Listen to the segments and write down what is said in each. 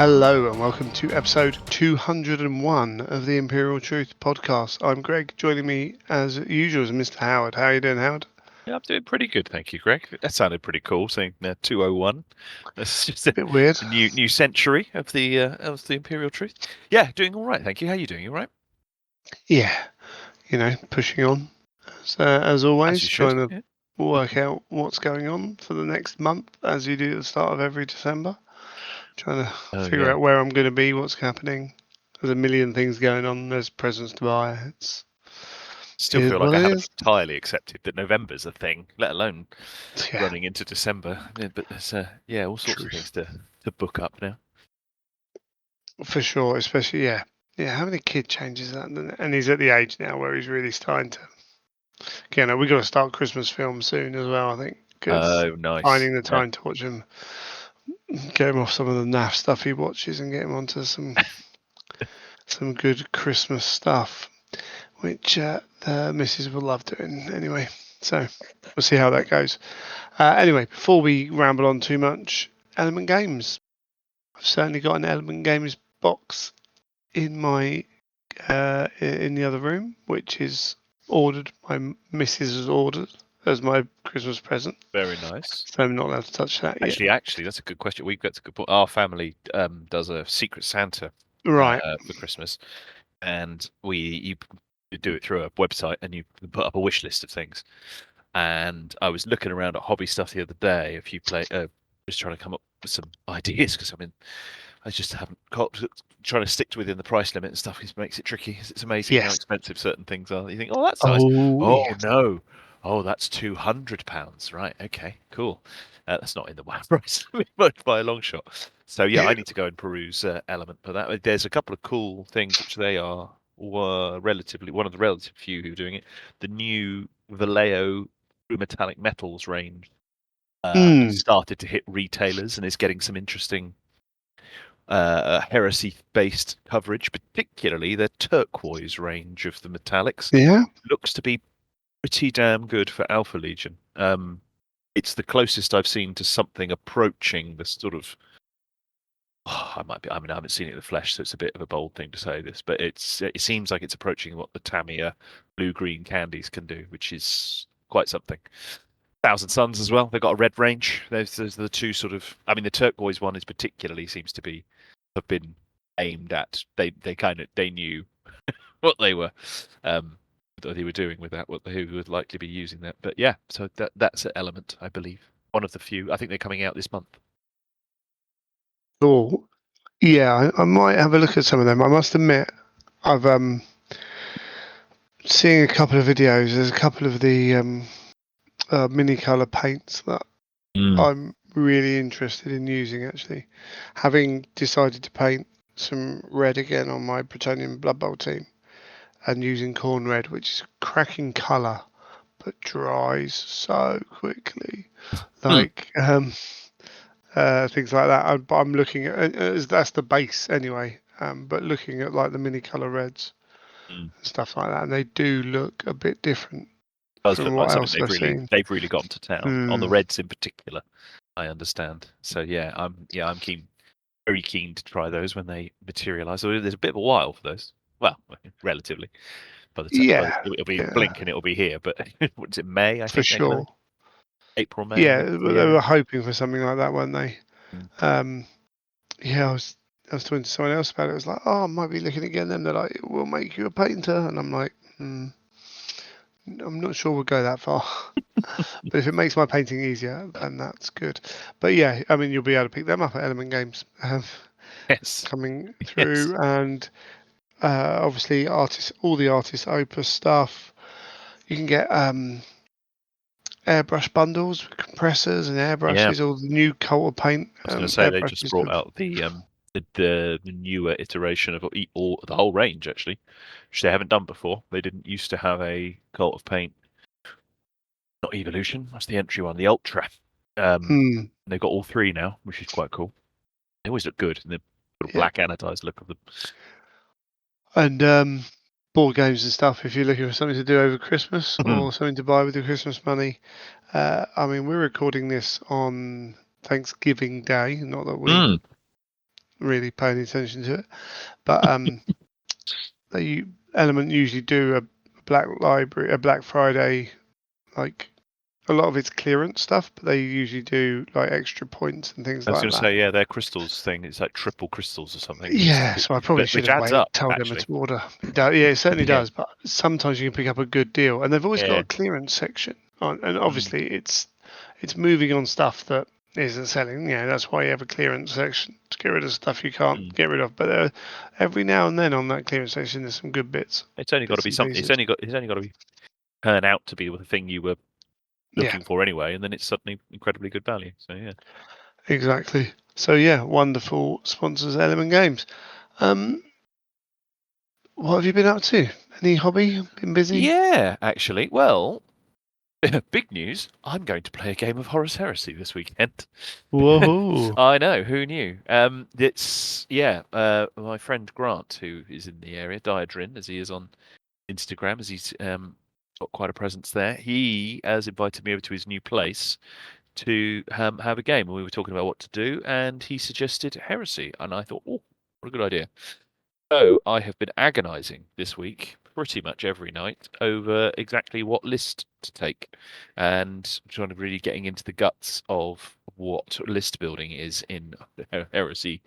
Hello and welcome to episode 201 of the Imperial Truth podcast. I'm Greg. Joining me as usual is Mr. Howard. How are you doing, Howard? Yeah, I'm doing pretty good, thank you, Greg. That sounded pretty cool, saying 201. That's just a Bit weird. new century of the Imperial Truth. Yeah, doing all right, thank you. How are you doing? You all right? Yeah, pushing on as As always, you trying should. to Yeah. work out what's going on for the next month as you do at the start of every December. Trying to Oh figure yeah. out where I'm going to be, what's happening. There's a million things going on. There's presents to buy. It Still is feel like what I it haven't is. entirely accepted that November's a thing, let alone Yeah, running into December. Yeah, but there's all sorts of truth. things to book up now. For sure, especially having a kid changes that, doesn't it? And he's at the age now where he's really starting to. We've got to start Christmas films soon as well, I think, because Oh, nice. finding the Yeah. time to watch him, get him off some of the naff stuff he watches, and get him onto some good Christmas stuff, which the missus will love doing anyway. So we'll see how that goes. Anyway, before we ramble on too much, Element Games. I've certainly got an Element Games box in my in the other room, which is ordered. My missus has ordered as my Christmas present, Very nice. so I'm not allowed to touch that yet. Actually, that's a good question. We've got a good point. Our family does a Secret Santa Right. for Christmas, and you do it through a website and you put up a wish list of things. And I was looking around at hobby stuff the other day. If you play, just trying to come up with some ideas because I just haven't got trying to stick to within the price limit and stuff. Makes it tricky. It's amazing how Yes. expensive certain things are. You think, oh, that's nice. Oh Oh yeah. no, oh that's £200. Right, okay, cool. That's not in the WoW price by a long shot. So yeah, I need to go and peruse Element for that. There's a couple of cool things which they were relatively one of the relative few who are doing it. The new Vallejo metallic metals range has Mm. started to hit retailers and is getting some interesting heresy-based coverage, particularly the turquoise range of the metallics. Yeah. Looks to be pretty damn good for Alpha Legion. It's the closest I've seen to something approaching the sort of. I might be. I mean, I haven't seen it in the flesh, so it's a bit of a bold thing to say this, but it seems like it's approaching what the Tamiya blue-green candies can do, which is quite something. Thousand Suns as well. They've got a red range. There's the two sort of. I mean, the turquoise one is particularly seems to have been aimed at. They knew what they were doing with that. Who would likely be using that. But yeah, so that's an element, I believe. One of the few. I think they're coming out this month. Cool. Yeah, I might have a look at some of them. I must admit, I've seen a couple of videos. There's a couple of the mini color paints that I'm really interested in using. Actually, having decided to paint some red again on my Bretonian Blood Bowl team, and using corn red, which is a cracking colour but dries so quickly. Like things like that. I'm looking at that's the base anyway. But looking at like the mini color reds and stuff like that, and they do look a bit different Does from look like what something else I've seen. they've really gone to town on the Mm. Reds in particular. I understand. So yeah, I'm keen, very keen to try those when they materialise. So there's a bit of a while for those. Well, relatively. By the time Yeah, it'll be yeah, blink and it'll be here. But what's it? May? I for think they're going sure. to April, May Yeah, next but they year. were hoping for something like that, weren't they? Mm. Yeah, I was talking to someone else about it. It was like, oh, I might be looking at getting them. They're like, we'll make you a painter, and I'm like, I'm not sure we'll go that far. But if it makes my painting easier, then that's good. But yeah, I mean, you'll be able to pick them up at Element Games Yes, coming yes, through, and obviously all the artist opus stuff. You can get airbrush bundles, with compressors and yeah. airbrushes, all the new Cult of Paint I was going to say they just airbrushes. brought out the newer iteration of all the whole range actually, which they haven't done before. They didn't used to have a Cult of Paint, not Evolution. That's the entry one, the Ultra. They've got all three now, which is quite cool. They always look good in the sort of Yeah, black anodized look of them. and board games and stuff. If you're looking for something to do over Christmas or something to buy with your Christmas money, I mean, we're recording this on Thanksgiving Day. Not that we really paying attention to it. But Element usually do a Black Friday, like a lot of it's clearance stuff, but they usually do like extra points and things I was like going to that. say, yeah, their crystals thing, it's like triple crystals or something. Yeah, so I probably should Which have adds up, told them actually. to order. Yeah, it certainly Yeah. does. But sometimes you can pick up a good deal, and they've always got Yeah. a clearance section. And obviously, it's moving on stuff that isn't selling. Yeah, that's why you have a clearance section to get rid of stuff you can't get rid of. But every now and then on that clearance section, there's some good bits. It's only got to be and something. It's pieces. only got to be turn out to be the thing you were Yeah, looking for anyway, and then it's suddenly incredibly good value. So yeah. exactly. So yeah, wonderful sponsors, Element Games. What have you been up to? Any hobby? Been busy? Yeah, actually. Well, big news. I'm going to play a game of Horus Heresy this weekend. Whoa! I know, who knew? It's yeah, my friend Grant, who is in the area, Diadrin, as he is on Instagram, as he's got quite a presence there. He has invited me over to his new place to have a game, and we were talking about what to do, and he suggested Heresy, and I thought, oh, what a good idea. So I have been agonizing this week, pretty much every night, over exactly what list to take, and trying to really getting into the guts of what list building is in Heresy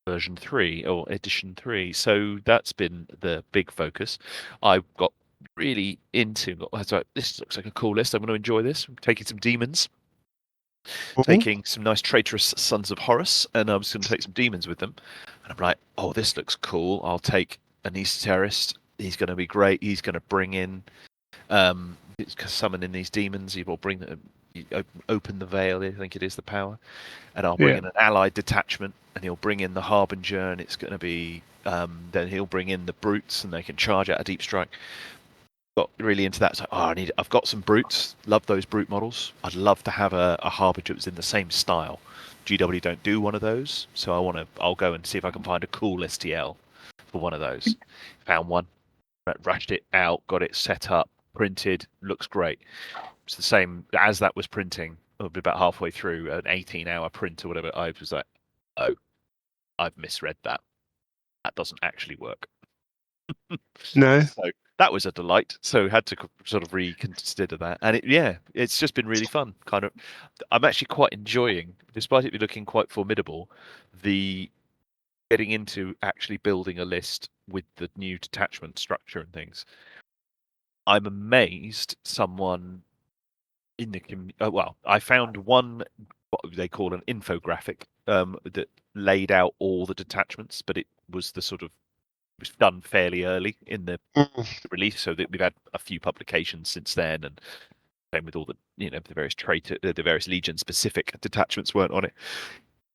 version 3 or edition 3. So that's been the big focus. I got really into, I was like, this looks like a cool list. I'm going to enjoy this. I'm taking some demons, taking some nice traitorous sons of Horus, and I was going to take some demons with them. And I'm like, oh, this looks cool. I'll take an esoterist. He's going to be great. He's going to bring in, summon in these demons. He will bring them, open the veil. I think it is the power, and I'll bring Yeah. in an allied detachment, and he'll bring in the harbinger, and it's going to be. Then he'll bring in the brutes, and they can charge out a deep strike. Got really into that. It's like, oh, I've got some brutes. Love those brute models. I'd love to have a harbinger that's in the same style. GW don't do one of those, so I'll go and see if I can find a cool STL for one of those. Found one, rushed it out, got it set up, printed, looks great. It's the same as that was printing. About halfway through an 18-hour print or whatever, I was like, oh, I've misread that. That doesn't actually work. No. So that was a delight. So had to sort of reconsider that, and it's just been really fun. Kind of, I'm actually quite enjoying, despite it looking quite formidable, the getting into actually building a list with the new detachment structure and things. I'm amazed someone in the well, I found one what they call an infographic that laid out all the detachments, but it was it was done fairly early in the release, so that we've had a few publications since then, and same with all the the various the various legion specific detachments weren't on it.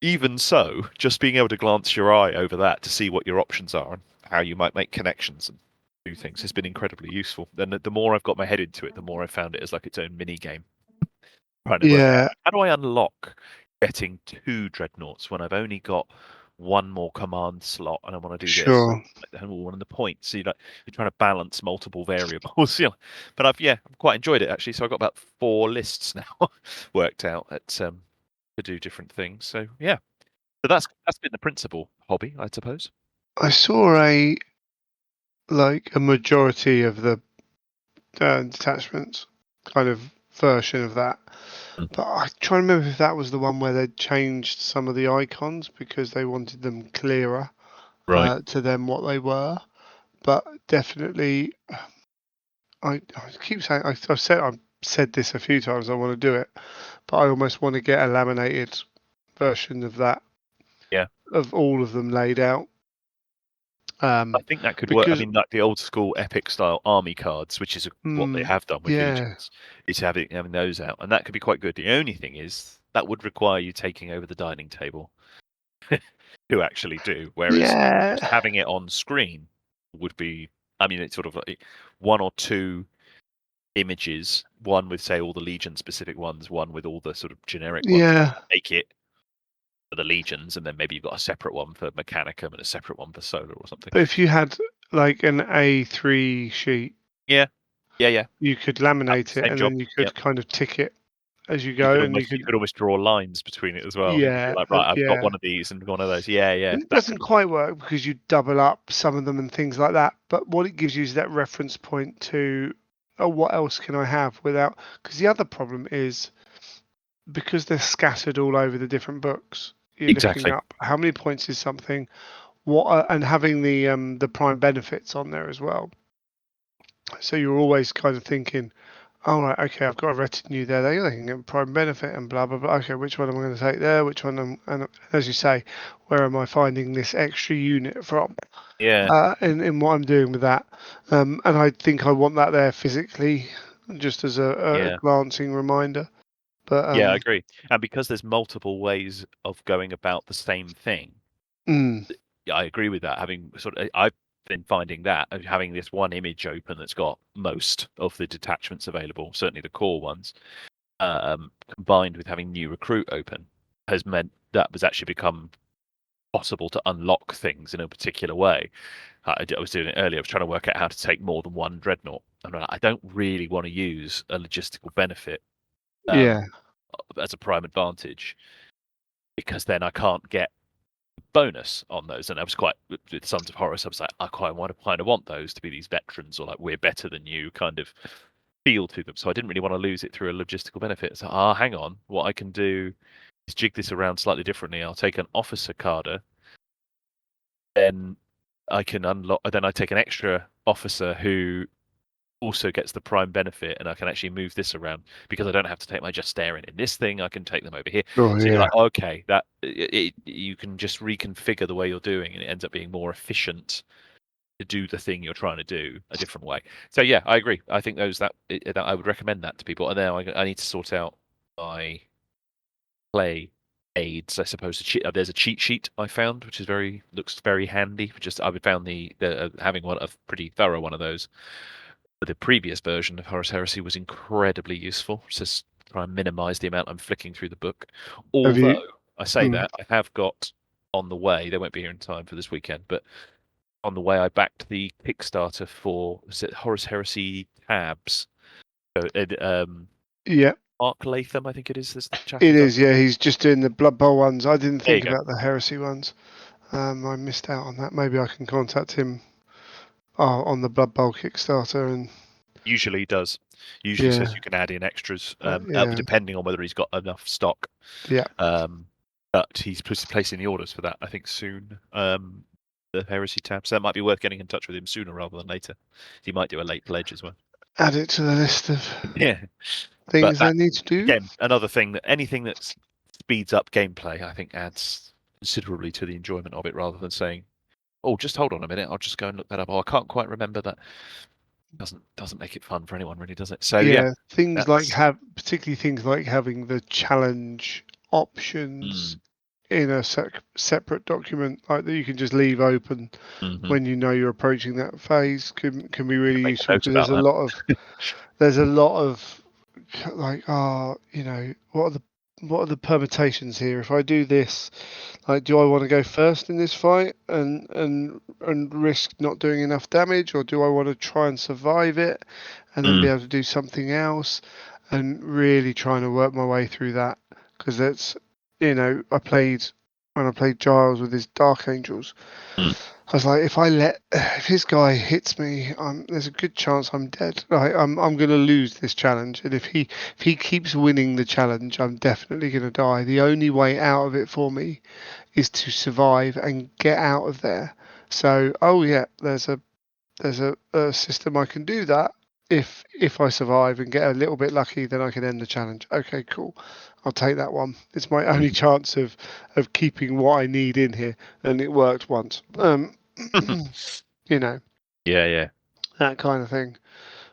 Even so, just being able to glance your eye over that to see what your options are and how you might make connections and do things has been incredibly useful. And the more I've got my head into it, the more I found it as like its own mini game. Trying to work Yeah. out how do I unlock getting 2 dreadnoughts when I've only got one more command slot and I want to do this Sure. and one of the points. So you're trying to balance multiple variables. But I've quite enjoyed it actually. So I've got about 4 lists now worked out at to do different things. So yeah. So that's been the principal hobby, I suppose. I saw a majority of the detachments kind of version of that, but I try and remember if that was the one where they changed some of the icons because they wanted them clearer Right. to them what they were. But definitely, I keep saying I've said this a few times. I want to do it, but I almost want to get a laminated version of that. Yeah. Of all of them laid out. I think that could work. I Because mean, like the old school epic style army cards, which is what they have done with yeah, legions, is having those out, and that could be quite good. The only thing is that would require you taking over the dining table to actually do, whereas yeah, just having it on screen would be. I mean, it's sort of like 1 or 2 images, one with say all the legion specific ones, one with all the sort of generic ones. yeah. Make it for the legions, and then maybe you've got a separate one for Mechanicum and a separate one for Solar or something. But if you had like an A3 sheet, Yeah, yeah, yeah. you could laminate it Same and job. then you Yep. could kind of tick it as you You go, could and almost draw lines between it as well. You're yeah, like, right, I've got yeah. one of these and one of those. Yeah, yeah, And it that doesn't could work. quite work because you double up some of them and things like that. But what it gives you is that reference point to, oh, what else can I have without? Because the other problem is because they're scattered all over the different books. You're looking Exactly. up how many points is something, and having the prime benefits on there as well. So you're always kind of thinking, all right, okay, I've got a retinue there. They can get prime benefit and blah blah blah. Okay, which one am I going to take there? Which one? And as you say, where am I finding this extra unit from? Yeah, In what I'm doing with that. And I think I want that there physically, just as a yeah, glancing reminder. But yeah. I agree. And because there's multiple ways of going about the same thing, mm, yeah, I agree with that. I've been finding that having this one image open that's got most of the detachments available, certainly the core ones, combined with having new recruit open, has meant that has actually become possible to unlock things in a particular way. I was doing it earlier. I was trying to work out how to take more than one dreadnought. And I don't really want to use a logistical benefit yeah, um, as a prime advantage because then I can't get bonus on those. And I was quite with Sons of Horus. I was like, I kind of want those to be these veterans or like we're better than you kind of feel to them. So I didn't really want to lose it through a logistical benefit. So hang on, what I can do is jig this around slightly differently. I'll take an officer carder, then I can unlock. Then I take an extra officer who also gets the prime benefit, and I can actually move this around because I don't have to take my just staring in this thing. I can take them over here. oh So you're yeah, like, okay, that you can just reconfigure the way you're doing, and it ends up being more efficient to do the thing you're trying to do a different way. So yeah, I agree. I think that I would recommend that to people. And now I need to sort out my play aids, I suppose. There's a cheat sheet I found, which looks very handy. Just I would found the having one a pretty thorough one of those. The previous version of Horus Heresy was incredibly useful. Just try and minimise the amount I'm flicking through the book. have you? Although I say Mm, that I have got on the way. They won't be here in time for this weekend, but on the way I backed the Kickstarter for Horus Heresy tabs. So yeah, Mark Latham, I think it is the chap who it does is. them. Yeah, he's just doing the Blood Bowl ones. I didn't There you think go. about the heresy ones. I missed out on that. Maybe I can contact him on the Blood Bowl Kickstarter and Usually he does. Usually yeah, says you can add in extras, yeah, depending on whether he's got enough stock. yeah. Um, but he's placing the orders for that, I think, soon. The Heresy tab. So that might be worth getting in touch with him sooner rather than later. He might do a late pledge as well. Add it to the list of Yeah. But things I that, need to do. again, another thing that anything that speeds up gameplay, I think, adds considerably to the enjoyment of it rather than saying, oh, just hold on a minute, I'll just go and look that up. Oh, I can't quite remember that. Doesn't make it fun for anyone, really, does it? So yeah, Yeah, things like that's particularly things like having the challenge options mm, in a separate document, like that you can just leave open hmm when you know you're approaching that phase, can be really make a useful note because about that. there's a lot of like, what are the permutations here? If I do this, like, do I want to go first in this fight and risk not doing enough damage, or do I want to try and survive it and then be Mm, able to do something else? And really trying to work my way through that because that's, when I played Giles with his Dark Angels. mm, I was like, if his guy hits me, there's a good chance I'm dead. Like, I'm going to lose this challenge, and if he keeps winning the challenge, I'm definitely going to die. The only way out of it for me is to survive and get out of there. So, oh yeah, there's a system I can do that. If I survive and get a little bit lucky, then I can end the challenge. Okay, cool. I'll take that one. It's my only chance of keeping what I need in here, and it worked once. mm. You know, Yeah, yeah, that kind of thing.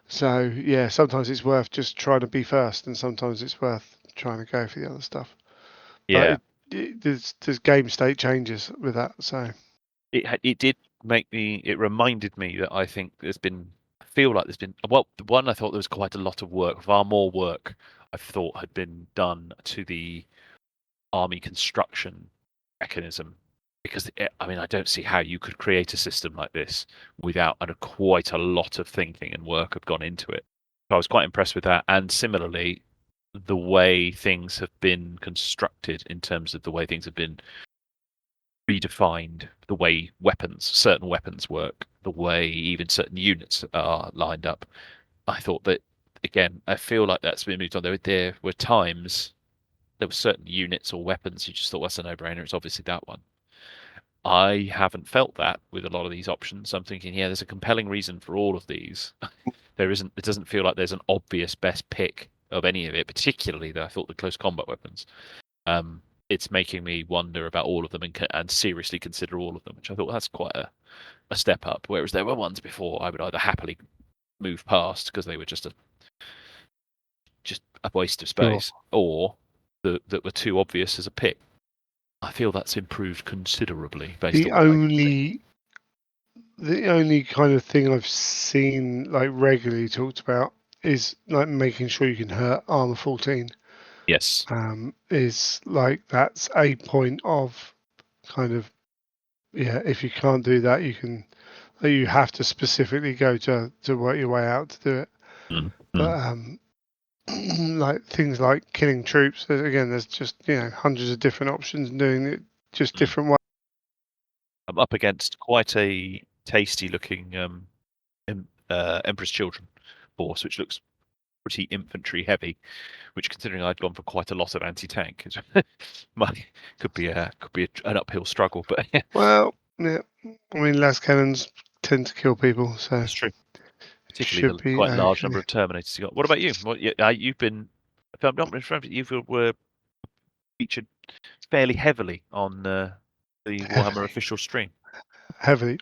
So yeah, sometimes it's worth just trying to be first, and sometimes it's worth trying to go for the other stuff. But yeah. there's game state changes with that. So It did make me. It reminded me that I think I feel like there's been. Well, the one I thought there was quite a lot of work, far more work I thought had been done to the army construction mechanism. Because I mean, I don't see how you could create a system like this without quite a lot of thinking and work have gone into it. So I was quite impressed with that. And similarly, the way things have been constructed in terms of the way things have been redefined, the way certain weapons work, the way even certain units are lined up. I thought that, again, I feel like that's been moved on. There were times there were certain units or weapons you just thought, well, that's a no-brainer. It's obviously that one. I haven't felt that with a lot of these options. I'm thinking, yeah, there's a compelling reason for all of these. There isn't. It doesn't feel like there's an obvious best pick of any of it. Particularly, I thought the close combat weapons. It's making me wonder about all of them and seriously consider all of them, which I thought that's quite a step up. Whereas there were ones before I would either happily move past because they were just a waste of space, or that were too obvious as a pick. I feel that's improved considerably based on the only kind of thing I've seen like regularly talked about is like making sure you can hurt armor 14. Yes. Is like that's a point of kind of if you can't do that you have to specifically go to work your way out to do it. But like things like killing troops, there's just hundreds of different options and doing it just different ways. I'm up against quite a tasty looking Emperor's Children force, which looks pretty infantry heavy, which, considering I'd gone for quite a lot of anti-tank, could be an uphill struggle. But yeah, Well, yeah, I mean, las cannons tend to kill people, so that's true. Particularly should the be quite large okay. number of Terminators you got. What about you? You've been, if I'm not mistaken, you were featured fairly heavily on the Warhammer official stream. Heavily.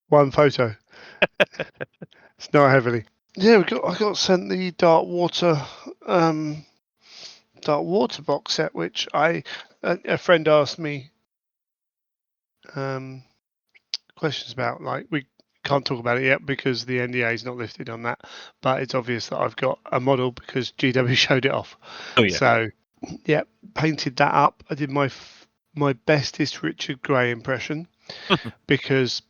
One photo. It's not heavily. Yeah, I got sent the Dark Water box set, which a friend asked me questions about. Like, we can't talk about it yet because the NDA is not lifted on that, but it's obvious that I've got a model because GW showed it off. Oh yeah. So yeah, painted that up. I did my bestest Richard Gray impression because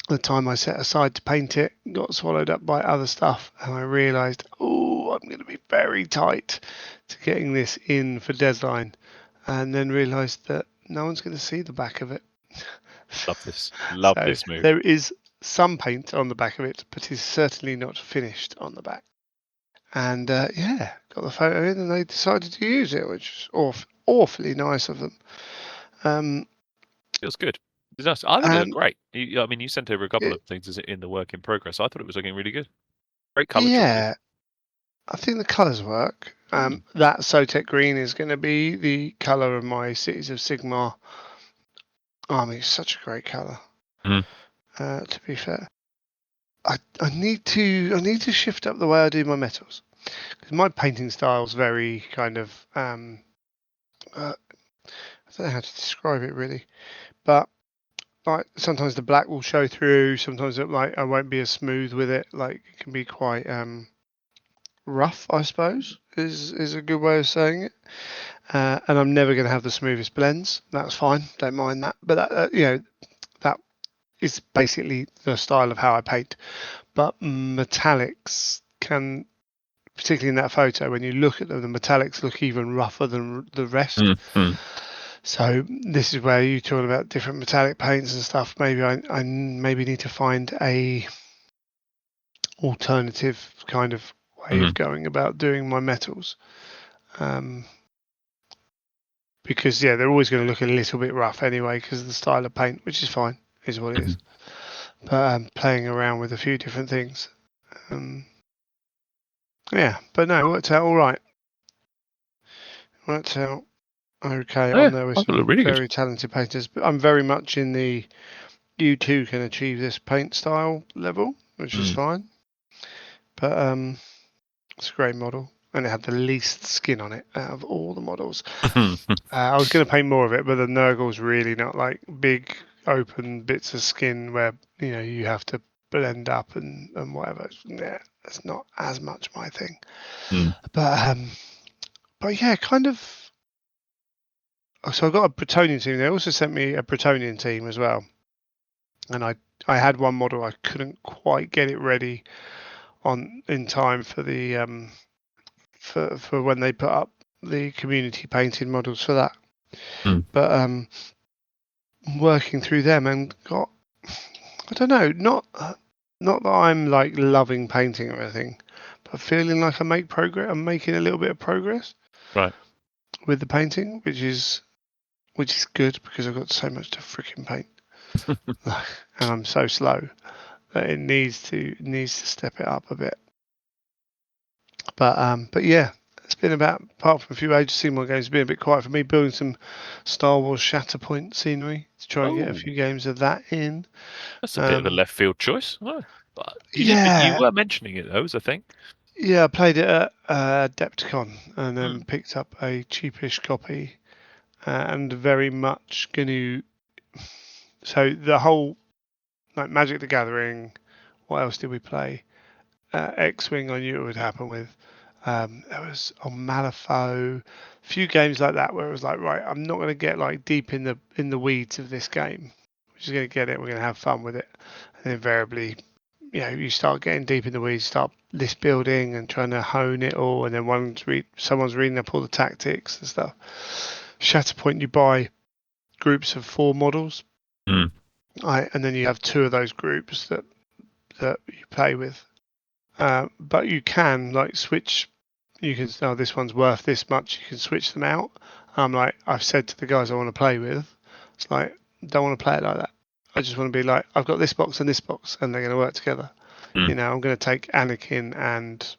the time I set aside to paint it got swallowed up by other stuff, and I realised, I'm going to be very tight to getting this in for deadline, and then realised that no one's going to see the back of it. Love this. Love So this move. there is some paint on the back of it, but it's certainly not finished on the back. And got the photo in, and they decided to use it, which is awfully nice of them. Feels good. It's nice. I think it looked great. I mean, you sent over a couple of things in the work in progress. I thought it was looking really good. Great colour choices. Yeah, I think the colours work. That Sotek green is going to be the colour of my Cities of Sigmar army. It's such a great colour. To be fair, I need to shift up the way I do my metals because my painting style is very kind of I don't know how to describe it really, but like sometimes the black will show through. Sometimes I won't be as smooth with it. Like it can be quite rough, I suppose, is a good way of saying it. And I'm never going to have the smoothest blends. That's fine. Don't mind that. But that is basically the style of how I paint. But metallics can, particularly in that photo, when you look at them, the metallics look even rougher than the rest. So this is where you talk about different metallic paints and stuff. Maybe I maybe need to find a alternative kind of way of going about doing my metals. Because they're always going to look a little bit rough anyway because of the style of paint, which is fine, is what it is. But playing around with a few different things. But no, it worked out all right. Worked out okay on there with some really very talented painters. But I'm very much in the you too can achieve this paint style level, which is fine. But it's a great model. And it had the least skin on it out of all the models. I was going to paint more of it, but the Nurgle's really not like big open bits of skin where you have to blend up and whatever. Yeah, that's not as much my thing. But yeah, kind of. So I got a Bretonian team. They also sent me a Bretonian team as well, and I had one model I couldn't quite get it ready in time for the for when they put up the community painted models for that. Mm. But working through them and got, I don't know, not that I'm like loving painting or anything, but feeling like I make progress. I'm making a little bit of progress, Right. with the painting, which is good because I've got so much to freaking paint, and I'm so slow that it needs to step it up a bit. But yeah, it's been apart from a few Age of Sigmar games, it's been a bit quiet for me. Building some Star Wars Shatterpoint scenery to try and get a few games of that in. That's a bit of a left field choice. Oh, you Yeah, were mentioning it though, as a thing. yeah, I played it at Adepticon and then picked up a cheapish copy, and very much going to. So the whole like Magic the Gathering. What else did we play? X-Wing, I knew it would happen with. There was on Malifaux, a few games like that where it was like, right, I'm not going to get like deep in the weeds of this game. We're just going to get it. We're going to have fun with it. And invariably, you start getting deep in the weeds, start list building and trying to hone it all, and then someone's reading up all the tactics and stuff. Shatterpoint, you buy groups of 4 models, Mm. and then you have 2 of those groups that you play with. But you can like switch. You can this one's worth this much. You can switch them out. I've said to the guys I want to play with, it's like don't want to play it like that. I just want to be like I've got this box and this box, and they're going to work together. Mm. I'm going to take Anakin and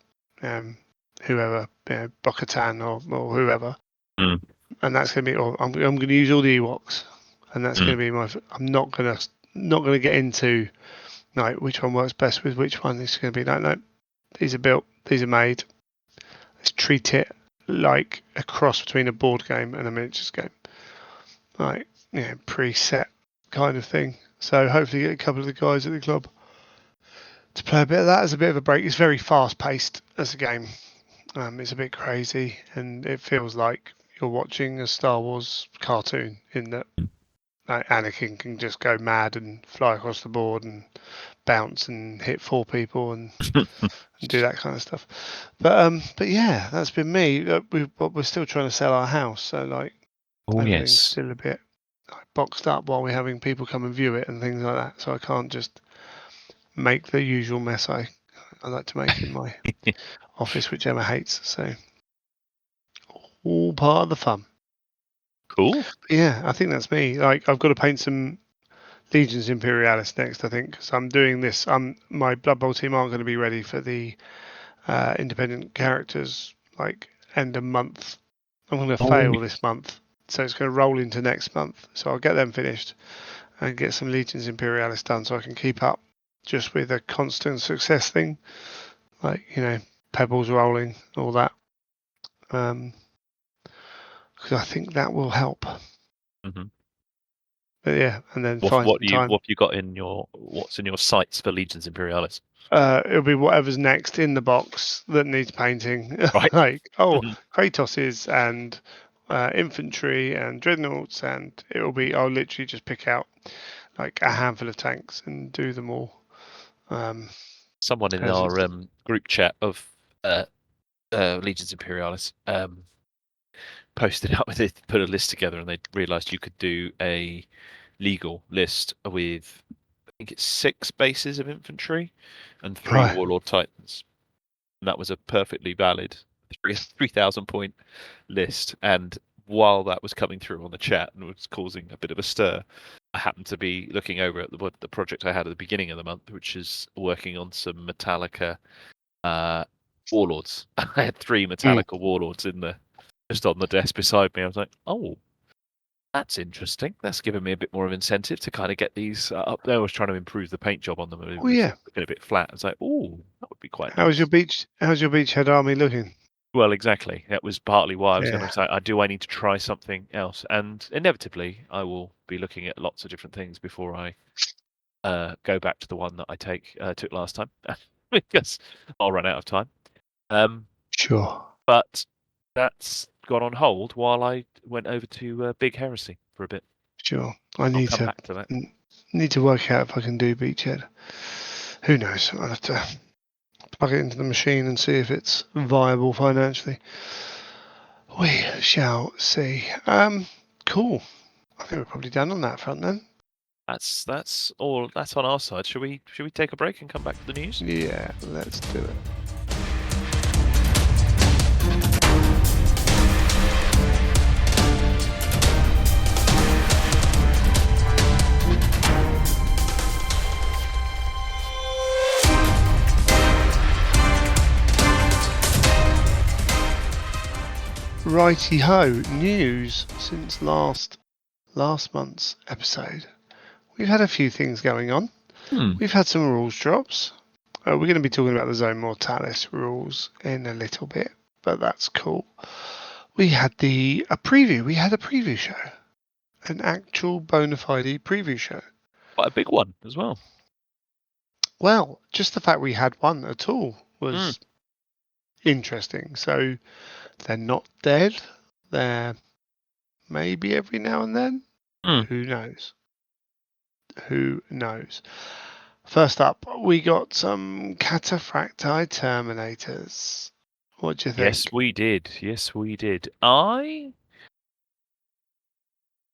whoever, Bo-Katan or whoever, Mm. and that's going to be. Or I'm going to use all the Ewoks, and that's going to be my. I'm not going to get into like which one works best with which one. It's going to be like no. These are built, these are made. Let's treat it like a cross between a board game and a miniatures game. Like, preset kind of thing. So hopefully get a couple of the guys at the club to play a bit of that as a bit of a break. It's very fast paced as a game. It's a bit crazy and it feels like you're watching a Star Wars cartoon in that Anakin can just go mad and fly across the board and bounce and hit 4 people and do that kind of stuff. But yeah, that's been me. We're still trying to sell our house, so like everything's still a bit boxed up while we're having people come and view it and things like that. So I can't just make the usual mess I like to make in my office, which Emma hates. So all part of the fun. Cool. But yeah, I think that's me. Like I've got to paint some Legions Imperialis next, I think, because I'm doing this. My Blood Bowl team aren't going to be ready for the independent characters like end of month. I'm going to fail this month, so it's going to roll into next month. So I'll get them finished and get some Legions Imperialis done, so I can keep up just with a constant success thing, like pebbles rolling, all that. Because I think that will help. Mm-hmm. But yeah, and then What find have some time. you got what's in your sights for Legions Imperialis? It'll be whatever's next in the box that needs painting. Right. Like, Kratoses and infantry and dreadnoughts, and I'll literally just pick out like a handful of tanks and do them all. Someone in our group chat of Legions Imperialis posted up put a list together, and they realised you could do a legal list with I think it's 6 bases of infantry and 3 warlord titans. And that was a perfectly valid 3,000 point list. And while that was coming through on the chat and was causing a bit of a stir, I happened to be looking over at the project I had at the beginning of the month, which is working on some Metallica warlords. I had 3 Metallica warlords just on the desk beside me. I was like, oh, that's interesting. That's given me a bit more of incentive to kind of get these up there. I was trying to improve the paint job on them. It was looking a bit flat. I was like, oh, that would be quite nice. How's your beachhead army looking? Well, exactly. That was partly why I was going to say, I need to try something else. And inevitably, I will be looking at lots of different things before I go back to the one that I took last time, because I'll run out of time. Sure. But that's gone on hold while I went over to Big Heresy for a bit. Sure. I'll come back to that. Need to work out if I can do beachhead. Who knows? I'll have to plug it into the machine and see if it's viable financially. We shall see. Cool. I think we're probably done on that front then. That's all. That's on our side. Should we take a break and come back to the news? Yeah, let's do it. Righty ho, news since last month's episode. We've had a few things going on. We've had some rules drops. We're going to be talking about the Zone Mortalis rules in a little bit, but that's cool. We had a preview. We had a preview show, an actual bona fide preview show. Quite a big one as well. Well, just the fact we had one at all was interesting. So they're not dead. They're maybe every now and then. Who knows? Who knows? First up, we got some cataphracti terminators. What do you think? Yes, we did. Yes, we did. I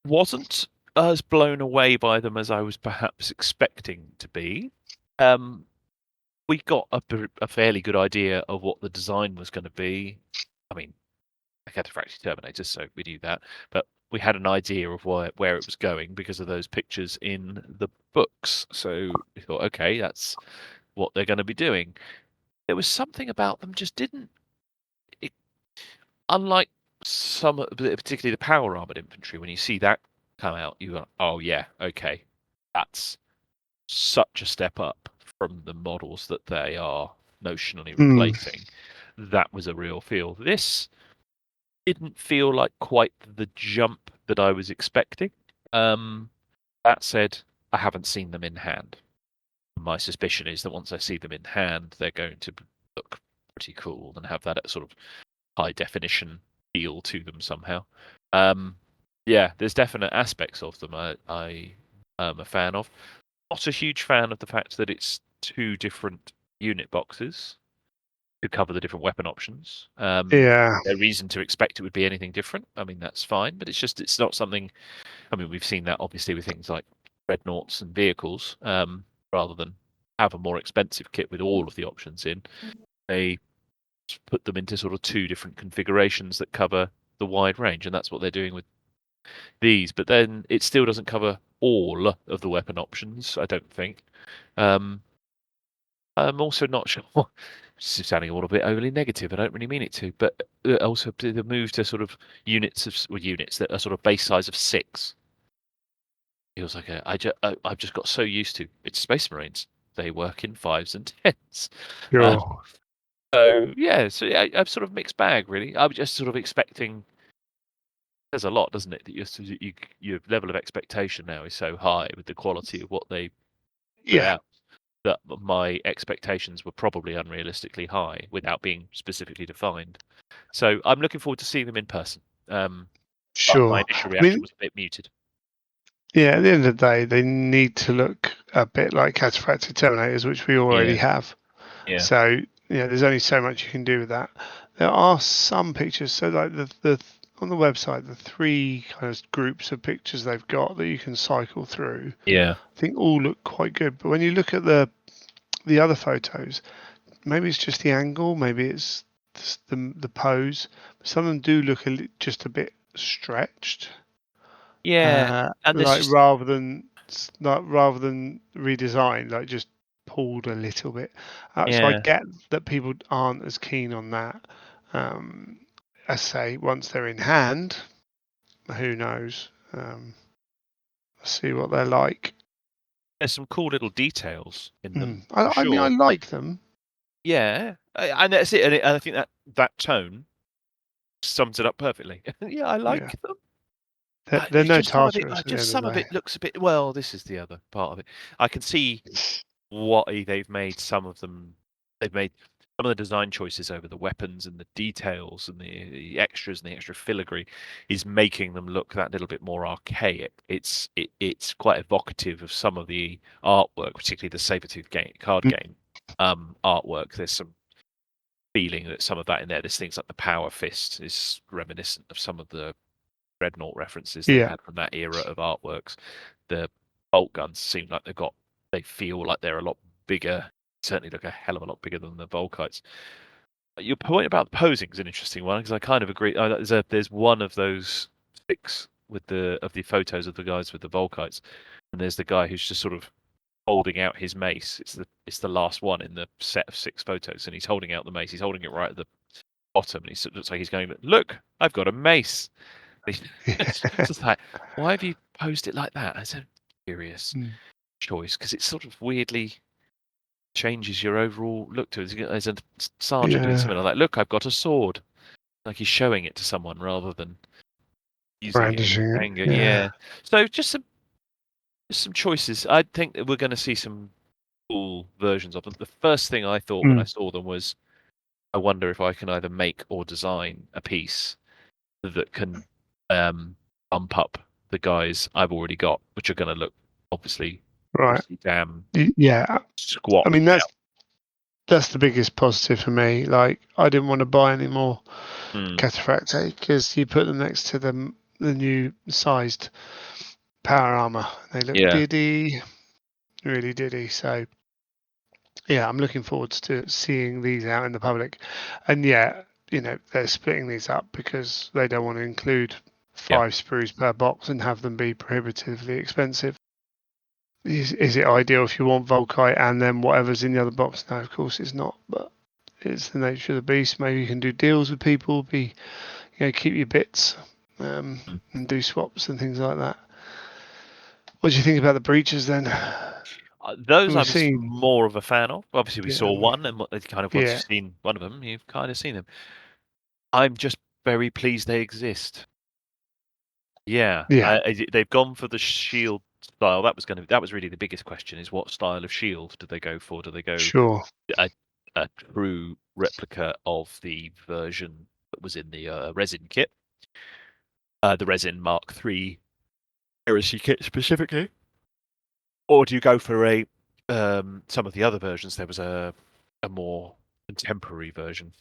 wasn't as blown away by them as I was perhaps expecting to be. We got a fairly good idea of what the design was going to be. I mean, a cataphracti terminator, so we knew that, but we had an idea of where it was going because of those pictures in the books. So we thought, okay, that's what they're going to be doing. There was something about them just didn't. Unlike some, particularly the power armored infantry, when you see that come out, you go, oh yeah, okay, that's such a step up from the models that they are notionally replacing. That was a real feel. This didn't feel like quite the jump that I was expecting. That said, I haven't seen them in hand. My suspicion is that once I see them in hand, they're going to look pretty cool and have that sort of high definition feel to them somehow. Yeah, there's definite aspects of them I am a fan of. Not a huge fan of the fact that it's 2 different unit boxes to cover the different weapon options. Yeah. No reason to expect it would be anything different. I mean, that's fine, but it's not something. I mean, we've seen that obviously with things like dreadnoughts and vehicles. Rather than have a more expensive kit with all of the options in, they put them into sort of 2 different configurations that cover the wide range, and that's what they're doing with these. But then it still doesn't cover all of the weapon options, I don't think. I'm also not sure. This is sounding a little bit overly negative. I don't really mean it to, but also the move to sort of units that are sort of base size of 6. Feels like I've just got so used to it's Space Marines. They work in 5s and 10s. Sure. So yeah, I'm sort of mixed bag really. I'm just sort of expecting. There's a lot, doesn't it? That your level of expectation now is so high with the quality of what they put out that my expectations were probably unrealistically high without being specifically defined. So I'm looking forward to seeing them in person. Sure. My initial reaction was a bit muted. Yeah, at the end of the day, they need to look a bit like cataphractic terminators, which we already have. Yeah. So there's only so much you can do with that. There are some pictures. So like the on the website, the 3 kind of groups of pictures they've got that you can cycle through. Yeah. I think all look quite good. But when you look at the other photos, maybe it's just the angle, maybe it's the pose. Some of them do look just a bit stretched. Yeah, and like rather than redesigned, like just pulled a little bit. So I get that people aren't as keen on that. I say once they're in hand, who knows? See what they're like. There's some cool little details in them. I mean, I like them. Yeah, and that's it. And I think that tone sums it up perfectly. Yeah, I like them. They're no Tartarus. Just some of it looks a bit. Well, this is the other part of it. I can see what they've made. Some of them, they've made some of the design choices over the weapons and the details and the extras and the extra filigree is making them look that little bit more archaic. It's quite evocative of some of the artwork, particularly the Sabertooth card game artwork. There's some feeling that some of that in there. There's things like the Power Fist is reminiscent of some of the Dreadnought references they had from that era of artworks. The bolt guns seem like they feel like they're a lot bigger. Certainly look a hell of a lot bigger than the Volkites. Your point about the posing is an interesting one because I kind of agree. There's one of those 6 of the photos of the guys with the Volkites, and there's the guy who's just sort of holding out his mace. It's the last one in the set of 6 photos, and he's holding out the mace. He's holding it right at the bottom, and it looks like he's going, "Look, I've got a mace." It's just like, why have you posed it like that? It's a curious choice because it sort of weirdly changes your overall look to it. As a sergeant doing something like that, look, I've got a sword. Like he's showing it to someone rather than using brandishing it in anger. Yeah. So just some choices. I think that we're going to see some cool versions of them. The first thing I thought when I saw them was, I wonder if I can either make or design a piece that can bump up the guys I've already got, which are going to look obviously pretty damn squat. I mean, that's the biggest positive for me. Like, I didn't want to buy any more Cataphracti because you put them next to the new sized power armor. They look diddy, really diddy. So, yeah, I'm looking forward to seeing these out in the public. And yeah, they're splitting these up because they don't want to include 5 sprues per box and have them be prohibitively expensive. Is it ideal if you want Volkite and then whatever's in the other box? No, of course it's not. But it's the nature of the beast. Maybe you can do deals with people, keep your bits, and do swaps and things like that. What do you think about the breaches then? Those I was more of a fan of. Obviously, we saw one, and kind of once you've seen one of them, you've kind of seen them. I'm just very pleased they exist. Yeah. They've gone for the shield style. That was really the biggest question: is what style of shield do they go for? Do they go a true replica of the version that was in the resin kit, the resin Mark III Heresy kit specifically, or do you go for some of the other versions? There was a more contemporary version.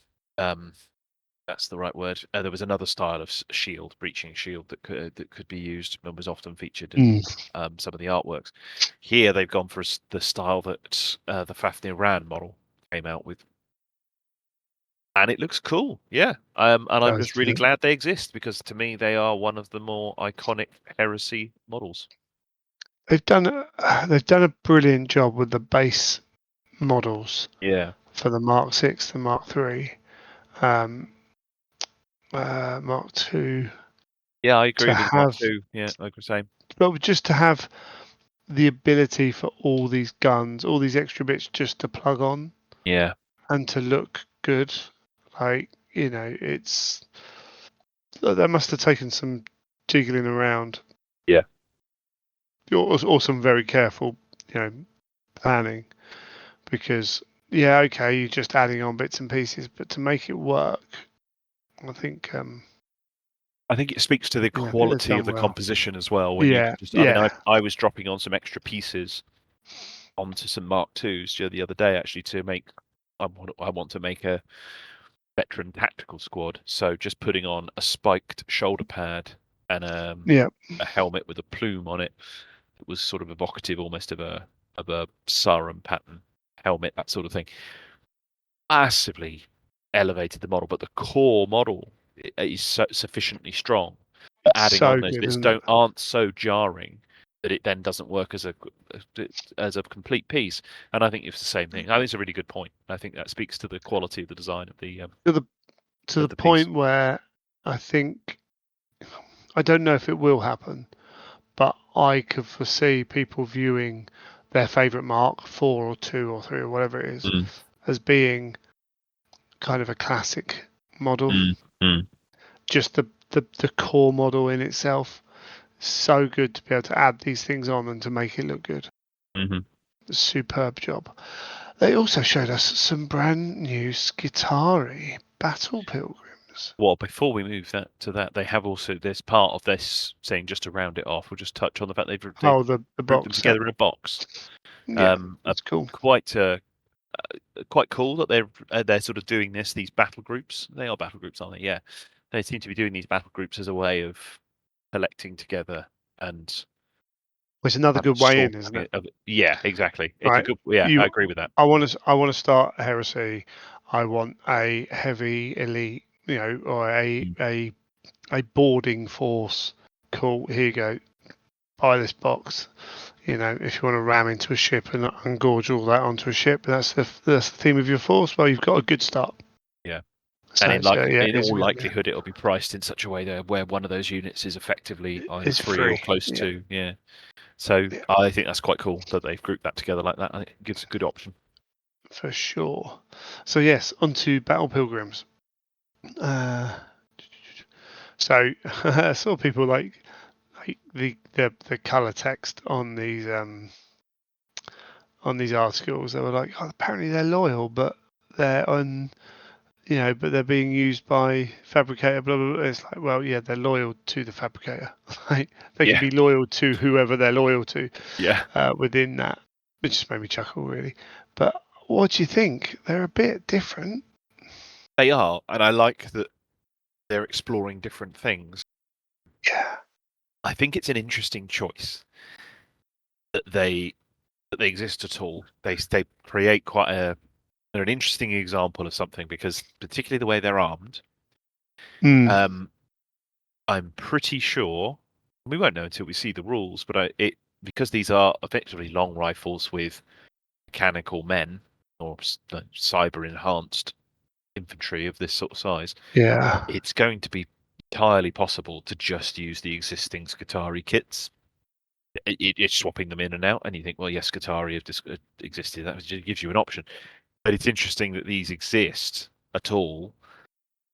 That's the right word. There was another style of shield, breaching shield that could be used and was often featured in some of the artworks. Here they've gone for the style that the Fafnir Ran model came out with, and it looks cool. Yeah, and I'm just really glad they exist because to me they are one of the more iconic Heresy models. They've done a brilliant job with the base models. Yeah. For the Mark 6, the Mark 3. Mark 2. Yeah, I agree with Mark 2. Yeah, like we're saying. But just to have the ability for all these guns, all these extra bits just to plug on. Yeah. And to look good. Like, it's... They must have taken some jiggling around. Yeah. Or some very careful, planning. Because, you're just adding on bits and pieces. But to make it work... I think it speaks to the quality of the composition as well. When I was dropping on some extra pieces onto some Mark IIs the other day actually to make. I want to make a veteran tactical squad. So just putting on a spiked shoulder pad and a helmet with a plume on it. It was sort of evocative, almost of a Sarum pattern helmet, that sort of thing. Massively elevated the model, but the core model is sufficiently strong. Adding on those bits aren't so jarring that it then doesn't work as a complete piece. And I think it's the same thing. I think it's a really good point. I think that speaks to the quality of the design of the to the point piece. Where I think I don't know if it will happen, but I could foresee people viewing their favourite Mark 4 or 2 or 3 or whatever it is as being kind of a classic model. Just the core model in itself. So good to be able to add these things on and to make it look good. Superb job. They also showed us some brand new Skitarii Battle Pilgrims. Well, before we move to that, they have also this part of this saying, just to round it off, we'll just touch on the fact they've the grouped them together in a box. Yeah, that's cool. Quite quite cool that they're sort of doing this. These battle groups, they are battle groups, aren't they? Yeah, they seem to be doing these battle groups as a way of collecting together and It's another good way in, isn't it? Yeah, exactly. It's a Right. good. Yeah, I agree with that. I want to start heresy. I want a heavy elite, or a boarding force. Cool. Here you go. Buy this box. If you want to ram into a ship and engorge all that onto a ship, that's the theme of your force. Well, you've got a good start. Yeah. So And in it's all good. likelihood, it'll be priced in such a way that where one of those units is effectively either It's free or free. close Yeah. to. Yeah. So Yeah, I think that's quite cool that they've grouped that together like that. I think it gives a good option. for sure. So yes, onto Battle Pilgrims. So I saw people like the color text on these articles. They were like, oh, apparently they're loyal, but they're on, but they're being used by fabricator. Blah blah blah. It's like, well, yeah, they're loyal to the fabricator. Like they can Yeah. be loyal to whoever they're loyal to Yeah. within that. It just made me chuckle really. But what do you think? They're a bit different. They are, and I like that they're exploring different things. Yeah. I think it's an interesting choice that they exist at all. They create they're an interesting example of something because particularly the way they're armed. Mm. I'm pretty sure we won't know until we see the rules, but because these are effectively long rifles with mechanical men or cyber enhanced infantry of this sort of size, Yeah. it's going to be entirely possible to just use the existing Skitarii kits. It's swapping them in and out, and you think, well, yes, Skitarii have existed. That gives you an option. But it's interesting that these exist at all.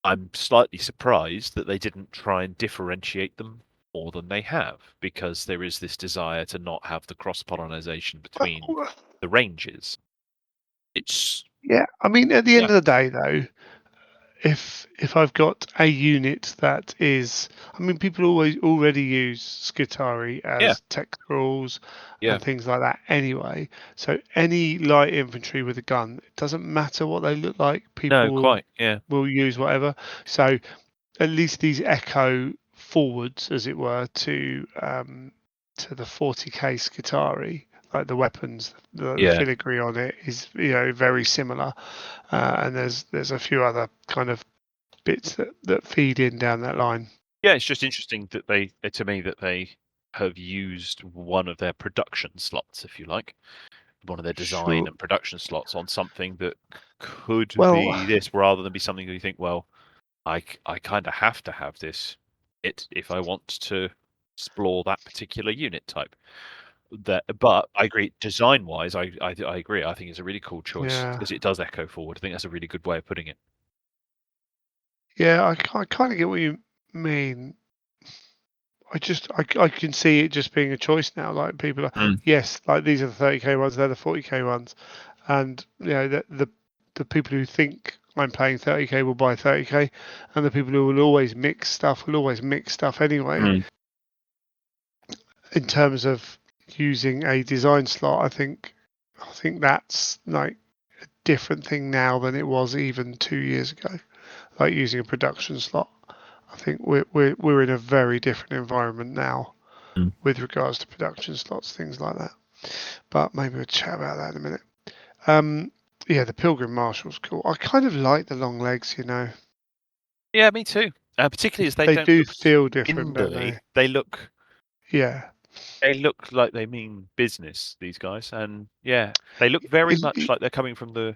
I'm slightly surprised that they didn't try and differentiate them more than they have, because there is this desire to not have the cross-pollination between the ranges. It's Yeah. I mean, at the yeah, end of the day, though, if I've got a unit that is, I mean, people already use Skitarii yeah, as tech scrolls yeah. and things like that anyway. So any light infantry with a gun, it doesn't matter what they look like. No, People quite. Yeah, will use whatever. So at least these echo forwards, as it were, to the 40k Skitarii. Like the weapons, the yeah, filigree on it is very similar, and there's a few other kind of bits that feed in down that line. yeah. It's just interesting that to me, that they have used one of their production slots, if you like, one of their design Sure. and production slots on something that could Well, be this, rather than be something that you think, well, I kind of have to have this if I want to explore that particular unit type. But I agree, design wise, I agree. I think it's a really cool choice yeah, because it does echo forward. I think that's a really good way of putting it. yeah. I kind of get what you mean. I can see it just being a choice now. Like people are, Mm, yes, like these are the 30k ones, they're the 40k ones, and the people who think I'm playing 30k will buy 30k, and the people who will always mix stuff will always mix stuff anyway. mm, In terms of using a design slot, I think that's like a different thing now than it was even 2 years ago. Like using a production slot, I think we're in a very different environment now mm. with regards to production slots, things like that. But maybe we'll chat about that in a minute. Um, yeah, the Pilgrim Marshal's cool. I kind of like the long legs. Yeah, me too. Particularly as they They don't do look feel different, don't spindly. they? They Yeah. look like they mean business. These guys, and yeah, they look very much It, like they're coming from the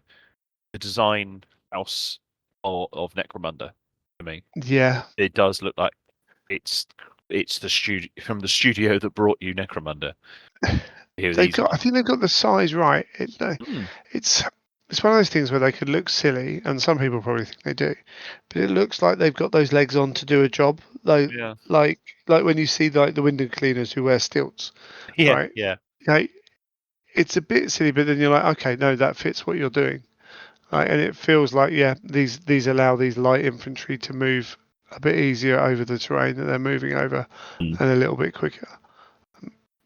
design house of Necromunda. To me, yeah. it does look like it's the studio from the studio that brought you Necromunda. Here, They've these got. I ones. think they've got the size right. Mm, It's it's one of those things where they could look silly, and some people probably think they do, but it looks like they've got those legs on to do a job. Like yeah, like like when you see like the window cleaners who wear stilts, yeah, right? yeah. Like it's a bit silly, but then you're like, okay, no, that fits what you're doing. And it feels like, yeah, these allow these light infantry to move a bit easier over the terrain that they're moving over, Mm. and a little bit quicker.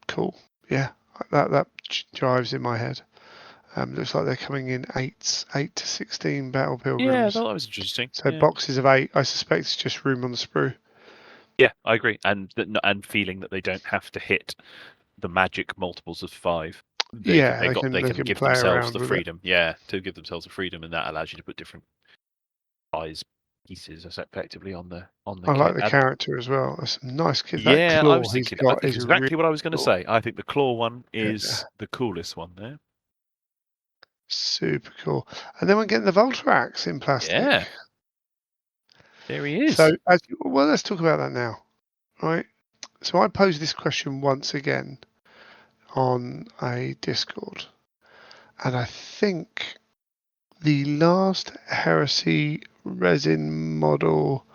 Cool. Yeah, that jives in my head. Looks like they're coming in 8 to 16 battle Yeah, I pilgrims. thought that was interesting. So Yeah. boxes of 8. I suspect it's just room on the sprue. Yeah, I agree, and feeling that they don't have to hit the magic multiples of 5. They can give play themselves around the with it. freedom. Yeah, to give themselves the freedom, and that allows you to put different size pieces effectively on the I kit. like the character as well. There's some nice kids. That Yeah, claw I was thinking. I think is exactly really what I was going to cool. say. I think the claw one Yeah. is the coolest one there. Super cool. And then we're getting the Voltrax in plastic. Yeah, there he is. So, let's talk about that now, right? So I posed this question once again on a Discord, and I think the last Heresy resin model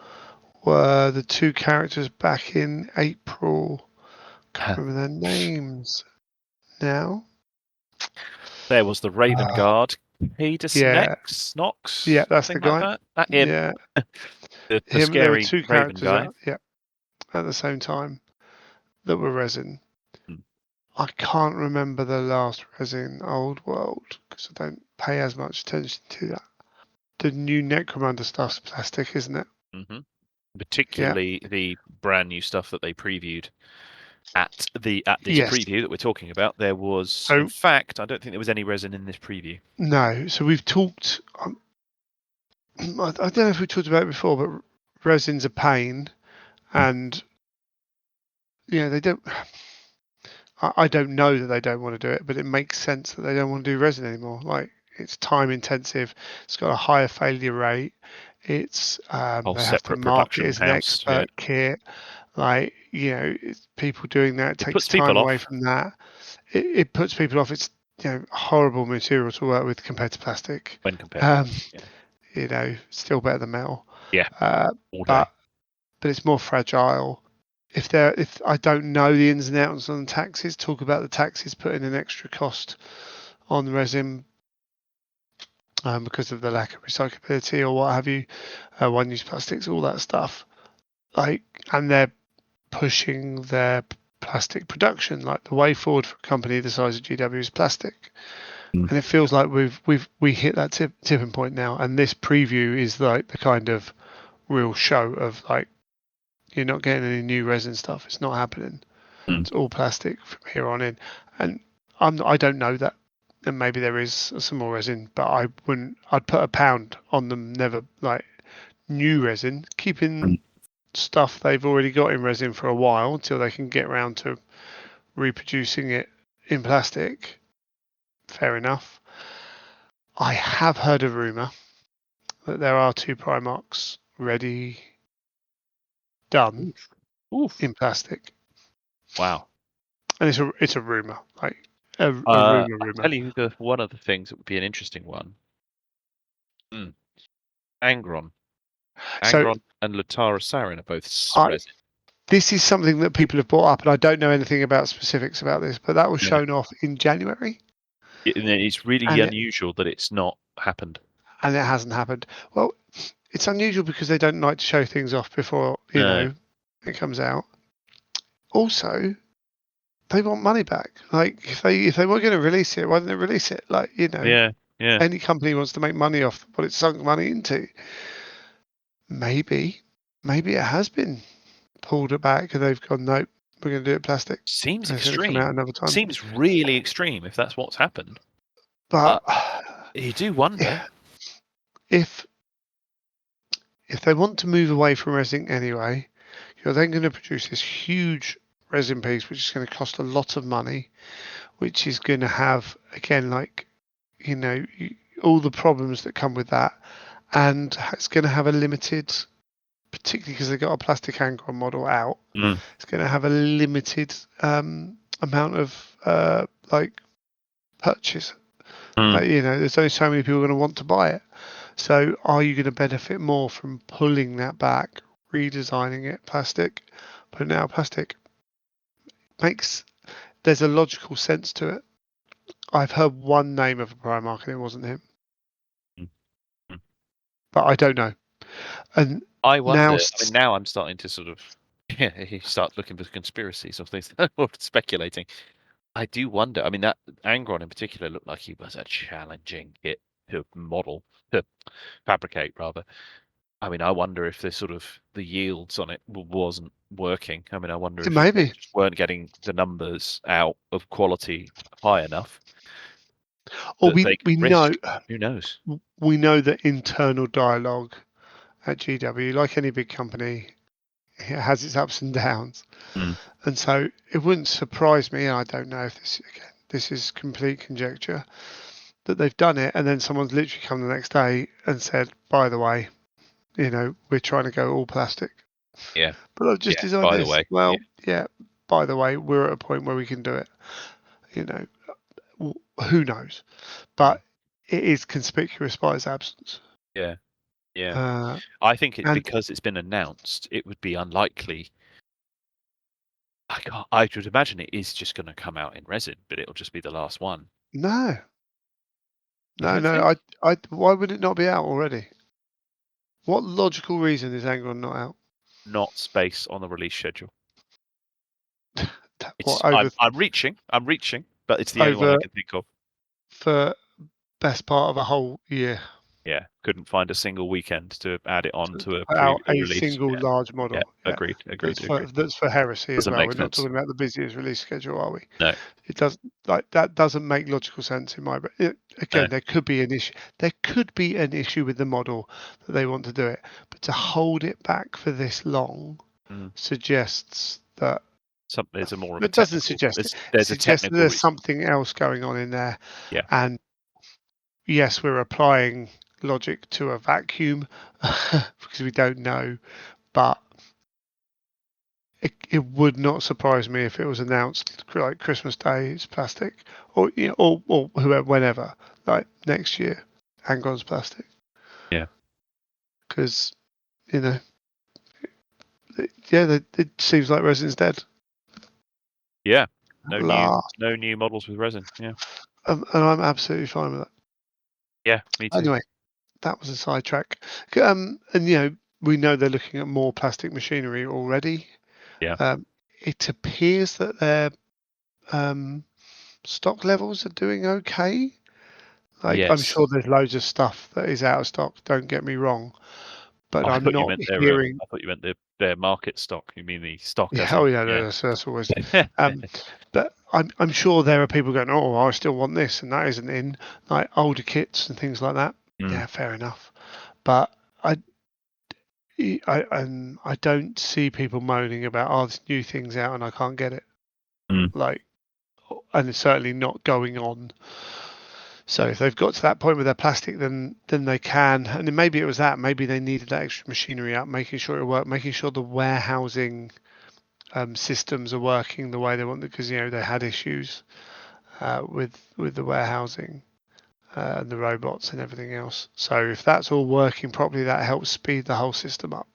were the 2 characters back in April. Can't remember their names now. There was the Raven Guard, Cadus Yeah, Nox, yeah, that's the thing like guy. that. Him. Yeah, The him. There were scary 2 Raven characters guy. at the same time that were resin. Hmm. I can't remember the last resin Old World because I don't pay as much attention to that. The new Necromunda stuff's plastic, isn't it? Mm-hmm. Particularly the brand new stuff that they previewed at this preview that we're talking about. There was, in fact, I don't think there was any resin in this preview. No. So we've talked. I don't know if we talked about it before, but resin's a pain, and they don't. I don't know that they don't want to do it, but it makes sense that they don't want to do resin anymore. Like, it's time intensive. It's got a higher failure rate. It's they have to market it as an expert kit. Like, it's people doing that. It takes time away from that. It puts people off. It's horrible material to work with compared to plastic. When compared, Still better than metal. Yeah. But it's more fragile. If I don't know the ins and outs on the taxes, talk about the taxes putting an extra cost on the resin because of the lack of recyclability or what have you, one-use plastics, all that stuff. And they're pushing their plastic production. Like, the way forward for a company the size of GW is plastic, and it feels like we hit that tipping point now. And this preview is like the kind of real show of, like, you're not getting any new resin stuff. It's not happening. It's all plastic from here on in. And I don't know that. And maybe there is some more resin, but I'd put £1 on them. Never, like, new resin, keeping stuff they've already got in resin for a while until they can get around to reproducing it in plastic. Fair enough. I have heard a rumour that there are 2 Primarchs ready, done in plastic. Wow. And it's a rumour, like a rumour. I'll tell you one of the things that would be an interesting one. Angron and Latara Sarin are both resin. This is something that people have brought up, and I don't know anything about specifics about this, but that was shown off in January. It's really unusual that it's not happened. And it hasn't happened. Well, it's unusual because they don't like to show things off before, it comes out. Also, they want money back. Like, if they were going to release it, why didn't they release it? Like, any company wants to make money off what it's sunk money into. Maybe it has been pulled it back and they've gone, nope, we're going to do it plastic. Seems extreme. Come out another time. Seems really extreme if that's what's happened. But you do wonder if they want to move away from resin anyway, you're then going to produce this huge resin piece, which is going to cost a lot of money, which is going to have, again, like, all the problems that come with that, and it's going to have a limited, particularly because they've got a plastic Angron model out, it's going to have a limited amount of purchase. There's only so many people going to want to buy it. So are you going to benefit more from pulling that back, redesigning it plastic, putting it out plastic? There's a logical sense to it. I've heard one name of a Primarch and it wasn't him. But I don't know. And I wonder. Now I'm starting to sort of start looking for conspiracies or things or speculating. I do wonder. I mean, that Angron in particular looked like he was a challenging kit to model, to fabricate rather. I mean, I wonder if the yields on it wasn't working. I mean, I wonder if they Maybe. just weren't getting the numbers out of quality high enough Or that we they could we risk. know Who knows? we know that internal dialogue at GW, like any big company, it has its ups and downs. Mm. And so it wouldn't surprise me, and I don't know if this is complete conjecture, that they've done it and then someone's literally come the next day and said, by the way, we're trying to go all plastic. Yeah. But I've just Yeah. designed By the this. way. Well, yeah, by the way, we're at a point where we can do it. You know, who knows? Mm. But it is conspicuous by its absence. Yeah. Yeah. Uh, I think and because it's been announced, it would be unlikely. I would imagine it is just going to come out in resin, but it'll just be the last one. no, You don't no. think? Why would it not be out already? What logical reason is Angron not out? Not space on the release schedule. What I'm reaching, but it's the only one I over can think of. for best part of a whole year Yeah, couldn't find a single weekend to add it on to to a put out a release. single Yeah, large yeah, model? Yeah, agreed. that's for heresy as Doesn't well. make We're not sense. talking about the busiest release schedule, are we? No, It does like that doesn't make logical sense in my. But no. again, there could be an issue. There could be an issue with the model that they want to do it, but to hold it back for this long Mm. suggests that. There's a more of a It doesn't technical. suggest it. It There's a suggests that technical there's reason. something else going on in there. Yeah. And yes, we're applying logic to a vacuum because we don't know, but it would not surprise me if it was announced like Christmas Day it's plastic, or or whoever, whenever, like next year, Angron's plastic. Yeah. Because it seems like resin's dead. Yeah. No Last, new models with resin. Yeah. and I'm absolutely fine with that. Yeah, me too. Anyway, that was a sidetrack. And we know they're looking at more plastic machinery already. Yeah. It appears that their stock levels are doing okay. Like I'm Yes. sure there's loads of stuff that is out of stock. Don't get me wrong, but I I'm thought you not meant hearing. I thought you meant their market stock. You mean the stock as Yeah, oh in yeah, yeah. no, that's always. Um, but I'm sure there are people going, oh, I still want this, and that isn't in like older kits and things like that. Mm. Yeah, fair enough. But I don't see people moaning about this new thing's out and I can't get it. Mm. Like, and it's certainly not going on. So if they've got to that point with their plastic, then they can. And then maybe it was that. Maybe they needed that extra machinery up, making sure it worked, making sure the warehousing systems are working the way they want, because they had issues with the warehousing and the robots and everything else. So if that's all working properly, that helps speed the whole system up.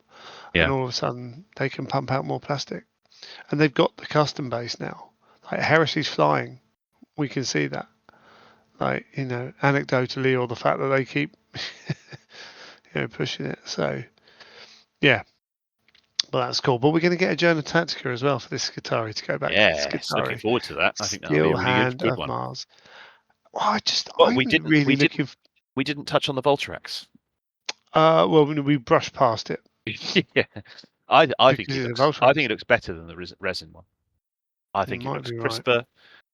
And Yeah. all of a sudden they can pump out more plastic. And they've got the custom base now. Like Heresy's flying. We can see that. Like, anecdotally, or the fact that they keep pushing it. So yeah. Well, that's cool. But we're going to get a Journal Tactica as well for this Skitarii, to go back to the Yes, looking Skitarii. forward to that. I think that'll be Steel a really Hand good of one. Mars. But I'm really looking. We didn't touch on the Voltrax. Well, we brushed past it Yeah, I think because it it's a looks. I Voltrax. think it looks better than the resin one. I You think it might looks be right. crisper.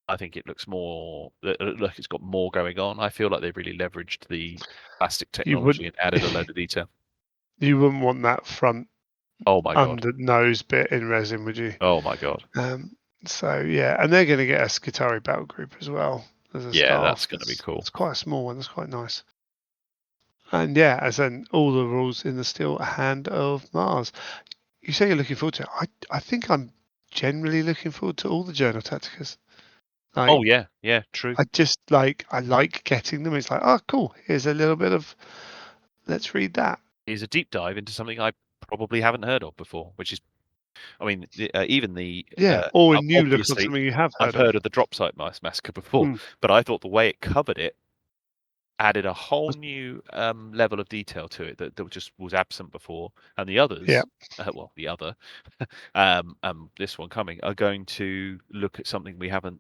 I think it looks more. Look, it's got more going on. I feel like they've really leveraged the plastic You technology wouldn't. and added a load of detail. You wouldn't want that front Oh my god. under nose bit in resin, would you? Oh my god. So yeah, and they're going to get a Skitarii battle group as well as a Yeah, start that's off. going to be cool. It's quite a small one. That's quite nice. And yeah, as in all the rules in the Steel Hand of Mars. You say you're looking forward to it. I think I'm generally looking forward to all the Journal Tacticas. Like, Oh yeah, yeah, true. I like getting them. It's like, oh cool, here's a little bit of, let's read that. Is a deep dive into something I probably haven't heard of before, which is, I mean, even the Yeah, or a new look on obviously something you have I've heard of. heard of the drop site massacre before, but I thought the way it covered it added a whole new level of detail to it that just was absent before, and the Yeah, others, well, the other, this one coming, are going to look at something we haven't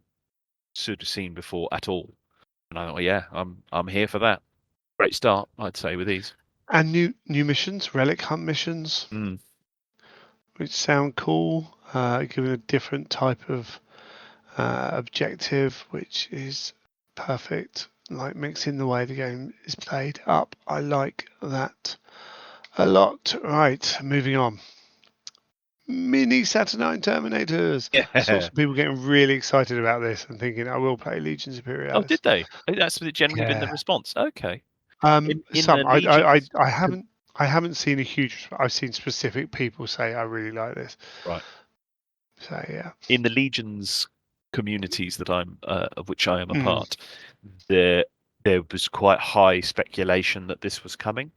sort of seen before at all. And I thought, yeah, I'm here for that. Great start, I'd say, with these. And new missions, relic hunt missions, which sound cool, given a different type of objective, which is perfect. Like mixing the way the game is played up. I like that a lot. Right, moving on. Mini Saturnine Terminators. Yeah. I saw some people getting really excited about this and thinking, I will play Legions Oh, Imperialis. did they? That's generally been the Yeah. response. Okay. In the Some. Legions, I haven't seen a huge. I've seen specific people say I really like this. right. So yeah. In the Legions communities that I'm of which I am a part, there was quite high speculation that this was coming.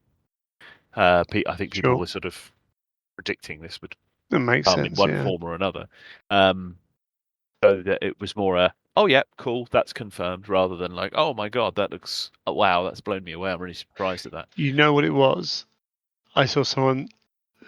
I think people Sure. were sort of predicting this would That makes come in sense. one Yeah. form or another. So that it was more oh yeah, cool, that's confirmed, rather than like, oh my god, that looks, oh, wow, that's blown me away. I'm really surprised at that. You know what it was? I saw someone.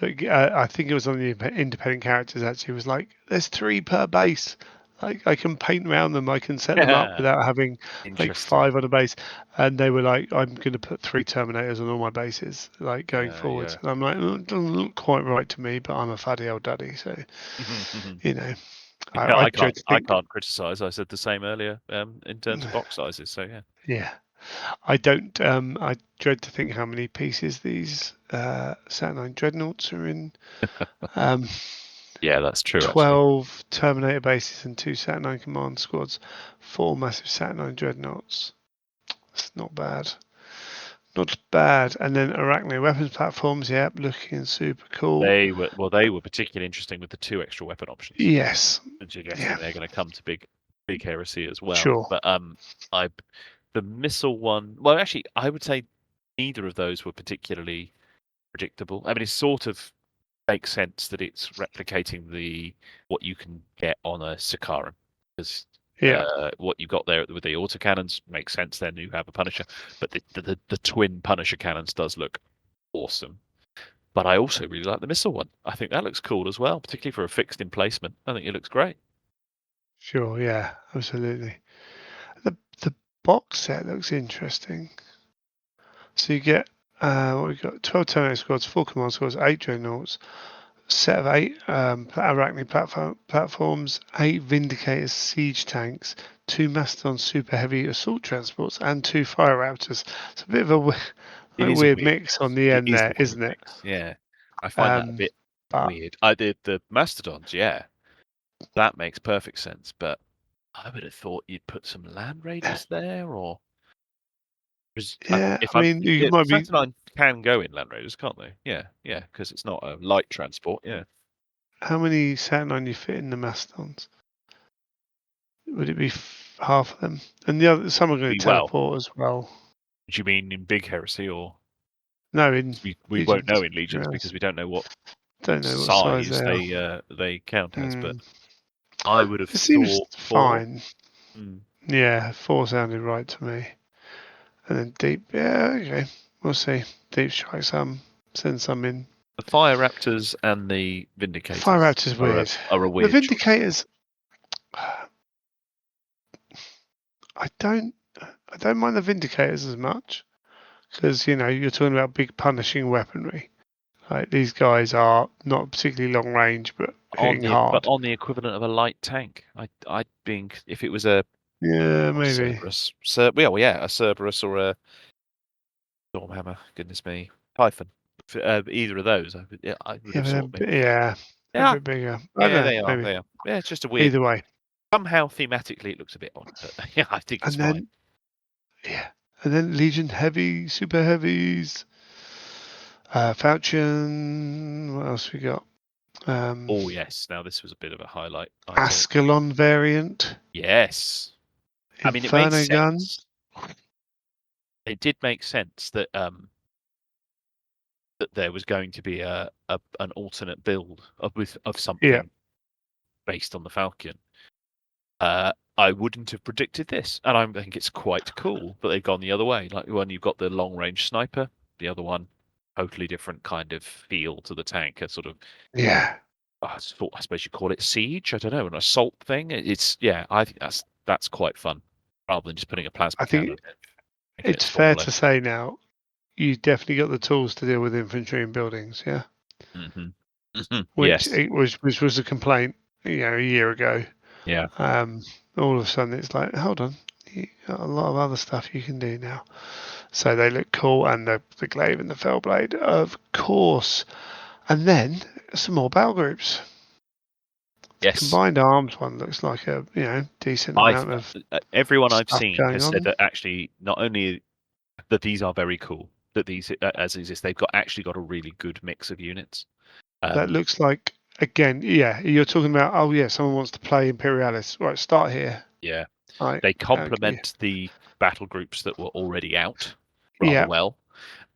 I think it was on the independent characters. Actually, it was like there's 3 per base. Like I can paint around them. I can set them up without having like Interesting. 5 on a base. And they were like, I'm going to put 3 Terminators on all my bases, like going forwards. Yeah. And I'm like, it doesn't look quite right to me, but I'm a faddy old daddy, so you know, I dread to I think. can't criticize. I said the same earlier in terms of box sizes. So yeah. Yeah, I don't. I dread to think how many pieces these Saturnine Dreadnoughts are in. Yeah, that's true, actually. 12 Terminator bases and 2 Saturnine command squads, 4 massive Saturnine dreadnoughts. That's not bad. Not bad. And then Arachne weapons platforms, yep, looking super cool. They were particularly interesting with the 2 extra weapon options. Yes. And suggesting Yeah. they're going to come to big heresy as well. Sure. But the missile one, well, actually, I would say neither of those were particularly predictable. I mean, it sort of makes sense that it's replicating what you can get on a Sakaran, because what you got there with the autocannons makes sense. Then you have a Punisher, but the twin Punisher cannons does look awesome. But I also really like the missile one. I think that looks cool as well, particularly for a fixed emplacement. I think it looks great. Sure, yeah, absolutely. The box set looks interesting. So you get what we got: 12 Terminator squads, 4 command squads, 8 dreadnoughts, set of 8 Arachne platforms, 8 Vindicators siege tanks, 2 Mastodon super heavy assault transports, and 2 Fire Raptors. It's a bit of a It is a weird weird mix on the It end is there, a weird isn't it? mix. Yeah, I find that a bit But weird. I did the Mastodons. Yeah, that makes perfect sense. But I would have thought you'd put some Land Raiders there, or yeah, if I mean, you might be. Saturnine can go in Land Raiders, can't they? Yeah, yeah, because it's not a light transport. Yeah. How many Saturnine you fit in the Mastodons? Would it be half of them? And the other, some are going to Well, teleport as well. do you mean in Big Heresy, or No, in we won't know Legions. in Legions because we don't know what Don't know what size size they are. they count as? But I would have It seems thought 4. fine. Yeah, 4 sounded right to me. And then deep, yeah, okay. We'll see. Deep strike some, send some in. The Fire Raptors and the Vindicators Fire Raptors weird. are a The weird choice. Vindicators, I don't mind the Vindicators as much because you're talking about big punishing weaponry. Like these guys are not particularly long range, but hitting hard. On the equivalent of a light tank. I'd think if it was a Yeah, maybe. Cerberus, a Cerberus or a Stormhammer. Goodness me, Typhon. Either of those, I would have sort of been. Yeah, Yeah, a bit bigger. I yeah, don't know, maybe. they are. Yeah, it's just a weird. Either way. Somehow thematically it looks a bit odd, but yeah, I think it's And then, fine. yeah, and then Legion heavy, super heavies. Falchion. What else we got? Oh yes, now this was a bit of a highlight. Ascalon variant. Yes, I mean it makes Inferno gun. sense. It did make sense that that there was going to be an alternate build of something based on the Falcon. I wouldn't have predicted this, and I think it's quite cool. But they've gone the other way. Like one, you've got the long range sniper. The other one, totally different kind of feel to the tank. A sort of I suppose you call it siege. I don't know, an assault thing. I think That's quite fun, rather than just putting a plasma I think cannon. it's fair to say now you definitely got the tools to deal with infantry in buildings, yeah. Mm-hmm. Which Yes. which was a complaint, a year ago. Yeah. All of a sudden it's like, hold on, you got a lot of other stuff you can do now. So they look cool, and the glaive and the fellblade, of course. And then some more battle groups. Yes. Combined arms one looks like a decent amount of everyone I've stuff seen going has on. said that actually not only that these are very cool, that these as exist, they've actually got a really good mix of units. That looks like, again, you're talking about, oh yeah, someone wants to play Imperialis. Right, start here. Yeah. Right. They Okay. complement the battle groups that were already out rather Yeah. well,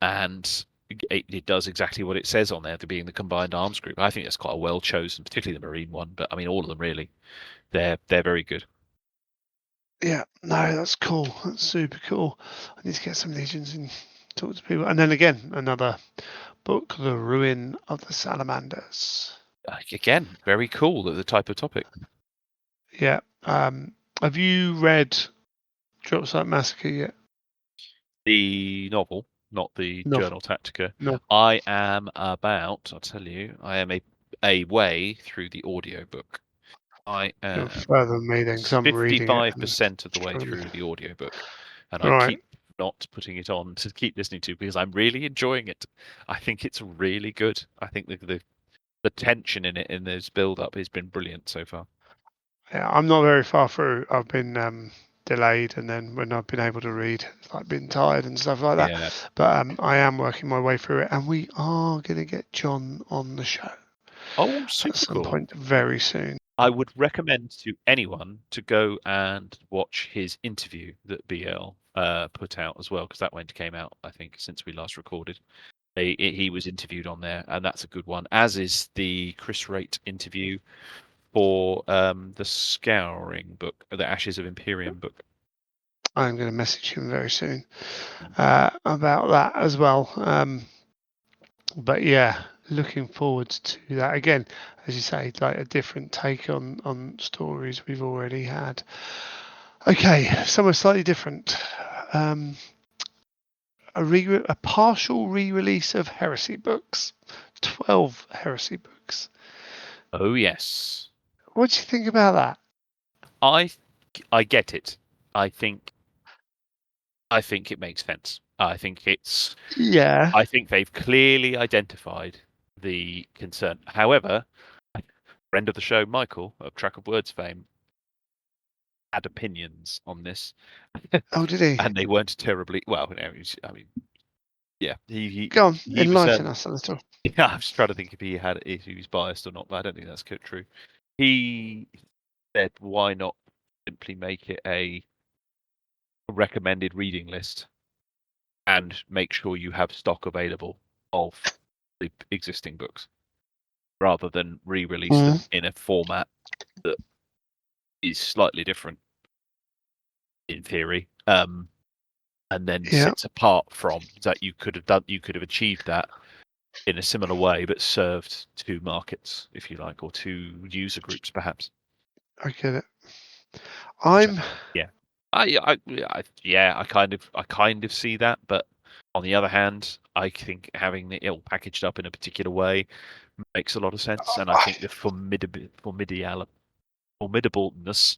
and it does exactly what it says on there, to being the combined arms group. I think that's quite a well chosen, particularly the Marine one, but I mean all of them really. They're very good. Yeah, no, that's cool. That's super cool. I need to get some legions and talk to people. And then again, another book, The Ruin of the Salamanders. Again, very cool, the type of topic. Yeah. Have you read Drop Site Massacre yet? The novel, not the No. Journal Tactica. No. I am about, I'll tell you, I am a way through the audiobook. I You're am further than me then, because I'm reading it. 55% of the way through the audiobook, and I Right. keep not putting it on to keep listening to, because I'm really enjoying it. I think it's really good. I think the tension in it, in this build up, has been brilliant so far. Yeah, I'm not very far through. I've been delayed, and then when I've been able to read, it's like been tired and stuff like that. Yeah. But I am working my way through it, and we are going to get John on the show Oh, at super some cool. point very soon. I would recommend to anyone to go and watch his interview that BL put out as well, because that one came out, I think, since we last recorded. He was interviewed on there, and that's a good one, as is the Chris Rate interview for the Scouring book, the Ashes of Imperium book. I'm going to message him very soon about that as well. But yeah, looking forward to that. Again, as you say, like a different take on stories we've already had. Okay, somewhere slightly different. A partial re-release of Heresy books, 12 Heresy books. Oh yes, What do you think about that? I get it. I think it makes sense. I think they've clearly identified the concern. However, friend of the show, Michael of Track of Words fame, had opinions on this. Oh, did he? And they weren't terribly well. I mean, yeah, Go on, he was. enlighten us a little. Yeah, I'm just trying to think if he was biased or not, but I don't think that's true. He said, "Why not simply make it a recommended reading list and make sure you have stock available of the existing books, rather than re-release them in a format that is slightly different in theory, and then sits apart from that. You could have achieved that in a similar way, but served two markets, if you like, or two user groups, perhaps." I get it. I kind of see that, but on the other hand, I think having it all packaged up in a particular way makes a lot of sense, and I think the formidableness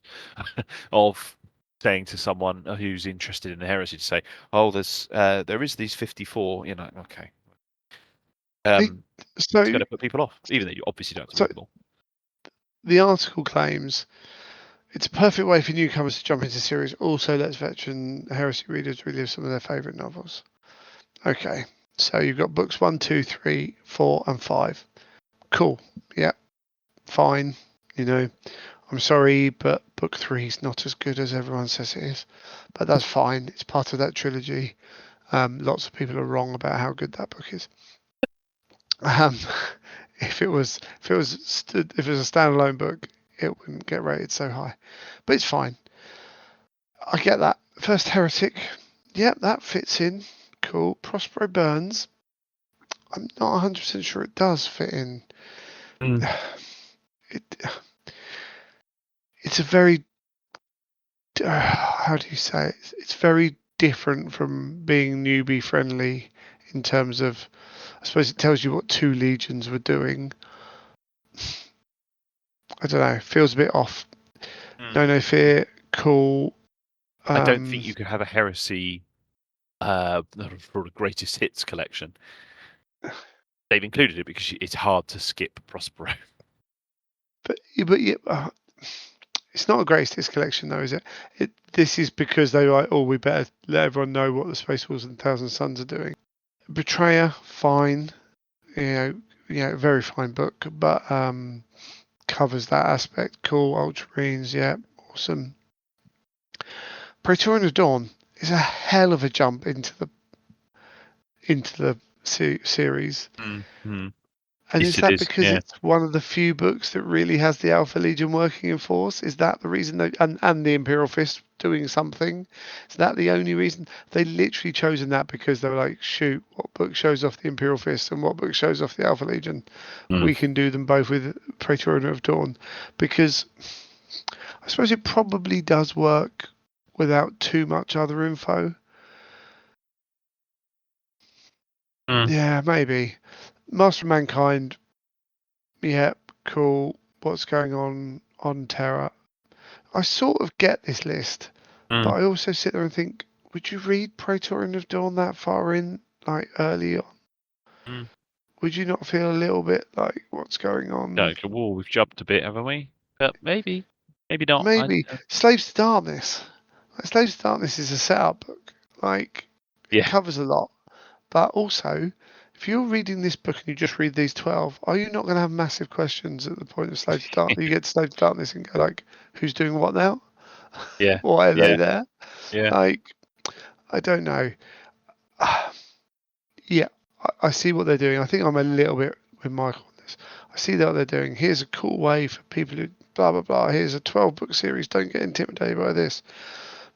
of saying to someone who's interested in the heresy to say, "Oh, there is these 54," okay. It's going to put people off, even though you obviously don't have to read them all. The article claims it's a perfect way for newcomers to jump into the series. Also lets veteran heresy readers relive some of their favourite novels. Okay, so you've got books 1, 2, 3, 4, and 5. Cool. Yeah, fine. I'm sorry, but book 3 is not as good as everyone says it is. But that's fine. It's part of that trilogy. Lots of people are wrong about how good that book is. If it was a standalone book, it wouldn't get rated so high. But it's fine. I get that. First Heretic. Yeah, that fits in. Cool. Prospero Burns. I'm not 100% sure it does fit in. It's a very how do you say it? It's very different from being newbie friendly in terms of, I suppose it tells you what 2 legions were doing. I don't know, feels a bit off. No fear, cool. I don't think you could have a heresy for the greatest hits collection. They've included it because it's hard to skip Prospero. But yeah, it's not a greatest hits collection though, is it? This is because they were like, oh, we better let everyone know what the Space Wolves and Thousand Suns are doing. Betrayer, fine. You know, very fine book, but covers that aspect. Cool. Ultramarines, yeah, awesome. Praetorian of Dawn is a hell of a jump into the series. Mm-hmm. And Yes, is it that is. because Yeah. it's one of the few books that really has the Alpha Legion working in force? Is that the reason? And the Imperial Fist doing something? Is that the only reason? They literally chosen that because they were like, shoot, what book shows off the Imperial Fist and what book shows off the Alpha Legion? We can do them both with Praetorian of Dawn. Because I suppose it probably does work without too much other info. Yeah, maybe. Master of Mankind, yeah, cool. What's going on Terra? I sort of get this list, but I also sit there and think, would you read Praetorian of Dawn that far in, like early on? Would you not feel a little bit like what's going on? No, well, we've jumped a bit, haven't we? But maybe not. Maybe Slaves to Darkness. Like, Slaves to Darkness is a setup book. Like it covers a lot, but also, if you're reading this book and you just read these 12, are you not going to have massive questions at the point of Slave to Darkness? You get to Slave to Darkness and go like, who's doing what now? Yeah. Why are they there? Yeah. Like, I don't know. Yeah, I see what they're doing. I think I'm a little bit with Michael on this. I see what they're doing. Here's a cool way for people who blah, blah, blah. Here's a 12-book series. Don't get intimidated by this.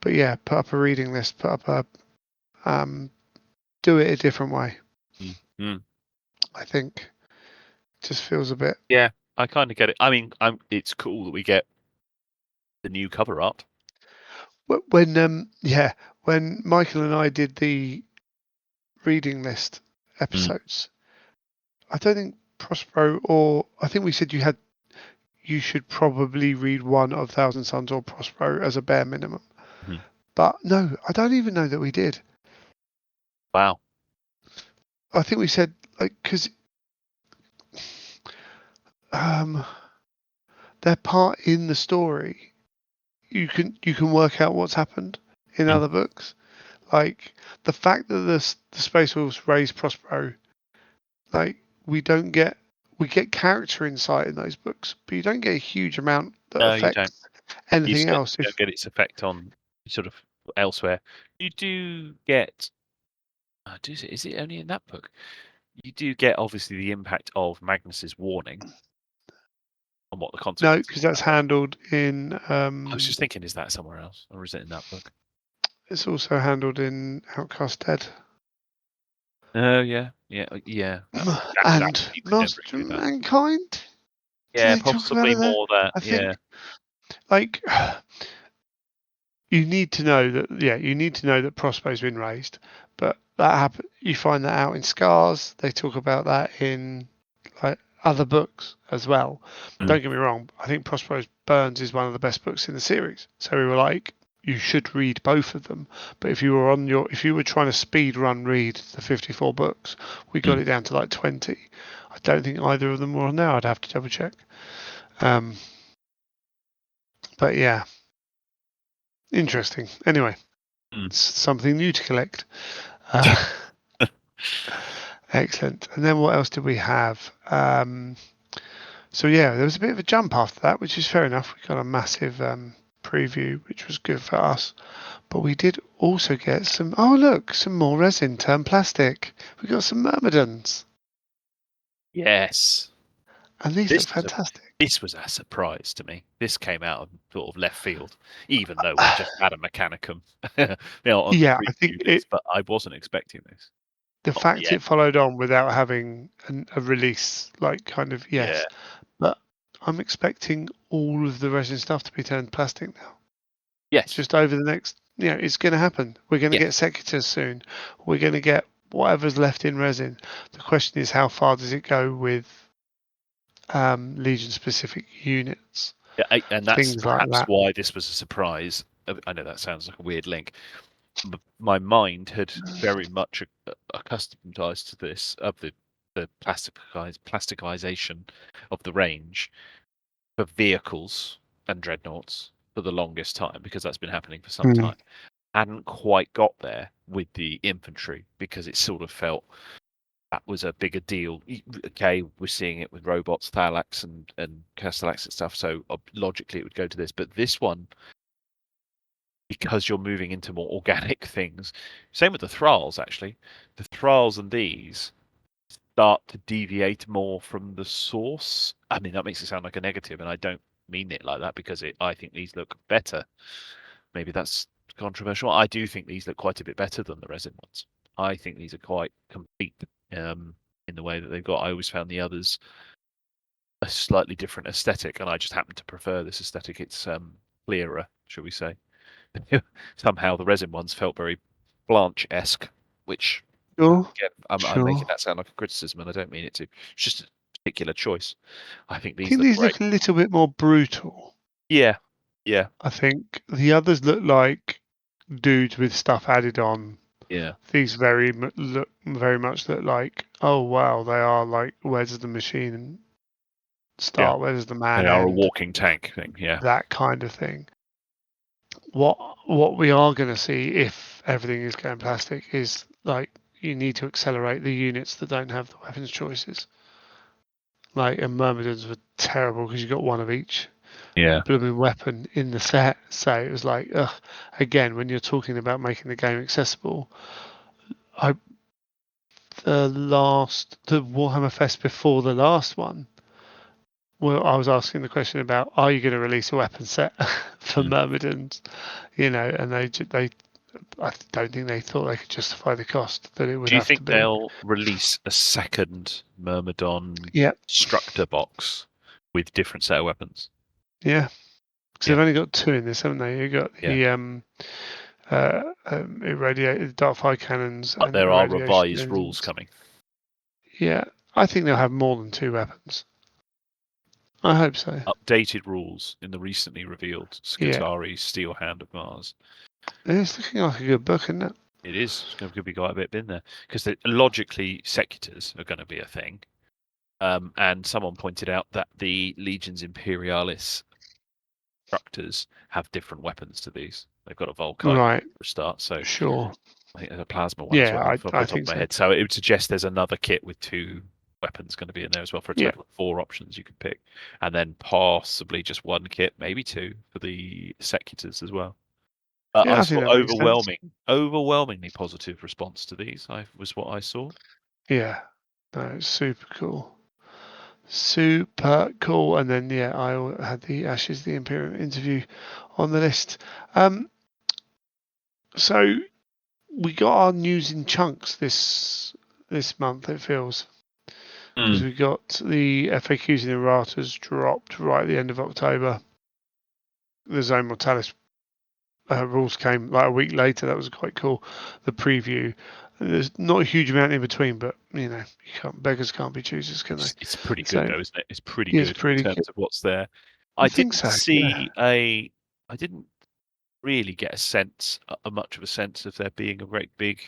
But yeah, put up a reading list. Put up do it a different way. I think just feels a bit. Yeah, I kind of get it. I mean, it's cool that we get the new cover art. When Michael and I did the reading list episodes, I don't think Prospero, or I think we said you should probably read one of Thousand Suns or Prospero as a bare minimum. But no, I don't even know that we did. Wow. I think we said like because they're part in the story. You can work out what's happened in other books. Like the fact that the Space Wolves raise Prospero, like we get character insight in those books, but you don't get a huge amount that affects anything else. You don't get its effect on sort of elsewhere. You do get. Is it only in that book? You do get obviously the impact of Magnus's warning on what the No, consequences. because that's handled in. I was just thinking, is that somewhere else, or is it in that book? It's also handled in Outcast Dead. Oh yeah. And Master of Mankind. Yeah, Do they talk about possibly it there? more that. I think, like, you need to know that. Yeah, you need to know that Prospero's been raised, but that happen. You find that out in Scars. They talk about that in like other books as well. Don't get me wrong. I think Prospero's Burns is one of the best books in the series. So we were like, you should read both of them. But if you were trying to speed run read the 54 books, we got it down to like 20. I don't think either of them were on there. I'd have to double check. But yeah, interesting. Anyway, it's something new to collect. Excellent. And then what else did we have? So yeah, there was a bit of a jump after that, which is fair enough. We got a massive preview, which was good for us. But we did also get some. Oh look, some more resin turned plastic. We got some Myrmidons. Yes. And these look fantastic. This was a surprise to me. This came out of sort of left field, even though we just had a Mechanicum on the preview list, but I wasn't expecting this. The fact it followed on without having a release, like kind of yes. Yeah. But I'm expecting all of the resin stuff to be turned plastic now. Yes. Just over the next, it's going to happen. We're going to get secateurs soon. We're going to get whatever's left in resin. The question is, how far does it go with Legion-specific units? Yeah, and that's Things like perhaps that. why this was a surprise. I know that sounds like a weird link. But my mind had very much accustomed us to this, of the plasticization of the range for vehicles and dreadnoughts for the longest time, because that's been happening for some time. Hadn't quite got there with the infantry, because it sort of felt that was a bigger deal. Okay, we're seeing it with robots, Thalax and Castellax and stuff, so logically it would go to this. But this one, because you're moving into more organic things, same with the Thralls, actually. The Thralls and these start to deviate more from the source. I mean, that makes it sound like a negative, and I don't mean it like that, because I think these look better. Maybe that's controversial. I do think these look quite a bit better than the resin ones. I think these are quite complete in the way that they've got. I always found the others a slightly different aesthetic, and I just happen to prefer this aesthetic. It's clearer, shall we say. Somehow the resin ones felt very Blanche-esque, which Sure. again, I'm making that sound like a criticism, and I don't mean it to. It's just a particular choice. I think I these think look these great. look a little bit more brutal. Yeah, yeah, I think the others look like dudes with stuff added on. yeah, These very much look like, oh wow, they are like, where does the machine yeah. start? Where does the man They are a end? walking tank thing. Yeah, That kind of thing. What we are going to see, if everything is going plastic, is like you need to accelerate the units that don't have the weapons choices. Like, and Myrmidons were terrible because you got one of each yeah. blooming weapon in the set. So it was like, ugh. Again, when you're talking about making the game accessible, I the Warhammer Fest before the last one, well, I was asking the question about, are you going to release a weapon set for Mm. Myrmidons? And they I don't think they thought they could justify the cost that it would Do you have to think be. they'll release a second Myrmidon Yeah, structure box with different set of weapons? yeah. Because Yeah, they've only got two in this, haven't they? You got yeah. the irradiated dark fire cannons But and there are irradiation revised rules engines. coming. Yeah, I think they'll have more than two weapons. I hope so. Updated rules in the recently revealed Yeah, Skitarii Steel Hand of Mars. it's looking like a good book, isn't it? It is. It's going to be quite a bit in there, because logically secutors are going to be a thing. And someone pointed out that the Legions Imperialis instructors have different weapons to these. They've got a Volkite Right, for a start, so sure. I think there's a plasma one as Yeah, well, off the I top of think my so. head. So it would suggest there's another kit with two weapons going to be in there as well, for a Yeah, total of 4 options you could pick, and then possibly just one kit, maybe 2 for the secutors as well. yeah, I I think saw that makes sense. overwhelmingly positive response to these. Was what I saw. Yeah, no, it's super cool. Super cool. And then, yeah, I had the Ashes, the Imperial interview on the list. So we got our news in chunks this month, it feels, because we got the FAQs and erratas dropped right at the end of October. The Zone Mortalis rules came like a week later. That was quite cool. The preview. There's not a huge amount in between, but beggars can't be choosers, can they? It's pretty good So though, isn't it? It's pretty it's good in pretty good. terms of what's there. I I think didn't so. Yeah. see a. I didn't really get a sense, a much of a sense of there being a great big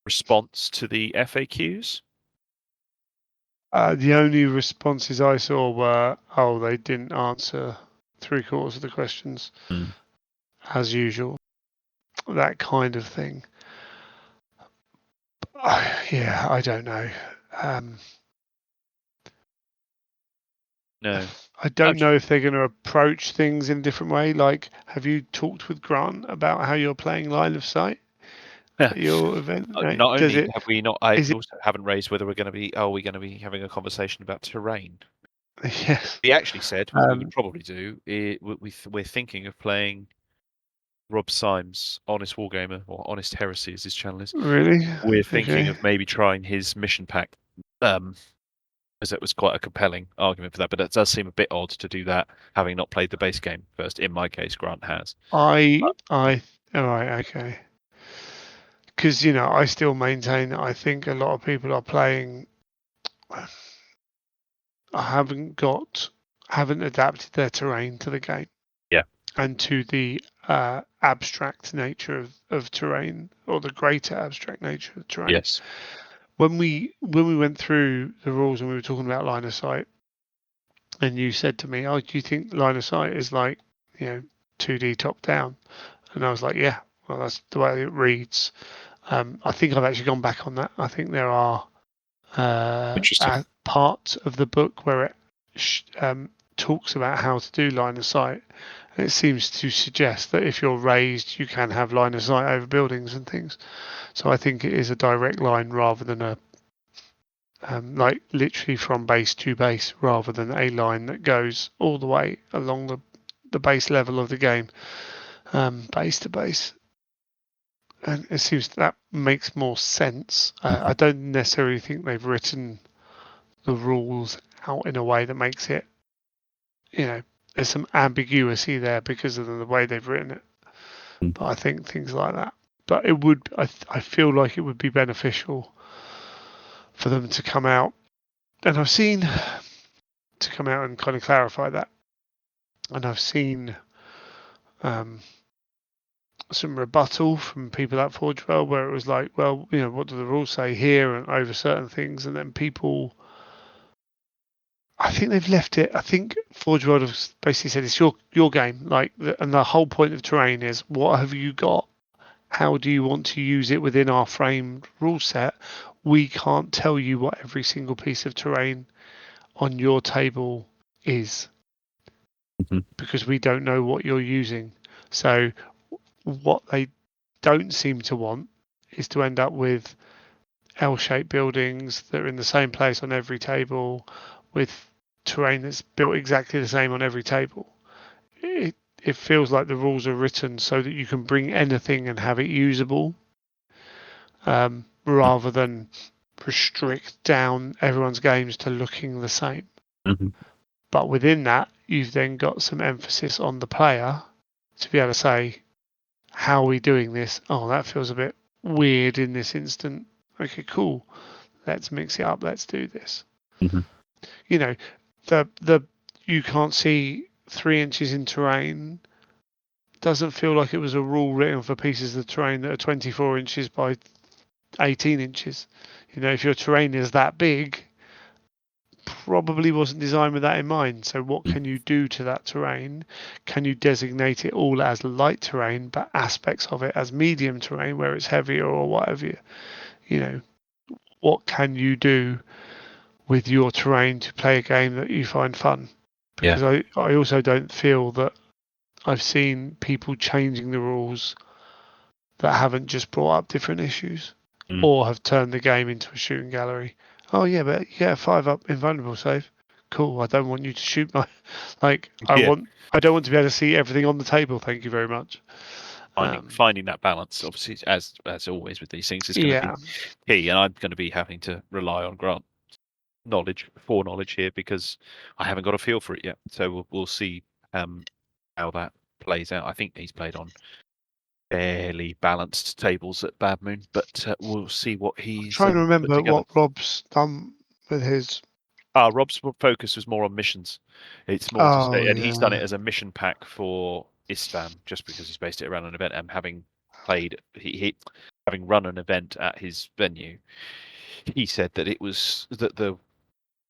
response to the FAQs. The only responses I saw were, oh, they didn't answer three-quarters of the questions as usual. That kind of thing. Yeah, I don't know. Um, No, I don't know if they're going to approach things in a different way. Like, have you talked with Grant about how you're playing line of sight at your event? No? not Does only it? have we not, I Is it? also haven't raised whether we're going to be. Are we going to be having a conversation about terrain? Yes. We actually said what we would probably do. We're thinking of playing Rob Symes' Honest Wargamer, or Honest Heresy as his channel is. Really? We're thinking Okay. of maybe trying his mission pack um, as it was quite a compelling argument for that. But it does seem a bit odd to do that, having not played the base game first. In my case, Grant has. All right, okay. Because I still maintain that I think a lot of people are playing. Haven't adapted their terrain to the game. Yeah. And to the abstract nature of terrain, or the greater abstract nature of terrain. Yes. When we went through the rules and we were talking about line of sight, and you said to me, "Oh, do you think line of sight is like 2D top down?" And I was like, "Yeah, well, that's the way it reads." I think I've actually gone back on that. I think there are parts of the book where it talks about how to do line of sight. And it seems to suggest that if you're raised, you can have line of sight over buildings and things. So I think it is a direct line rather than a like literally from base to base, rather than a line that goes all the way along the base level of the game, base to base. And it seems that makes more sense. I don't necessarily think they've written the rules out in a way that makes it, there's some ambiguity there because of the way they've written it. But I think things like that. But it would, I feel like it would be beneficial for them to come out, and I've seen to come out and kind of clarify that. And I've seen some rebuttal from people at Forge World where it was like, well, what do the rules say here and over certain things, and then people. I think they've left it. I think Forge World have basically said it's your game, and the whole point of terrain is what have you got? How do you want to use it within our framed rule set? We can't tell you what every single piece of terrain on your table is because we don't know what you're using. So what they don't seem to want is to end up with L-shaped buildings that are in the same place on every table with terrain that's built exactly the same on every table. It feels like the rules are written so that you can bring anything and have it usable, rather than restrict down everyone's games to looking the same. But within that, you've then got some emphasis on the player to be able to say, how are we doing this? Oh, that feels a bit weird in this instant. Okay, cool. Let's mix it up. Let's do this. The you can't see 3 inches in terrain doesn't feel like it was a rule written for pieces of terrain that are 24 inches by 18 inches. If your terrain is that big, probably wasn't designed with that in mind. So what can you do to that terrain? Can you designate it all as light terrain, but aspects of it as medium terrain where it's heavier or whatever? What can you do with your terrain to play a game that you find fun? Because I also don't feel that I've seen people changing the rules that haven't just brought up different issues or have turned the game into a shooting gallery. Oh yeah, but you get a 5-up invulnerable save. Cool. I don't want you to shoot my I don't want to be able to see everything on the table. Thank you very much. Finding that balance, obviously, as always with these things, is going to be key. And I'm going to be having to rely on Grant's foreknowledge here because I haven't got a feel for it yet. So we'll see how that plays out. I think he's played on fairly balanced tables at Bad Moon, but we'll see what he's trying to remember what Rob's done with his. Rob's focus was more on missions. It's more to say, and he's done it as a mission pack for Isfam, just because he's based it around an event. And having played, having run an event at his venue, he said that it was that the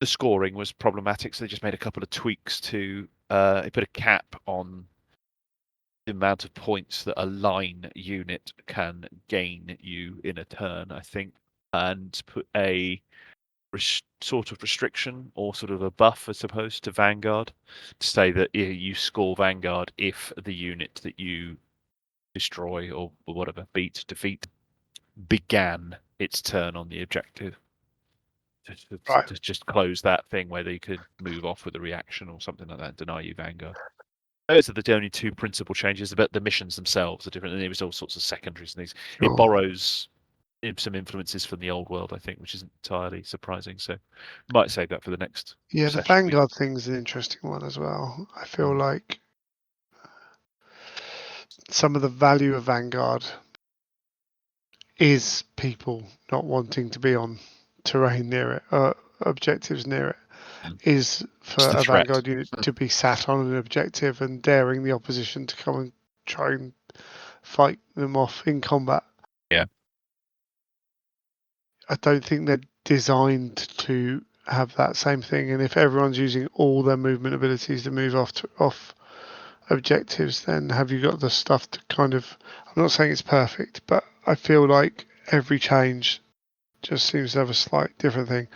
scoring was problematic, so they just made a couple of tweaks to. They put a cap on the amount of points that a line unit can gain you in a turn, I think, and put a sort of restriction or sort of a buff, I suppose, to Vanguard to say that you score Vanguard if the unit that you destroy or whatever defeat began its turn on the objective. To just close that thing where they could move off with a reaction or something like that and deny you Vanguard. Those are the only two principal changes, but the missions themselves are different, and there was all sorts of secondaries and things. It borrows some influences from the old world, I think, which isn't entirely surprising. So might save that for the next Yeah, the session. Vanguard thing's an interesting one as well. I feel like some of the value of Vanguard is people not wanting to be on terrain near it, objectives near it, is for the a threat. Vanguard unit to be sat on an objective and daring the opposition to come and try and fight them off in combat. Yeah. I don't think they're designed to have that same thing. And if everyone's using all their movement abilities to move off objectives, then have you got the stuff to kind of? I'm not saying it's perfect, but I feel like every change just seems to have a slight different thing.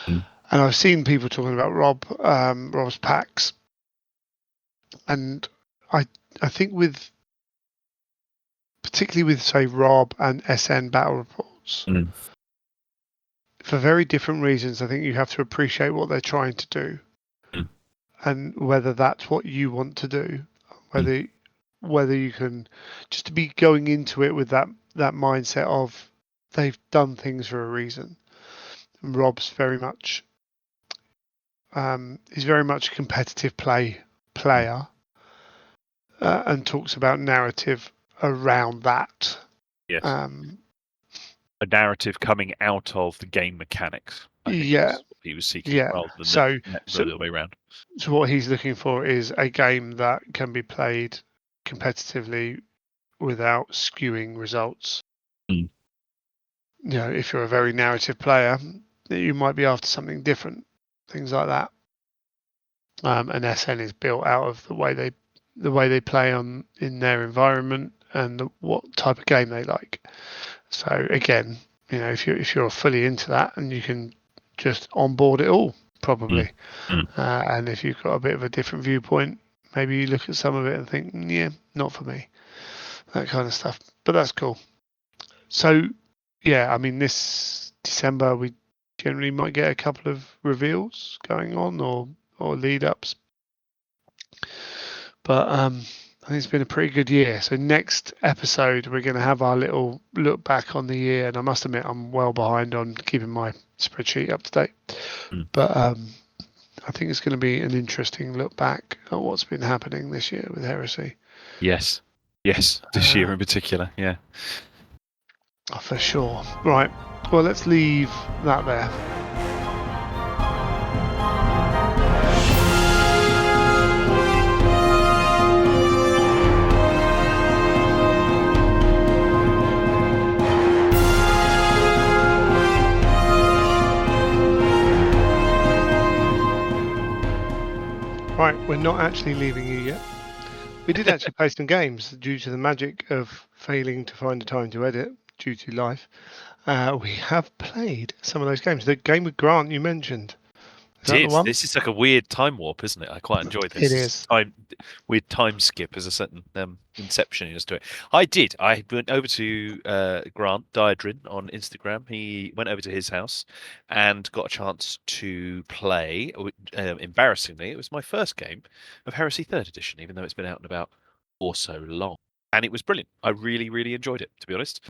And I've seen people talking about Rob's packs, and I think particularly with say Rob and SN battle reports, for very different reasons, I think you have to appreciate what they're trying to do, and whether that's what you want to do, whether you can just to be going into it with that mindset of they've done things for a reason. And Rob's very much he's very much a competitive player and talks about narrative around that. Yes. A narrative coming out of the game mechanics, I think, yeah, is what he was seeking, rather than the other way around. So what he's looking for is a game that can be played competitively without skewing results. You know, if you're a very narrative player, you might be after something different, things like that. And SN is built out of the way they play in their environment and what type of game they like. So again, you know, if you're fully into that and you can just onboard it all, probably. And if you've got a bit of a different viewpoint, maybe you look at some of it and think, yeah, not for me, that kind of stuff. But that's cool. So yeah, I mean, this December we generally might get a couple of reveals going on or lead ups. But I think it's been a pretty good year. So next episode, we're going to have our little look back on the year. And I must admit, I'm well behind on keeping my spreadsheet up to date. But I think it's going to be an interesting look back at what's been happening this year with Heresy. Yes, this year in particular, yeah. For sure. Right. Well, let's leave that there. Right, we're not actually leaving you yet. We did actually play some games due to the magic of failing to find a time to edit due to life. We have played some of those games. The game with Grant you mentioned. Is that the one? This is like a weird time warp, isn't it? I quite enjoyed this. It is. Weird time skip. There's a certain inceptioniness to it. I went over to Grant Diadrin on Instagram. He went over to his house and got a chance to play. Embarrassingly, it was my first game of Heresy 3rd Edition, even though it's been out and about for so long. And it was brilliant. I really, really enjoyed it, to be honest.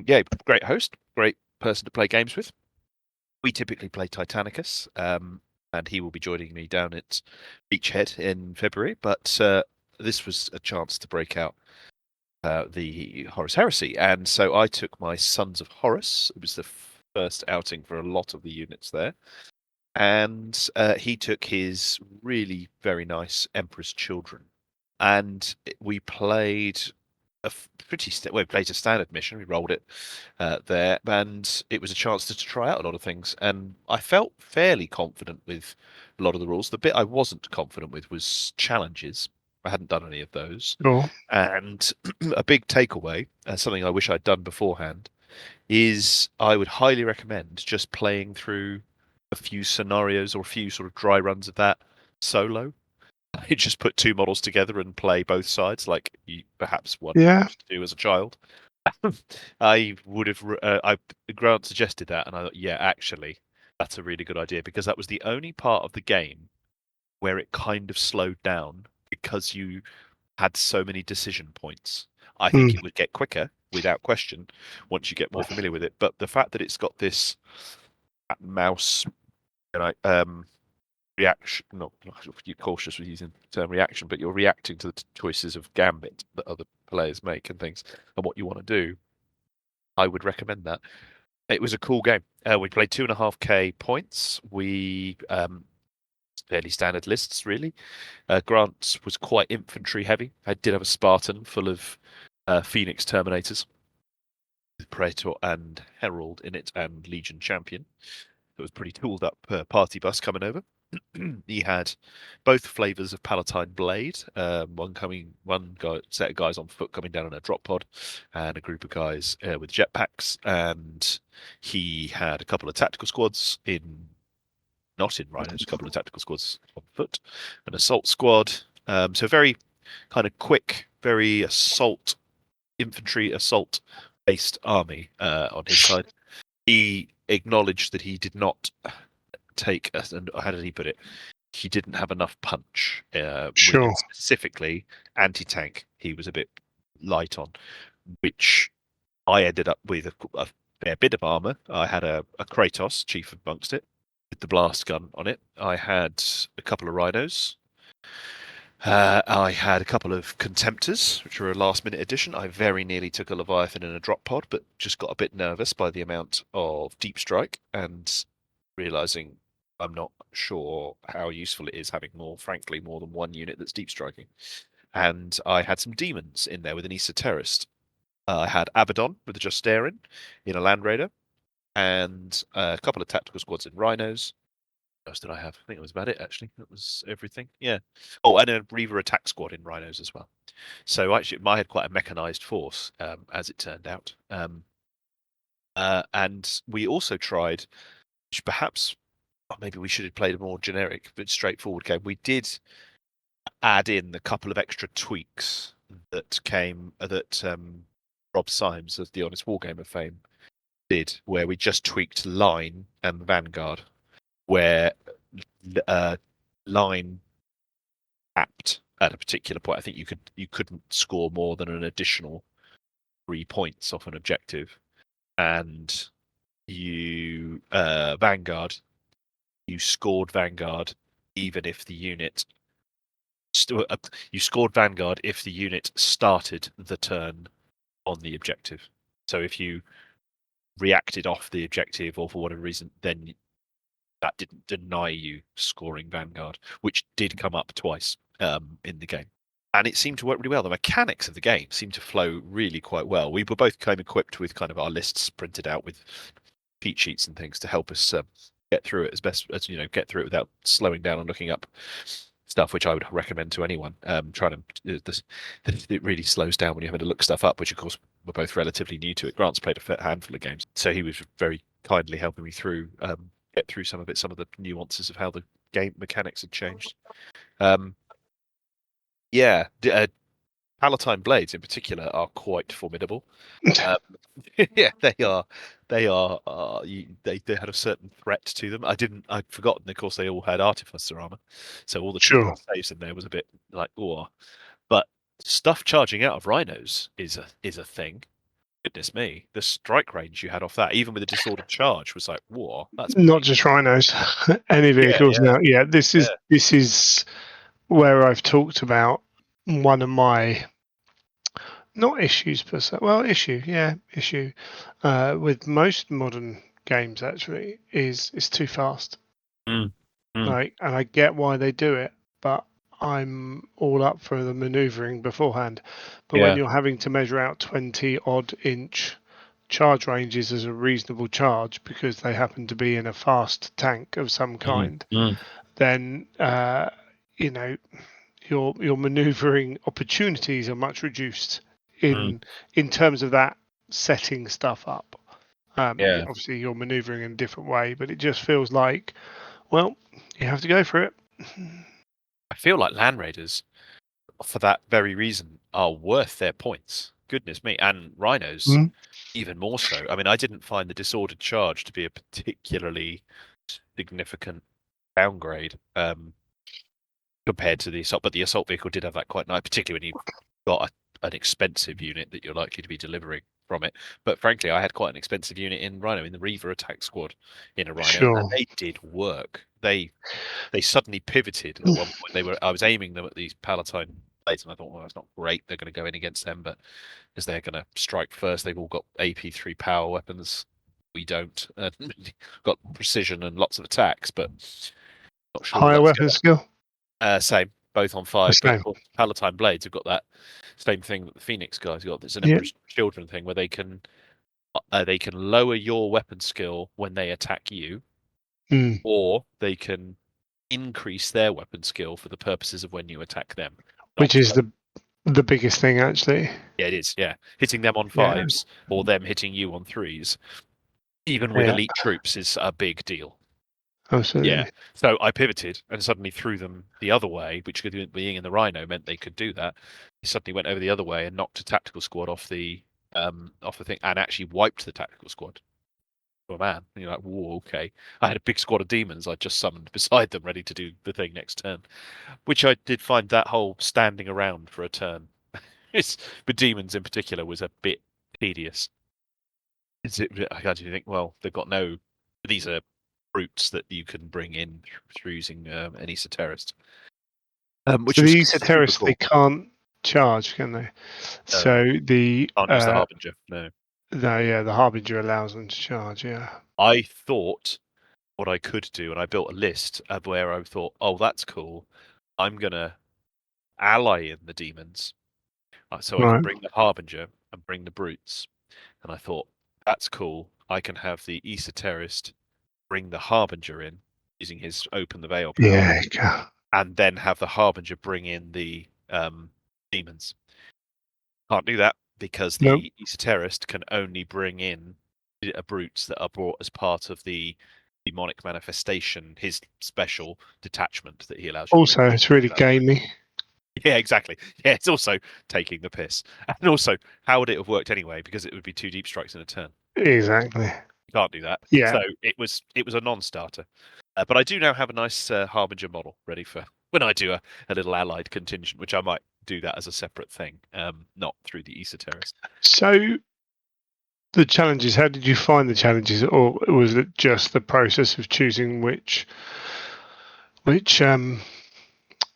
Yeah, great host, great person to play games with. We typically play Titanicus, and he will be joining me down at Beachhead in February. But this was a chance to break out the Horus Heresy, and so I took my Sons of Horus. It was the first outing for a lot of the units there, and he took his really very nice Emperor's Children, and we played we played a standard mission. We rolled it there, and it was a chance to try out a lot of things. And I felt fairly confident with a lot of the rules. The bit I wasn't confident with was challenges. I hadn't done any of those. Cool. And a big takeaway, something I wish I'd done beforehand, is I would highly recommend just playing through a few scenarios or a few sort of dry runs of that solo. You just put two models together and play both sides, like you perhaps one used to do as a child. I would have. Grant suggested that, and I thought, yeah, actually, that's a really good idea, because that was the only part of the game where it kind of slowed down because you had so many decision points. I think it would get quicker without question once you get more familiar with it. But the fact that it's got this mouse, reaction, not you're cautious with using the term reaction, but you're reacting to the choices of gambit that other players make and things and what you want to do. I would recommend that. It was a cool game. We played 2.5k points. We fairly standard lists, really. Grant's was quite infantry heavy. I did have a Spartan full of Phoenix Terminators, with Praetor and Herald in it, and Legion Champion. It was pretty tooled up party bus coming over. He had both flavors of Palatine Blade, one set of guys on foot coming down on a drop pod, and a group of guys with jetpacks. And he had a couple of tactical squads not in Rhinos, a couple of tactical squads on foot, an assault squad. So very kind of quick, very infantry assault based army on his side. He acknowledged that he did not take, and how did he put it? He didn't have enough punch. Sure. Specifically, anti-tank, he was a bit light on, which I ended up with a fair bit of armor. I had a Kratos, chief amongst it, with the blast gun on it. I had a couple of Rhinos. I had a couple of Contemptors, which were a last-minute addition. I very nearly took a Leviathan in a drop pod, but just got a bit nervous by the amount of deep strike and realizing I'm not sure how useful it is having frankly, more than one unit that's deep striking. And I had some demons in there with an esoterist. I had Abaddon with a Justarin in a Land Raider, and a couple of tactical squads in Rhinos. What else did I have? I think that was about it, actually. That was everything. Yeah. Oh, and a Reaver attack squad in Rhinos as well. So actually, I had quite a mechanized force, as it turned out. And we also tried, which perhaps maybe we should have played a more generic but straightforward game. We did add in a couple of extra tweaks that Rob Symes of the Honest Wargamer fame did, where we just tweaked line and vanguard, where line capped at a particular point. I think you couldn't score more than an additional 3 points off an objective, and you vanguard. You scored vanguard even if the unit. You scored vanguard if the unit started the turn on the objective. So if you reacted off the objective or for whatever reason, then that didn't deny you scoring vanguard, which did come up twice in the game. And it seemed to work really well. The mechanics of the game seemed to flow really quite well. We were both kind of equipped with kind of our lists printed out with cheat sheets and things to help us get through it as best as get through it without slowing down and looking up stuff, which I would recommend to anyone. It really slows down when you're having to look stuff up, which of course we're both relatively new to it. Grant's played a handful of games, so he was very kindly helping me through get through some of it, some of the nuances of how the game mechanics had changed. Palatine blades in particular are quite formidable. Yeah, they are. They had a certain threat to them. I'd forgotten. Of course, they all had artificer armor, so all the Sure. saves in there was a bit like, oh. But stuff charging out of rhinos is a thing. Goodness me, the strike range you had off that, even with a disordered charge, was like, whoa. That's not just Rhinos, any vehicles now. Yeah, this is where I've talked about one of my not issues per se. Well, issue with most modern games actually is it's too fast. Like, and I get why they do it, but I'm all up for the manoeuvring beforehand. But when you're having to measure out 20 odd inch charge ranges as a reasonable charge because they happen to be in a fast tank of some kind, then your manoeuvring opportunities are much reduced in terms of that setting stuff up. Obviously, you're manoeuvring in a different way, but it just feels like, well, you have to go for it. I feel like Land Raiders, for that very reason, are worth their points. Goodness me. And Rhinos, even more so. I mean, I didn't find the disordered charge to be a particularly significant downgrade compared to the assault, but the assault vehicle did have that quite nice, particularly when you've got an expensive unit that you're likely to be delivering. from it. But frankly, I had quite an expensive unit in Rhino, in the Reaver attack squad in a Rhino, and Sure. they did work. They suddenly pivoted at one point. I was aiming them at these Palatine blades, and I thought, well, that's not great. They're going to go in against them, but as they're going to strike first, they've all got AP3 power weapons. We don't. Got precision and lots of attacks, but not sure Higher that's weapon going skill? to. Same, both on The 5, but of same. course, Palatine blades have got that same thing that the Phoenix guys got. There's an Yeah. Emperor's Children thing where they can lower your weapon skill when they attack you, or they can increase their weapon skill for the purposes of when you attack them. Which Not is the biggest thing, actually. Yeah, it is. Yeah, hitting them on Yeah. 5s or them hitting you on 3s, even with Yeah. elite troops, is a big deal. Absolutely. Yeah. So I pivoted and suddenly threw them the other way, which being in the Rhino meant they could do that. He suddenly went over the other way and knocked a tactical squad off the thing and actually wiped the tactical squad. Oh man, and you're like, whoa, okay. I had a big squad of demons I just summoned beside them, ready to do the thing next turn, which I did find that whole standing around for a turn, but demons in particular, was a bit tedious. How do you think? Well, they've got no. These are brutes that you can bring in through using an esoterist, which So was the super esoterists, they cool. can't charge, can they? No, So the can't use the harbinger. No, the Harbinger allows them to charge. Yeah. I thought what I could do, and I built a list of where I thought, oh, that's cool. I'm gonna ally in the demons, so I can Right. bring the harbinger and bring the brutes. And I thought, that's cool. I can have the esoterist bring the harbinger in using his open the veil power, Yeah. and then have the harbinger bring in the demons. Can't do that because Nope. the esoterist can only bring in brutes that are brought as part of the demonic manifestation, his special detachment that he allows you to bring. Also, it's really gamey. Yeah, exactly. Yeah, it's also taking the piss. And also, how would it have worked anyway? Because it would be 2 deep strikes in a turn. Exactly. You can't do that. Yeah. So it was a non-starter. But I do now have a nice harbinger model ready for when I do a little allied contingent, which I might do that as a separate thing, not through the esoterist. So the challenges, how did you find the challenges, or was it just the process of choosing which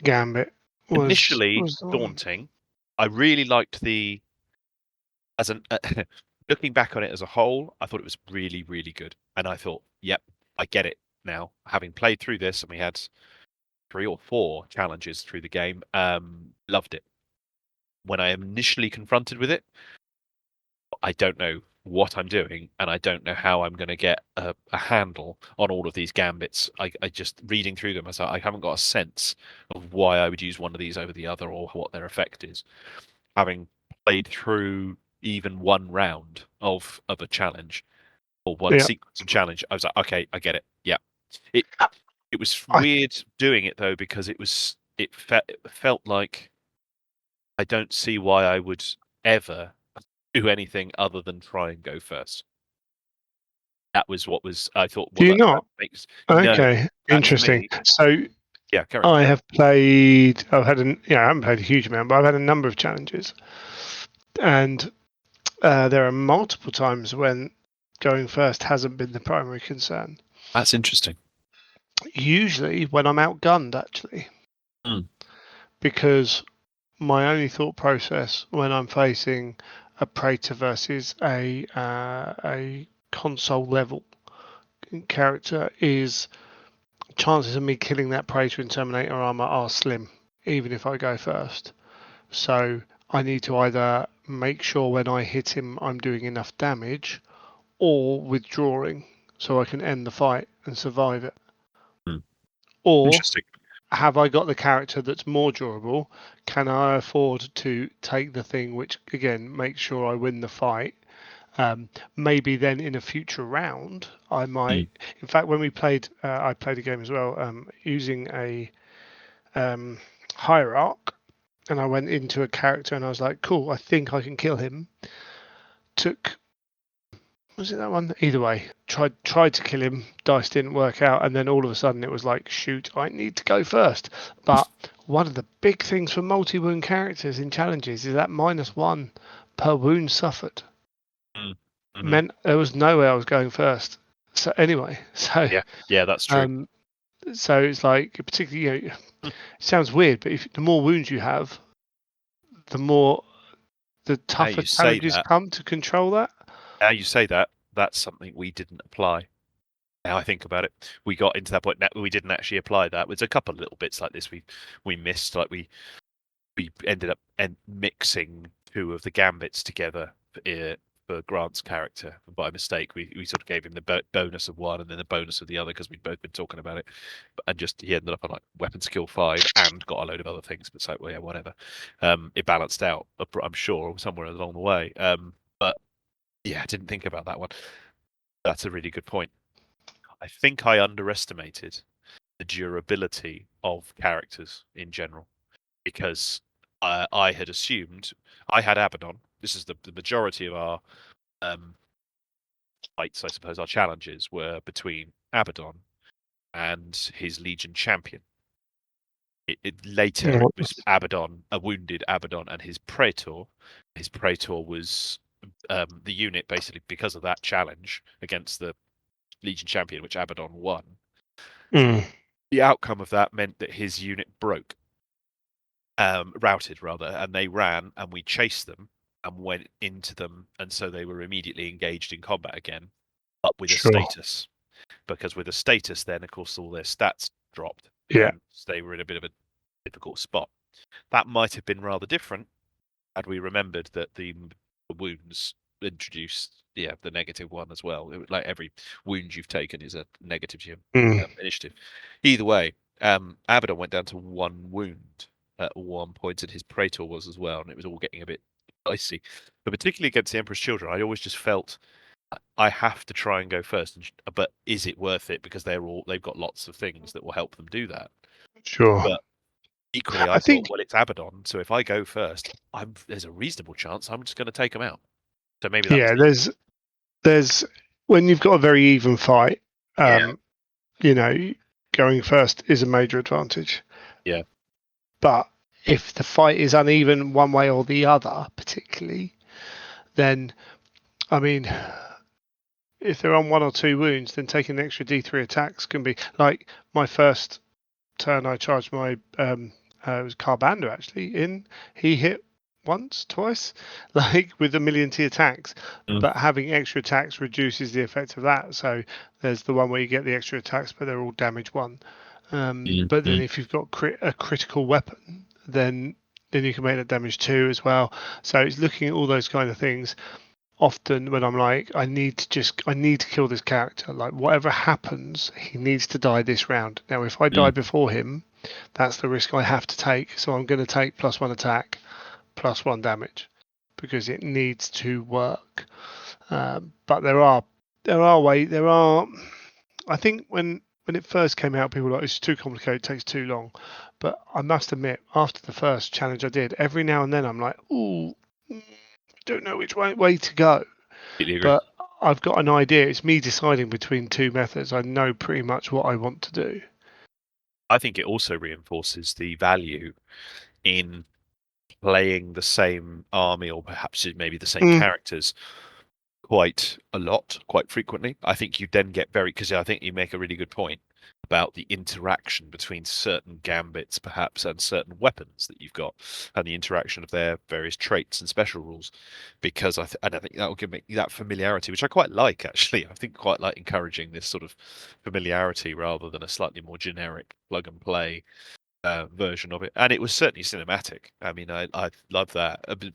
gambit Initially was the one? daunting. I really liked looking back on it as a whole, I thought it was really, really good. And I thought, yep, I get it now. Having played through this, and we had 3 or 4 challenges through the game, loved it. When I am initially confronted with it, I don't know what I'm doing, and I don't know how I'm going to get a handle on all of these gambits. I just reading through them, I haven't got a sense of why I would use one of these over the other or what their effect is. Having played through even one round of a challenge or one Yeah. sequence of challenge, I was like, okay, I get it. Yeah, it it was I weird doing it though, because it felt like I don't see why I would ever do anything other than try and go first. That was what was I thought. do Well, you that not? makes no. Okay, That to interesting. me, So yeah. Carry on. I have played. I've had I haven't played a huge amount, but I've had a number of challenges, and there are multiple times when going first hasn't been the primary concern. That's interesting. Usually when I'm outgunned, actually, Mm. because my only thought process when I'm facing a Praetor versus a console level character is chances of me killing that Praetor in Terminator armor are slim, even if I go first. So I need to either make sure when I hit him I'm doing enough damage, or withdrawing so I can end the fight and survive it. Mm. Or Interesting. have I got the character that's more durable? Can I afford to take the thing which again makes sure I win the fight? Maybe then in a future round I Mm. might. In fact, when we played, I played a game as well using a hierarch, and I went into a character and I was like, cool, I think I can kill him. Took, was it that one? Either way, tried to kill him. Dice didn't work out, and then all of a sudden it was like, shoot, I need to go first. But one of the big things for multi-wound characters in challenges is that -1 per wound suffered. meant there was no way I was going first. So anyway, Yeah, that's true. So it's like, particularly, it sounds weird, but if the more wounds you have, the Now tougher you say challenges that. come to control that. Now you say that. That's something we didn't apply. Now I think about it, we got into that point. Now we didn't actually apply that. There's a couple of little bits like this we missed. Like we ended up mixing two of the gambits together for Grant's character by mistake. We sort of gave him the bonus of one and then the bonus of the other because we'd both been talking about it, and just he ended up on like weapon skill 5 and got a load of other things. But it's like, well, yeah, whatever. It balanced out, I'm sure, somewhere along the way. But yeah, I didn't think about that one. That's a really good point. I think I underestimated the durability of characters in general because I had assumed I had Abaddon. This is the majority of our fights, I suppose, our challenges were between Abaddon and his Legion champion. Later, it was Abaddon, a wounded Abaddon, and his Praetor. His Praetor was the unit basically because of that challenge against the Legion champion, which Abaddon won. The outcome of that meant that his unit broke. Routed rather, and they ran, and we chased them and went into them, and so they were immediately engaged in combat again, but with a status. Because with a status, then of course all their stats dropped, and they were in a bit of a difficult spot. That might have been rather different had we remembered that the wounds introduced the negative one as well. Like every wound you've taken is a negative to your initiative. Either way, Abaddon went down to 1 wound at one point, and his Praetor was as well, and it was all getting a bit dicey. But particularly against the Emperor's Children, I always just felt I have to try and go first. But is it worth it? Because they've got lots of things that will help them do that. Sure. But equally, I thought, well, it's Abaddon, so if I go first, there's a reasonable chance I'm just going to take them out. So maybe that there's when you've got a very even fight, going first is a major advantage. Yeah. But if the fight is uneven one way or the other, particularly, then, I mean, if they're on 1 or 2 wounds, then taking an extra D3 attacks can be like my first turn. I charged my it was Carbander actually in. He hit once, twice, like with 1,000,000 T attacks. But having extra attacks reduces the effect of that. So there's the one where you get the extra attacks, but they're all damage 1. But then if you've got a critical weapon, then you can make that damage 2 as well. So it's looking at all those kind of things. Often when I'm like, I need to kill this character. Like whatever happens, he needs to die this round. Now, if I die before him, that's the risk I have to take. So I'm going to take +1 attack, +1 damage, because it needs to work. But there are ways. I think when it first came out, people were like, it's too complicated, it takes too long. But I must admit, after the first challenge I did, every now and then I'm like, ooh, don't know which way to go. But I've got an idea. It's me deciding between 2 methods. I know pretty much what I want to do. I think it also reinforces the value in playing the same army, or perhaps maybe the same characters, quite a lot, quite frequently. I think you then get because I think you make a really good point about the interaction between certain gambits, perhaps, and certain weapons that you've got, and the interaction of their various traits and special rules. Because I think that will give me that familiarity, which I quite like, actually. I think quite like encouraging this sort of familiarity rather than a slightly more generic plug and play version of it. And it was certainly cinematic. I mean, I love that. It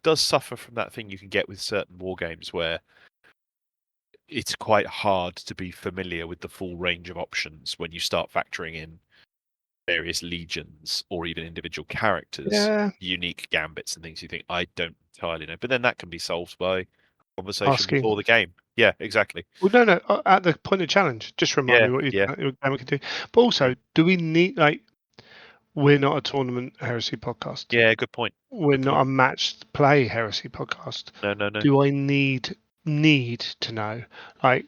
does suffer from that thing you can get with certain war games where it's quite hard to be familiar with the full range of options when you start factoring in various legions or even individual characters, unique gambits and things you think, I don't entirely know. But then that can be solved by conversation before the game. Yeah, exactly. Well, no. At the point of challenge, just remind me what your game can do. But also, do we need, like, we're not a tournament heresy podcast. Yeah, good point. We're not a matched play heresy podcast. No. Do I need to know? Like,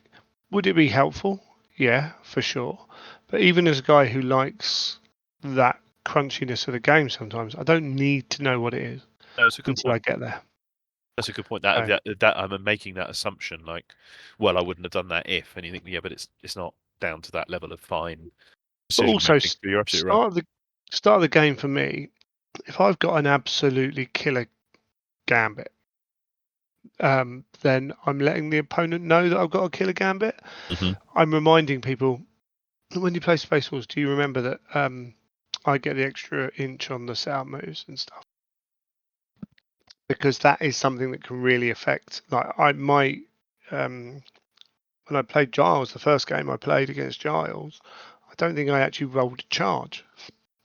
would it be helpful? Yeah, for sure. But even as a guy who likes that crunchiness of the game sometimes, I don't need to know what it is No, it's a good until point. I get there. That's a good point. That I'm making that assumption. Like, well, I wouldn't have done that if. And you think, yeah, but it's not down to that level of fine But decision also, making. You're absolutely right. Start of the game for me. If I've got an absolutely killer gambit, then I'm letting the opponent know that I've got a killer gambit. Mm-hmm. I'm reminding people when you play Space Wars, do you remember that I get the extra inch on the setup moves and stuff? Because that is something that can really affect. Like when I played Giles, the first game I played against Giles, I don't think I actually rolled a charge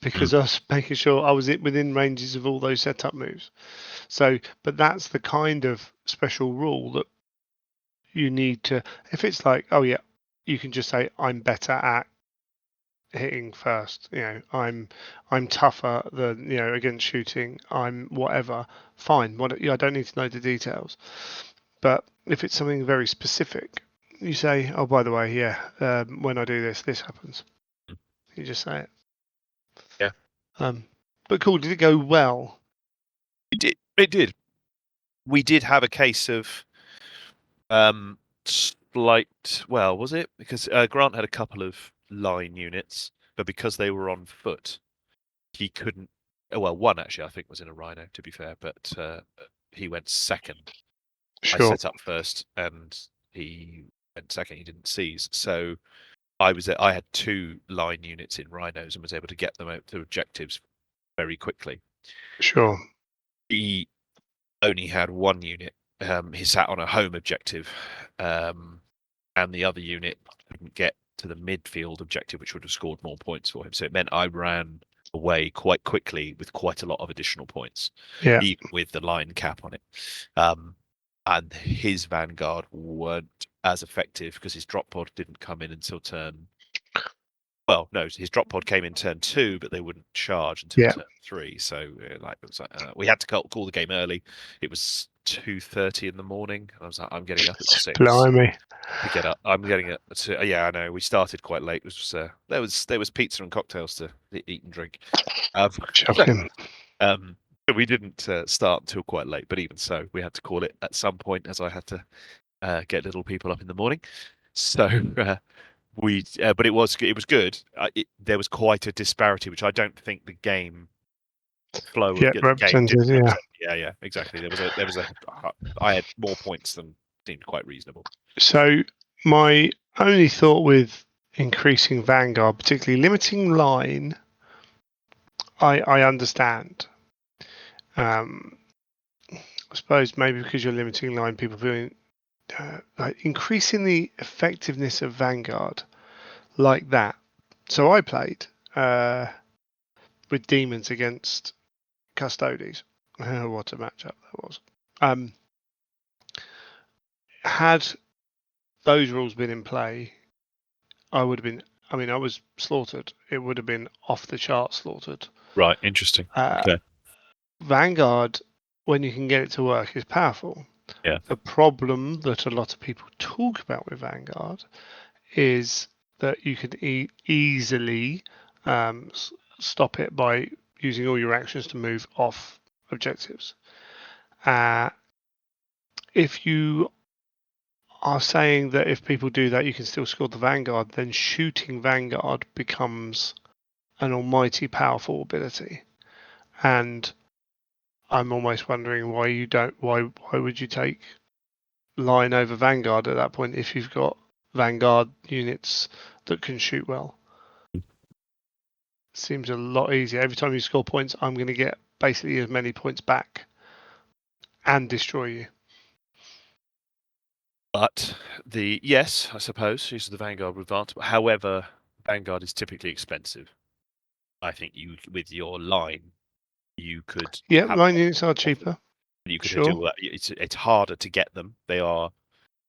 because I was making sure I was within ranges of all those setup moves. So, but that's the kind of special rule that you need to. If it's like, oh yeah, you can just say I'm better at hitting first. I'm tougher than against shooting. I'm whatever. Fine. I don't need to know the details. But if it's something very specific, you say, oh, by the way, yeah, when I do this, this happens. You just say it. Yeah. But cool. Did it go well? It did. It did. We did have a case of slight. Well, was it because Grant had a couple of line units, but because they were on foot, he couldn't. Well, one actually I think was in a Rhino, to be fair, but he went second. I Sure. set up first, and he went second. He didn't seize, so I had 2 line units in Rhinos and was able to get them out to objectives very quickly. Sure. He only had 1 unit. He sat on a home objective, and the other unit couldn't get to the midfield objective, which would have scored more points for him. So it meant I ran away quite quickly with quite a lot of additional points, Yeah. even with the line cap on it. And his Vanguard weren't as effective because his drop pod didn't come in until turn. Well, no, his drop pod came in turn 2, but they wouldn't charge until Yeah. turn 3. So, we had to call the game early. It was 2:30 in the morning. I was like, I'm getting up at 6 Blimey. to get up. I'm getting up to. Yeah, I know. We started quite late. It was there was pizza and cocktails to eat and drink. Shocking. We didn't start until quite late, but even so, we had to call it at some point, as I had to get little people up in the morning. So but it was good. There was quite a disparity, which I don't think the game flow of Yeah. the game did Represented. Yeah. represent. Yeah, exactly. I had more points than seemed quite reasonable. So my only thought with increasing Vanguard, particularly limiting line, I understand. I suppose maybe because you're limiting line, people doing like increasing the effectiveness of Vanguard like that. So I played with demons against Custodes. What a matchup that was. Had those rules been in play, I would have been. I mean, I was slaughtered. It would have been off the chart slaughtered. Right, interesting. Okay. Vanguard, when you can get it to work, is powerful. Yeah. The problem that a lot of people talk about with Vanguard is that you can easily stop it by using all your actions to move off objectives. If you are saying that if people do that, you can still score the Vanguard, then shooting Vanguard becomes an almighty powerful ability. And I'm almost wondering why you don't. Why would you take line over Vanguard at that point if you've got Vanguard units that can shoot well? Seems a lot easier. Every time you score points, I'm going to get basically as many points back and destroy you. But yes, I suppose use of the Vanguard would advance. However, Vanguard is typically expensive. I think with your line, you could. Yeah, line units are cheaper. You could Sure. do that. It's harder to get them. They are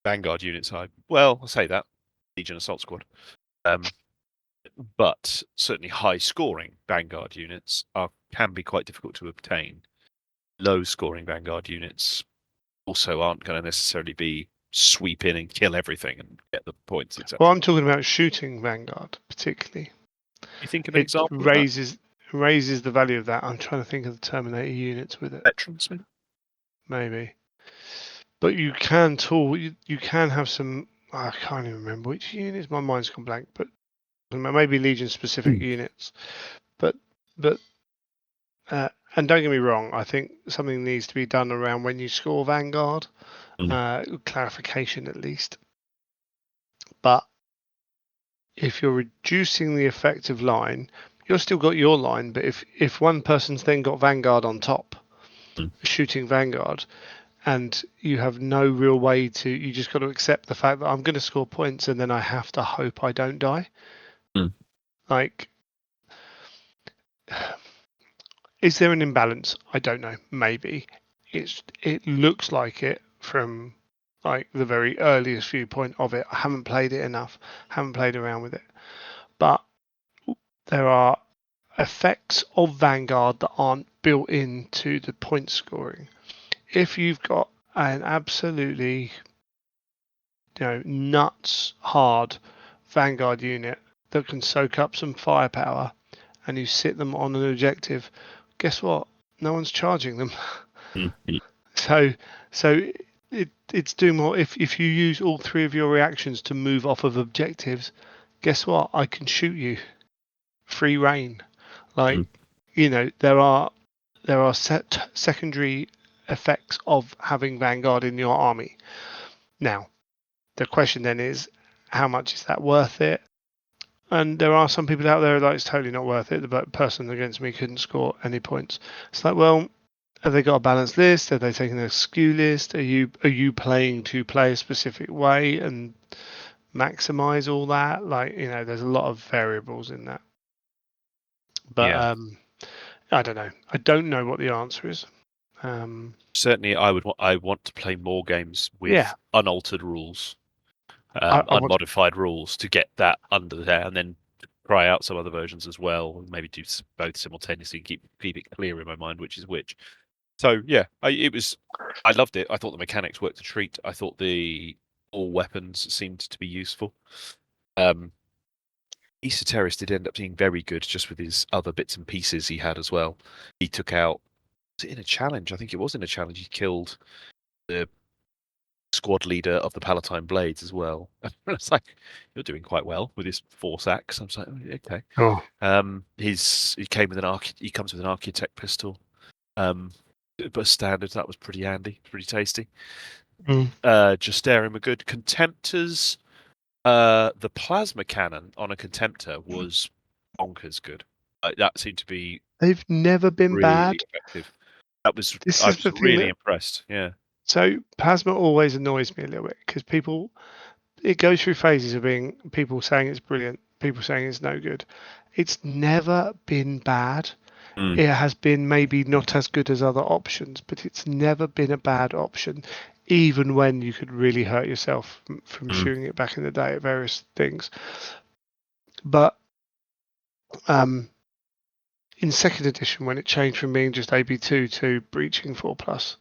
Vanguard units. I'll say that Legion Assault Squad. But certainly high-scoring Vanguard units can be quite difficult to obtain. Low-scoring Vanguard units also aren't going to necessarily be sweep in and kill everything and get the points, etc. Well, I'm talking about shooting Vanguard particularly. You think of an example? Raises the value of that. I'm trying to think of the Terminator units with it. Veterans, maybe? Maybe. But you can you can have some. I can't even remember which units. My mind's gone blank. But maybe Legion specific units. But and don't get me wrong. I think something needs to be done around when you score Vanguard. Clarification at least. But if you're reducing the effective line, you've still got your line. But if one person's then got Vanguard on top, shooting Vanguard, and you have no real way to, you just got to accept the fact that I'm going to score points and then I have to hope I don't die. Like, is there an imbalance? I don't know. Maybe it looks like it from like the very earliest viewpoint of it. I haven't played it enough, haven't played around with it, but there are effects of Vanguard that aren't built into the point scoring. If you've got an absolutely nuts hard Vanguard unit that can soak up some firepower and you sit them on an objective, guess what? No one's charging them. So it's doing more. If you use all three of your reactions to move off of objectives, guess what? I can shoot you. Free reign. Like, there are secondary effects of having Vanguard in your army. Now, the question then is, how much is that worth it? And there are some people out there like it's totally not worth it. The person against me couldn't score any points. It's like, well, have they got a balanced list? Are they taking a skew list? Are you playing to play a specific way and maximize all that? Like, there's a lot of variables in that. But I don't know. I don't know what the answer is. Certainly, I want to play more games with unaltered rules, unmodified rules, to get that under there, and then try out some other versions as well. Maybe do both simultaneously and keep it clear in my mind which is which. So yeah, I loved it. I thought the mechanics worked a treat. I thought all weapons seemed to be useful. Esoterrorist did end up being very good just with his other bits and pieces he had as well. He took out, was it in a challenge? I think it was in a challenge. He killed the squad leader of the Palatine Blades as well. It's like, you're doing quite well with his force axe. I was like, okay. He comes with an architect pistol. But standard, that was pretty handy, pretty tasty. Justarian were good. Contemptors, the plasma cannon on a Contemptor was bonkers good. That seemed to be. They've never been really bad. Effective. I was really impressed. Yeah. So plasma always annoys me a little bit because it goes through phases of being people saying it's brilliant, people saying it's no good. It's never been bad. It has been maybe not as good as other options, but it's never been a bad option, even when you could really hurt yourself from shooting it back in the day at various things. But in second edition, when it changed from being just AB2 to breaching 4+,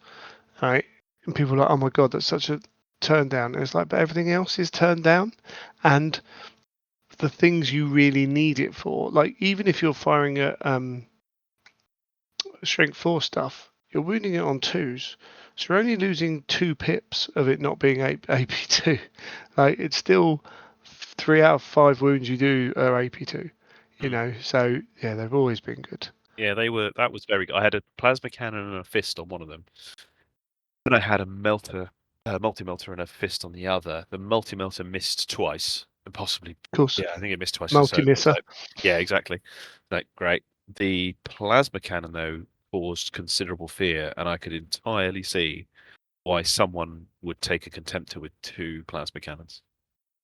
right? And people are like, oh my god, that's such a turn down. And it's like, but everything else is turned down, and the things you really need it for, like even if you're firing at strength 4 stuff, you're wounding it on 2s, so you're only losing 2 pips of it not being AP2. Like, it's still 3 out of 5 wounds you do are AP2. So yeah, they've always been good. Yeah, they were. That was very good. I had a plasma cannon and a fist on one of them, and I had a multi-melter and a fist on the other. The multi-melter missed twice, and possibly. Of course. Yeah, I think it missed twice. Multi-misser. Yeah, exactly. Like, great. The plasma cannon though caused considerable fear, and I could entirely see why someone would take a Contemptor with 2 plasma cannons.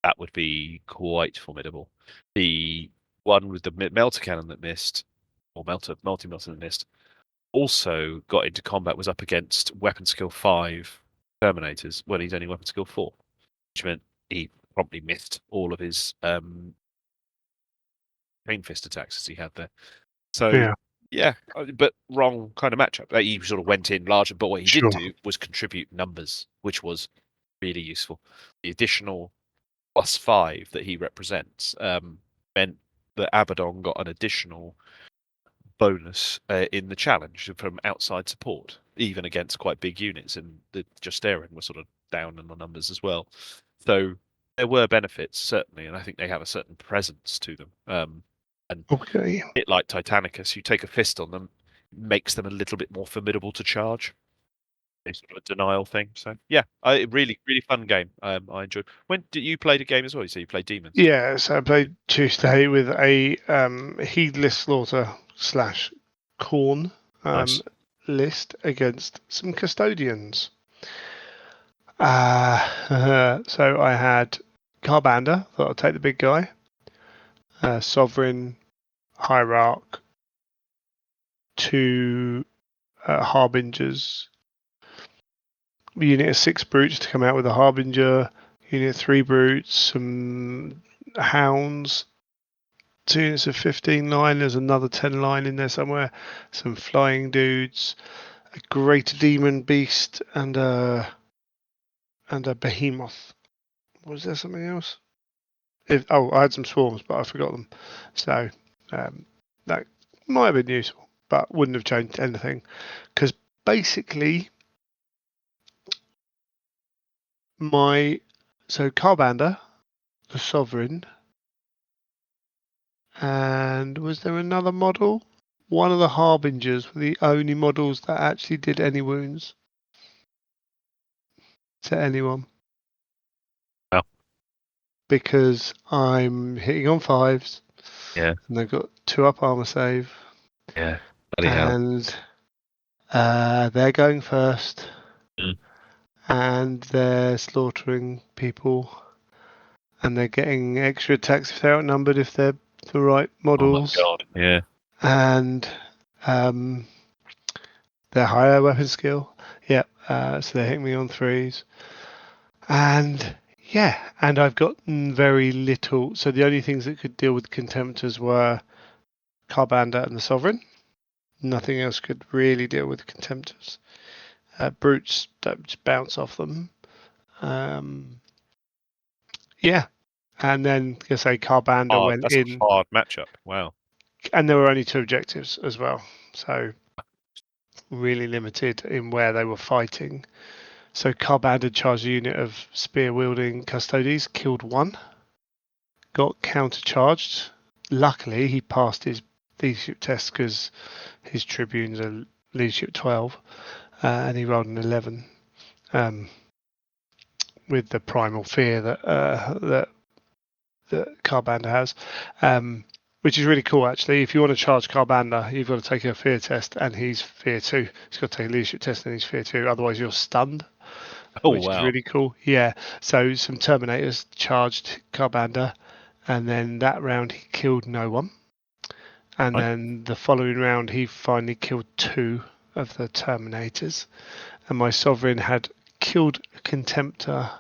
That would be quite formidable. The one with the melter cannon that missed, or multi-melter that missed, also got into combat, was up against weapon skill 5 Terminators when he's only weapon skill 4, which meant he promptly missed all of his Pain Fist attacks as he had there. So yeah, but wrong kind of matchup. He sort of went in larger, but what he did do was contribute numbers, which was really useful. The additional +5 that he represents meant that Abaddon got an additional bonus in the challenge from outside support. even against quite big units, and the Justarian were sort of down in the numbers as well. So there were benefits, certainly, and I think they have a certain presence to them. And Okay. a bit like Titanicus, you take a fist on them, makes them a little bit more formidable to charge. It's sort of a denial thing. So yeah, really, really fun game. I enjoyed. When did you play the game as well? You say you played Demons. Yeah, so I played Tuesday with a Heedless Slaughter / Corn Nice. list against some Custodians. So I had Carbander, thought I'd take the big guy, Sovereign, Hierarch, 2 Harbingers, unit of 6 Brutes to come out with a Harbinger, unit of 3 Brutes, some Hounds, 2 units of 15 line, there's another 10 line in there somewhere, some flying dudes, a Great Demon Beast, and a Behemoth. Was there something else? I had some swarms, but I forgot them. So that might have been useful, but wouldn't have changed anything. Because basically, Carbander, the Sovereign, and was there another model? One of the Harbingers were the only models that actually did any wounds to anyone. Wow. Because I'm hitting on 5s. Yeah. And they've got 2 up armor save. Yeah. Bloody hell. And they're going first. Mm. And they're slaughtering people. And they're getting extra attacks if they're outnumbered, if they're the right models. Oh my god. Yeah. And their higher weapon skill. Yep. So they're hitting me on 3s. And yeah, and I've gotten very little. So the only things that could deal with Contemptors were Carbander and the Sovereign. Nothing else could really deal with Contemptors. Brutes don't just bounce off them. Yeah. And then, like I say, Carbander went That's in. a hard matchup. Wow. And there were only 2 objectives as well. So really limited in where they were fighting. So Carbander charged a unit of spear-wielding Custodes, killed 1, got countercharged. Luckily, he passed his leadership test because his Tribunes are leadership 12, and he rolled an 11 with the primal fear that Carbander has, which is really cool actually. If you want to charge Carbander, you've got to take a fear test, and he's fear 2. He's got to take a leadership test, and he's fear 2. Otherwise, you're stunned. Oh Which is wow. really cool. Yeah. So some Terminators charged Carbander, and then that round he killed no one. And Right. then the following round he finally killed 2 of the Terminators. And my Sovereign had killed a Contemptor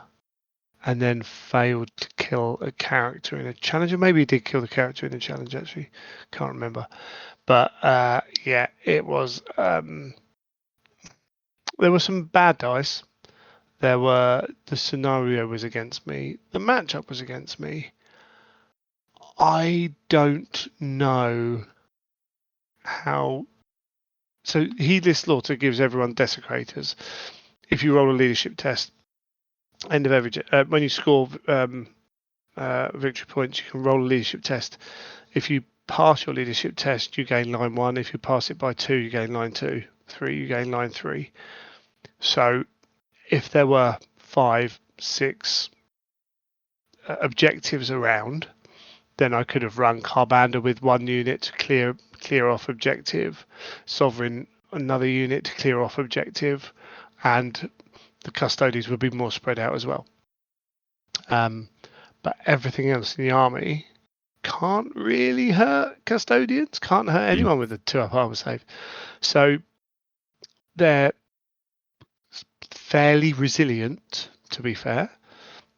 and then failed to kill a character in a challenge. Or maybe he did kill the character in a challenge, actually. Can't remember. But yeah, it was. There were some bad dice. The scenario was against me. The matchup was against me. I don't know how. So Heedless Slaughter gives everyone Desecrators. If you roll a leadership test, end of every when you score victory points, you can roll a leadership test. If you pass your leadership test, you gain line 1. If you pass it by 2, you gain line 2. 3, you gain line 3. So if there were 5, 6 objectives around, then I could have run Carbander with 1 unit to clear off objective, Sovereign another unit to clear off objective, and the Custodians would be more spread out as well. But everything else in the army can't really hurt Custodians, can't hurt anyone with a 2 up armor save. So they're fairly resilient, to be fair.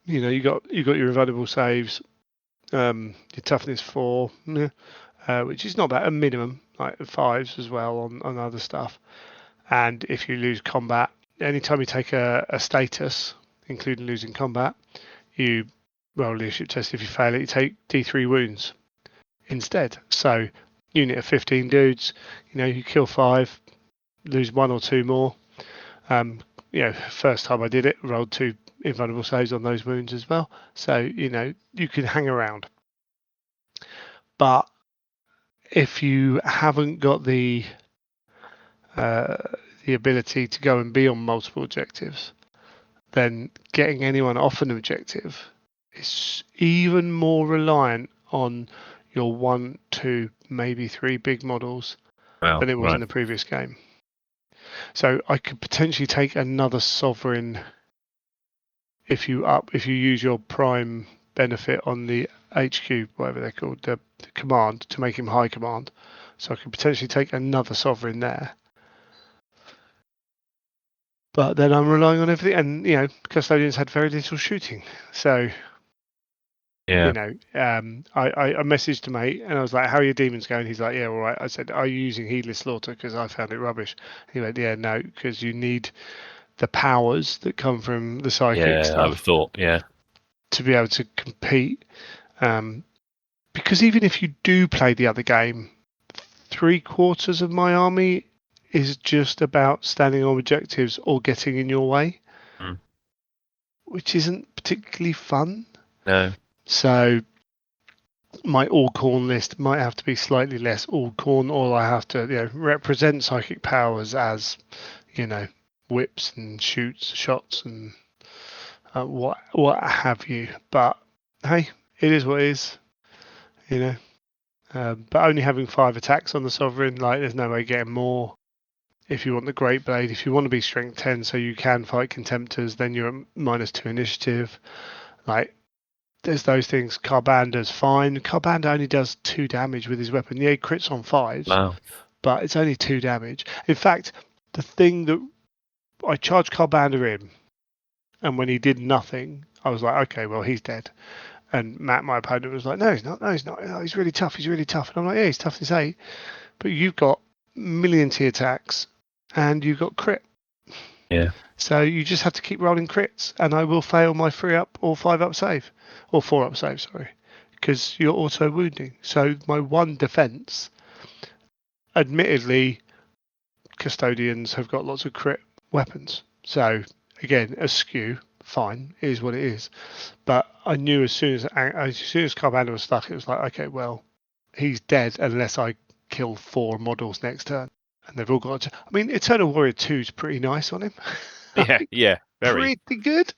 You know, you got your invulnerable saves, your toughness 4, which is not bad, a minimum, like 5s as well on other stuff. And if you lose combat, anytime you take a status, including losing combat, you roll a leadership test. If you fail it, you take D3 wounds instead. So unit of 15 dudes, you know, you kill 5, lose 1 or 2 more, First time I did it, rolled 2 invulnerable saves on those wounds as well. So you can hang around, but if you haven't got the ability to go and be on multiple objectives, then getting anyone off an objective is even more reliant on your 1, 2, maybe 3 big models than it was in the previous game. So I could potentially take another sovereign if you use your prime benefit on the HQ, whatever they're called, the command, to make him high command. So I could potentially take another sovereign there. But then I'm relying on everything, and custodians had very little shooting, so Yeah. I messaged to mate and I was like, "How are your demons going?" He's like, "Yeah, all right." I said, "Are you using heedless slaughter?" Because I found it rubbish. He went, "Yeah, no, because you need the powers that come from the psychic stuff." I would have thought, yeah, to be able to compete. Because even if you do play the other game, 3/4 of my army is just about standing on objectives or getting in your way, which isn't particularly fun. No. So my all corn list might have to be slightly less all corn, or I have to represent psychic powers as whips and shots and what have you. But hey, it is what it is. But only having 5 attacks on the sovereign, like there's no way getting more. If you want the Great Blade, if you want to be strength 10 so you can fight contemptors, then you're at -2 initiative. Like there's those things. Carbander's fine. Carbander only does 2 damage with his weapon. Yeah, he crits on 5s, but it's only 2 damage. In fact, the thing that I charged Carbander in, and when he did nothing, I was like, okay, well he's dead. And Matt, my opponent, was like, no, he's not. No, he's not. Oh, he's really tough. He's really tough. And I'm like, yeah, he's tough as 8. But you've got million T attacks and you've got crit. Yeah. So you just have to keep rolling crits, and I will fail my 3-up or 5-up save, or 4-up save, sorry, because you're auto wounding. So my one defense, admittedly, custodians have got lots of crit weapons. So again, a skew, fine, it is what it is. But I knew as soon as Carbander was stuck, it was like, okay, well, he's dead unless I kill 4 models next turn. And they've all got. I mean, Eternal Warrior 2 is pretty nice on him. Yeah, very. Pretty good.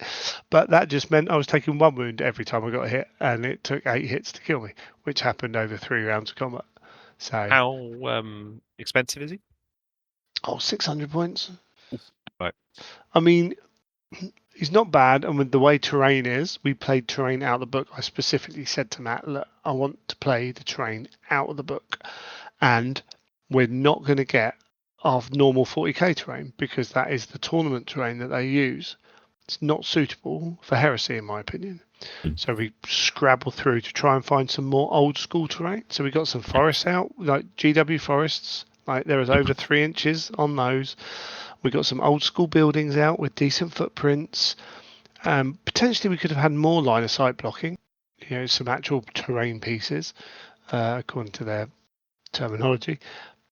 But that just meant I was taking 1 wound every time I got a hit, and it took 8 hits to kill me, which happened over 3 rounds of combat. So how expensive is he? 600 points. Right. I mean, he's not bad, and with the way terrain is, we played terrain out of the book. I specifically said to Matt, look, I want to play the terrain out of the book, and we're not going to get our normal 40k terrain because that is the tournament terrain that they use. It's not suitable for Heresy, in my opinion. So we scrabble through to try and find some more old school terrain. So we got some forests out, like GW forests. Like there was over 3 inches on those. We got some old school buildings out with decent footprints. Potentially we could have had more line of sight blocking. Some actual terrain pieces, according to their terminology.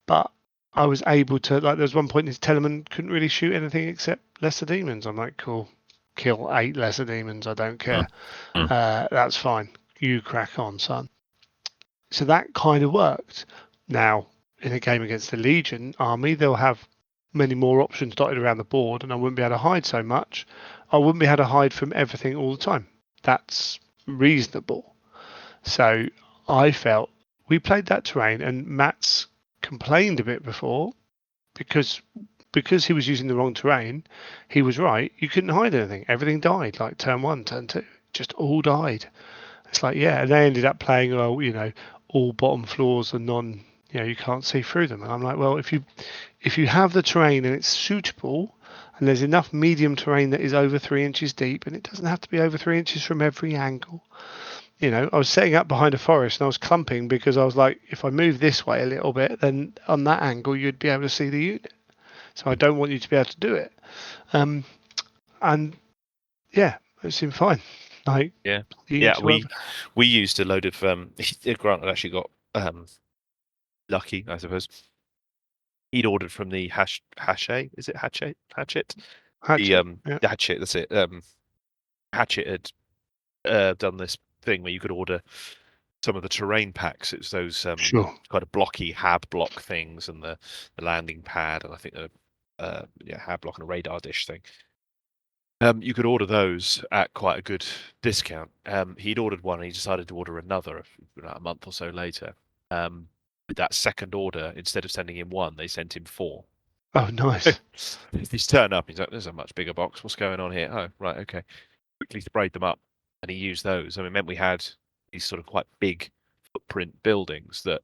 But I was able to, like, there was one point his Telemann couldn't really shoot anything except lesser demons. I'm like, cool, kill 8 lesser demons. I don't care. That's fine. You crack on, son. So that kind of worked. Now, in a game against the Legion army, they'll have many more options dotted around the board, and I wouldn't be able to hide so much. I wouldn't be able to hide from everything all the time. That's reasonable. So I felt we played that terrain, and Matt's complained a bit before because he was using the wrong terrain. He was right. You couldn't hide anything. Everything died. Like turn 1, turn 2, just all died. It's like, yeah, and they ended up playing all bottom floors and you can't see through them. And I'm like, well, if you have the terrain and it's suitable, and there's enough medium terrain that is over 3 inches deep, and it doesn't have to be over 3 inches from every angle. I was setting up behind a forest and I was clumping because I was like, if I move this way a little bit, then on that angle you'd be able to see the unit. So I don't want you to be able to do it. And yeah, it seemed fine. Like, yeah. We used a load of Grant had actually got lucky, I suppose. he'd ordered from the Hatchet. Is it Hatchet? Hatchet. The Hatchet. That's it. Hatchet had done this thing where you could order some of the terrain packs. It's those Sure. kind of blocky hab block things and the landing pad, and I think the hab block and a radar dish thing. You could order those at quite a good discount. He'd ordered one and he decided to order another a month or so later. With that second order, instead of sending him one, they sent him 4. Oh, nice. He's turned up. He's like, "There's a much bigger box. What's going on here?" Oh, right, okay. Quickly sprayed them up, and he used those. I mean, it meant we had these sort of quite big footprint buildings that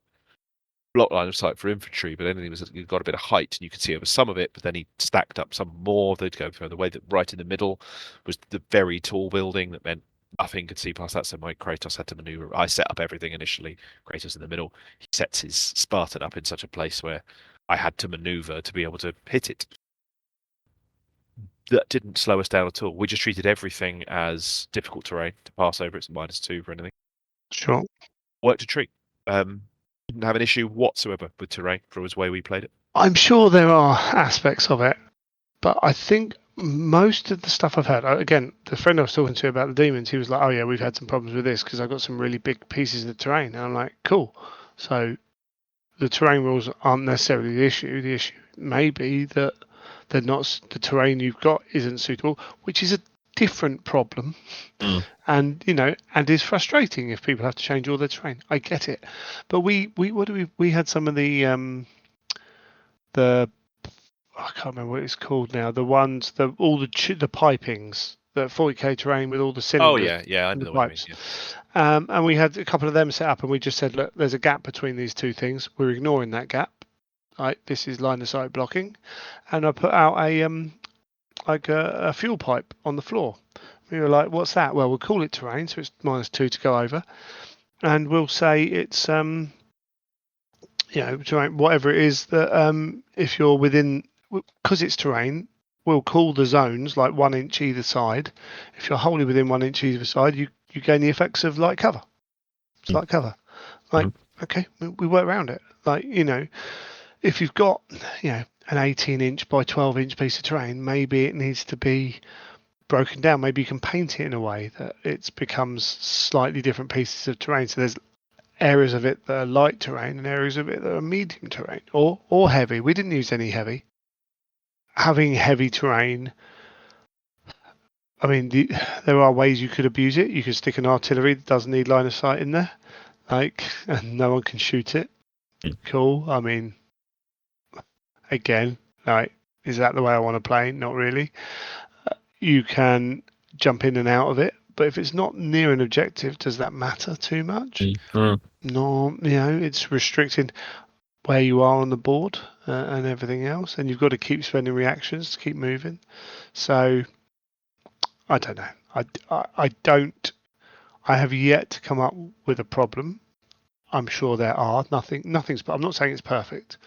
block line of sight for infantry, but then he got a bit of height, and you could see over some of it. But then he stacked up some more. They'd go further away. That right in the middle was the very tall building that meant nothing could see past that. So my Kratos had to maneuver. I set up everything initially. Kratos in the middle. He sets his Spartan up in such a place where I had to maneuver to be able to hit it. That didn't slow us down at all. We just treated everything as difficult terrain to pass over. It's -2 for anything. Sure. Worked a treat. Didn't have an issue whatsoever with terrain for the way we played it. I'm sure there are aspects of it, but I think most of the stuff I've heard, again, the friend I was talking to about the demons, he was like, "Oh yeah, we've had some problems with this because I got some really big pieces of the terrain." And I'm like, "Cool." So the terrain rules aren't necessarily the issue. The issue may be that they're not, the terrain you've got isn't suitable, which is a different problem. And and is frustrating if people have to change all their terrain. I get it, but we had some of the I can't remember what it's called now. The ones all the pipings, the 40k terrain with all the cylinders. Oh yeah, I know what you mean. Yeah. And we had a couple of them set up, and we just said, look, there's a gap between these two things. We're ignoring that gap. Right, this is line of sight blocking, and I put out a fuel pipe on the floor. We were like, what's that? Well, we'll call it terrain, so it's -2 to go over, and we'll say it's terrain, whatever it is that if you're within, because it's terrain, we'll call the zones like 1 inch either side. If you're wholly within 1 inch either side, you gain the effects of light cover. It's light cover. Like, okay, we work around it. Like, if you've got, an 18-inch by 12-inch piece of terrain, maybe it needs to be broken down. Maybe you can paint it in a way that it becomes slightly different pieces of terrain. So there's areas of it that are light terrain and areas of it that are medium terrain or heavy. We didn't use any heavy. Having heavy terrain, I mean, there are ways you could abuse it. You could stick an artillery that doesn't need line of sight in there, and no one can shoot it. Cool. I mean, again, is that the way I want to play? Not really. You can jump in and out of it, but if it's not near an objective, does that matter too much? No, it's restricting where you are on the board and everything else, and you've got to keep spending reactions to keep moving. So I don't know. I have yet to come up with a problem. I'm sure there are. Nothing's. I'm not saying it's perfect,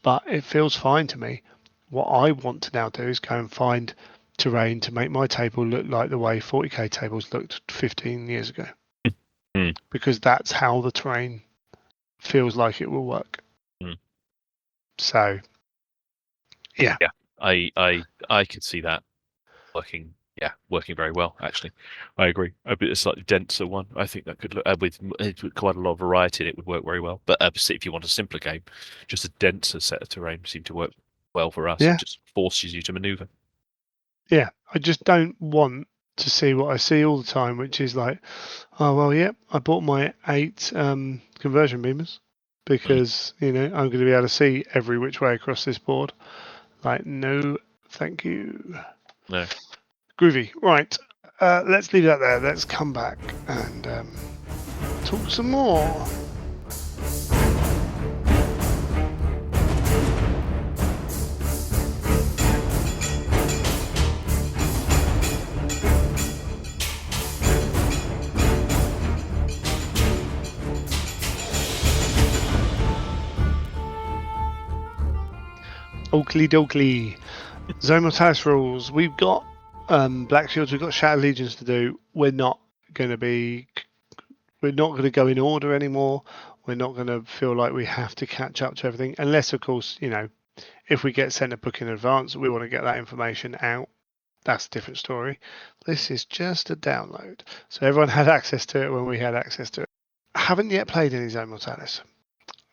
but it feels fine to me. What I want to now do is go and find terrain to make my table look like the way 40k tables looked 15 years ago, because that's how the terrain feels like it will work. So, yeah, I could see that working very well. Actually, I agree. A slightly denser one. I think that could look with quite a lot of variety. It would work very well. But if you want a simpler game, just a denser set of terrain seemed to work well for us. Yeah. It just forces you to maneuver. Yeah, I just don't want to see what I see all the time, which is like, oh well, yeah, I bought my 8 conversion beamers because I'm going to be able to see every which way across this board. Like, no, thank you. No. Groovy. Right, let's leave that there. Let's come back and talk some more. Oakley dokley. Zone Mortalis Rules. We've got Black Shields, we've got Shattered Legions to do. We're not going to go in order anymore. We're not going to feel like we have to catch up to everything, unless, of course, if we get sent a book in advance, we want to get that information out. That's a different story. This is just a download. So everyone had access to it when we had access to it. I haven't yet played any Zone Mortalis.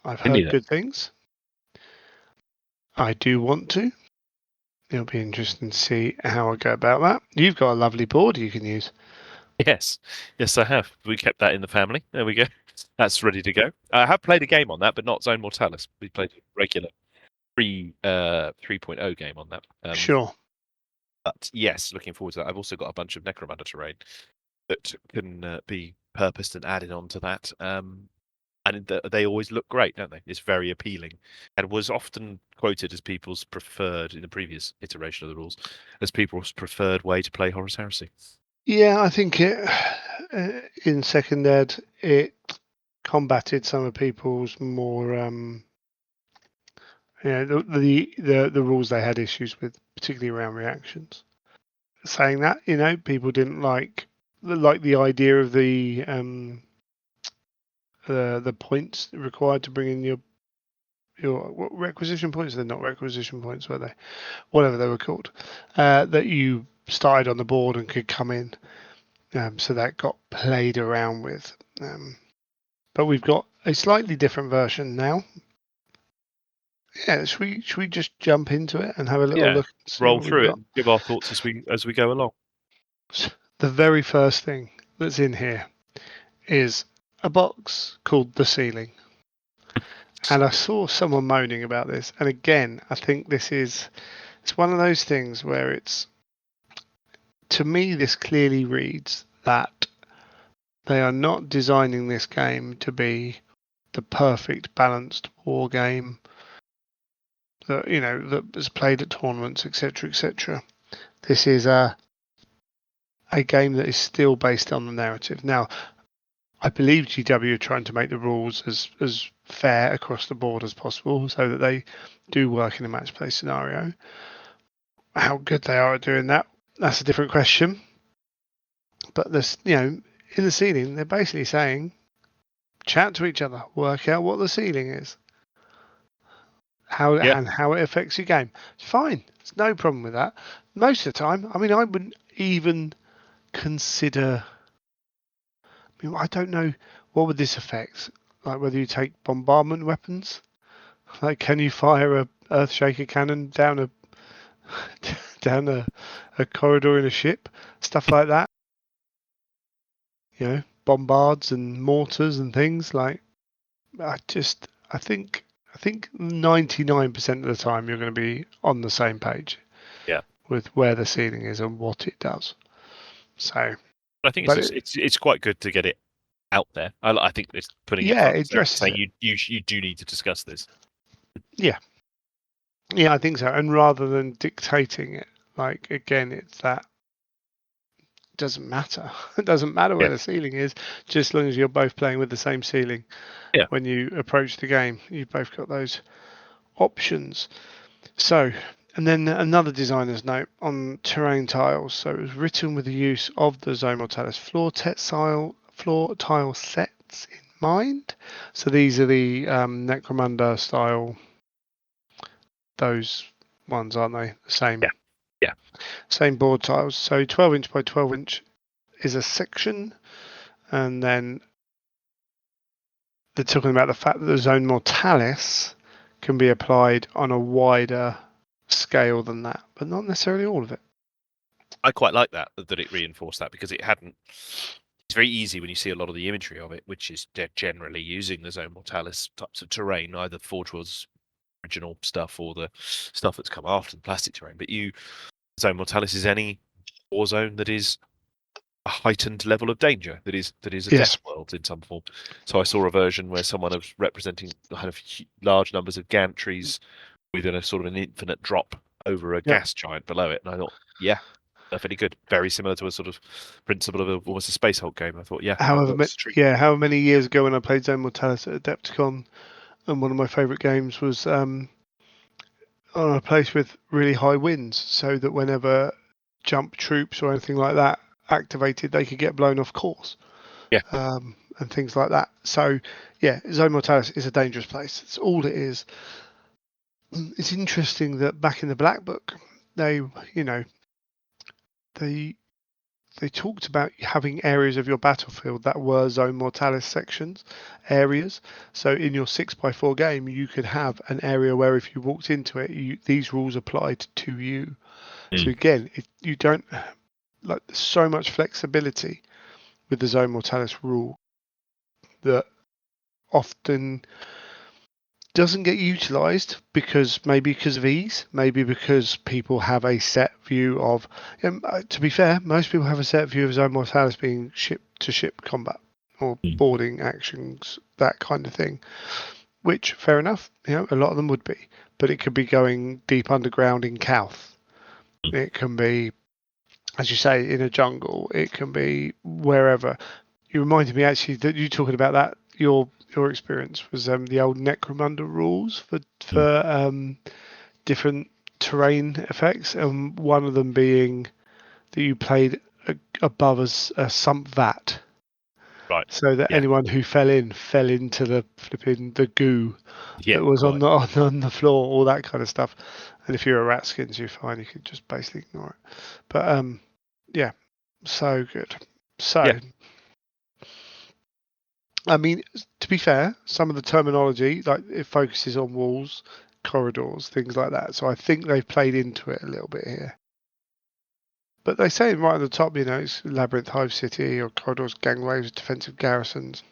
I've heard good things. I do want to. It'll be interesting to see how I go about that. You've got a lovely board you can use. Yes, I have. We kept that in the family. There we go. That's ready to go. I have played a game on that, but not Zone Mortalis. We played a regular 3.0 game on that. Sure. But yes, looking forward to that. I've also got a bunch of Necromunda terrain that can be purposed and added onto that. And they always look great, don't they? It's very appealing, and was often quoted as people's preferred in the previous iteration of the rules as people's preferred way to play Horus Heresy. Yeah, I think in second ed it combated some of people's more the rules they had issues with, particularly around reactions. Saying that, people didn't like the idea of the points required to bring in your requisition points. They're not requisition points, were they? Whatever they were called. That you started on the board and could come in. So that got played around with. But we've got a slightly different version now. Yeah, should we just jump into it and have a little look? And see roll what through we've it got? and give our thoughts as we go along. The very first thing that's in here is a box called the ceiling. And I saw someone moaning about this. And again, I think it's one of those things where to me, this clearly reads that they are not designing this game to be the perfect balanced war game that that is played at tournaments, etc., etc. This is a game that is still based on the narrative. Now, I believe GW are trying to make the rules as fair across the board as possible, so that they do work in a match play scenario. How good they are at doing that, that's a different question. But this, in the ceiling, they're basically saying, chat to each other, work out what the ceiling is, and how it affects your game. It's fine. There's no problem with that. Most of the time, I wouldn't even consider. I don't know what would this affect. Like whether you take bombardment weapons. Like, can you fire a Earthshaker cannon down a corridor in a ship? Stuff like that. Bombards and mortars and things like. I think 99% of the time you're going to be on the same page. Yeah. With where the ceiling is and what it does. So. I think it's quite good to get it out there. I think it's putting it front and saying you do need to discuss this. Yeah. Yeah, I think so. And rather than dictating it, like, again, it's that it doesn't matter. It doesn't matter where the ceiling is, just as long as you're both playing with the same ceiling. Yeah. When you approach the game, you've both got those options. So, and then another designer's note on terrain tiles. So it was written with the use of the Zone Mortalis floor tile sets in mind. So these are the Necromunda style. Those ones, aren't they? The same. Yeah. Same board tiles. So 12 inch by 12 inch is a section, and then they're talking about the fact that the Zone Mortalis can be applied on a wider scale than that, but not necessarily all of it. I quite like that it reinforced that, because it hadn't. It's very easy when you see a lot of the imagery of it, which is they're generally using the Zone Mortalis types of terrain, either Forge World's original stuff or the stuff that's come after the plastic terrain. But Zone Mortalis is any war zone that is a heightened level of danger, that is a death world in some form. So I saw a version where someone was representing kind of large numbers of gantries within a sort of an infinite drop over a gas giant below it, and I thought, perfectly good. Very similar to a sort of principle of almost a Space Hulk game. I thought, however many years ago when I played Zone Mortalis at Adepticon, and one of my favourite games was on a place with really high winds, so that whenever jump troops or anything like that activated, they could get blown off course. Yeah. and things like that. So yeah, Zone Mortalis is a dangerous place. It's all it is. It's interesting that back in the Black Book, they they talked about having areas of your battlefield that were Zone Mortalis sections, areas. So in your 6x4 game, you could have an area where if you walked into it, these rules applied to you. So again, you don't like there's so much flexibility with the Zone Mortalis rule that often doesn't get utilized maybe because of ease, maybe because people have a set view of. To be fair, most people have a set view of Zone Mortalis being ship-to-ship combat or boarding actions, that kind of thing. Which, fair enough, a lot of them would be, but it could be going deep underground in Calth. It can be, as you say, in a jungle. It can be wherever. You reminded me actually that you talking about that your experience was the old Necromunda rules for different terrain effects, and one of them being that you played above a sump vat, Right. so that anyone who fell into the goo that was quite. on the floor, all that kind of stuff. And if you're a Ratskins, you're fine. You could just basically ignore it. But yeah, so good. So. Yeah. I mean, to be fair, some of the terminology, like it focuses on walls, corridors, things like that. So I think they've played into it a little bit here. But they say right at the top, it's Labyrinth, Hive City, or corridors, gangways, defensive garrisons,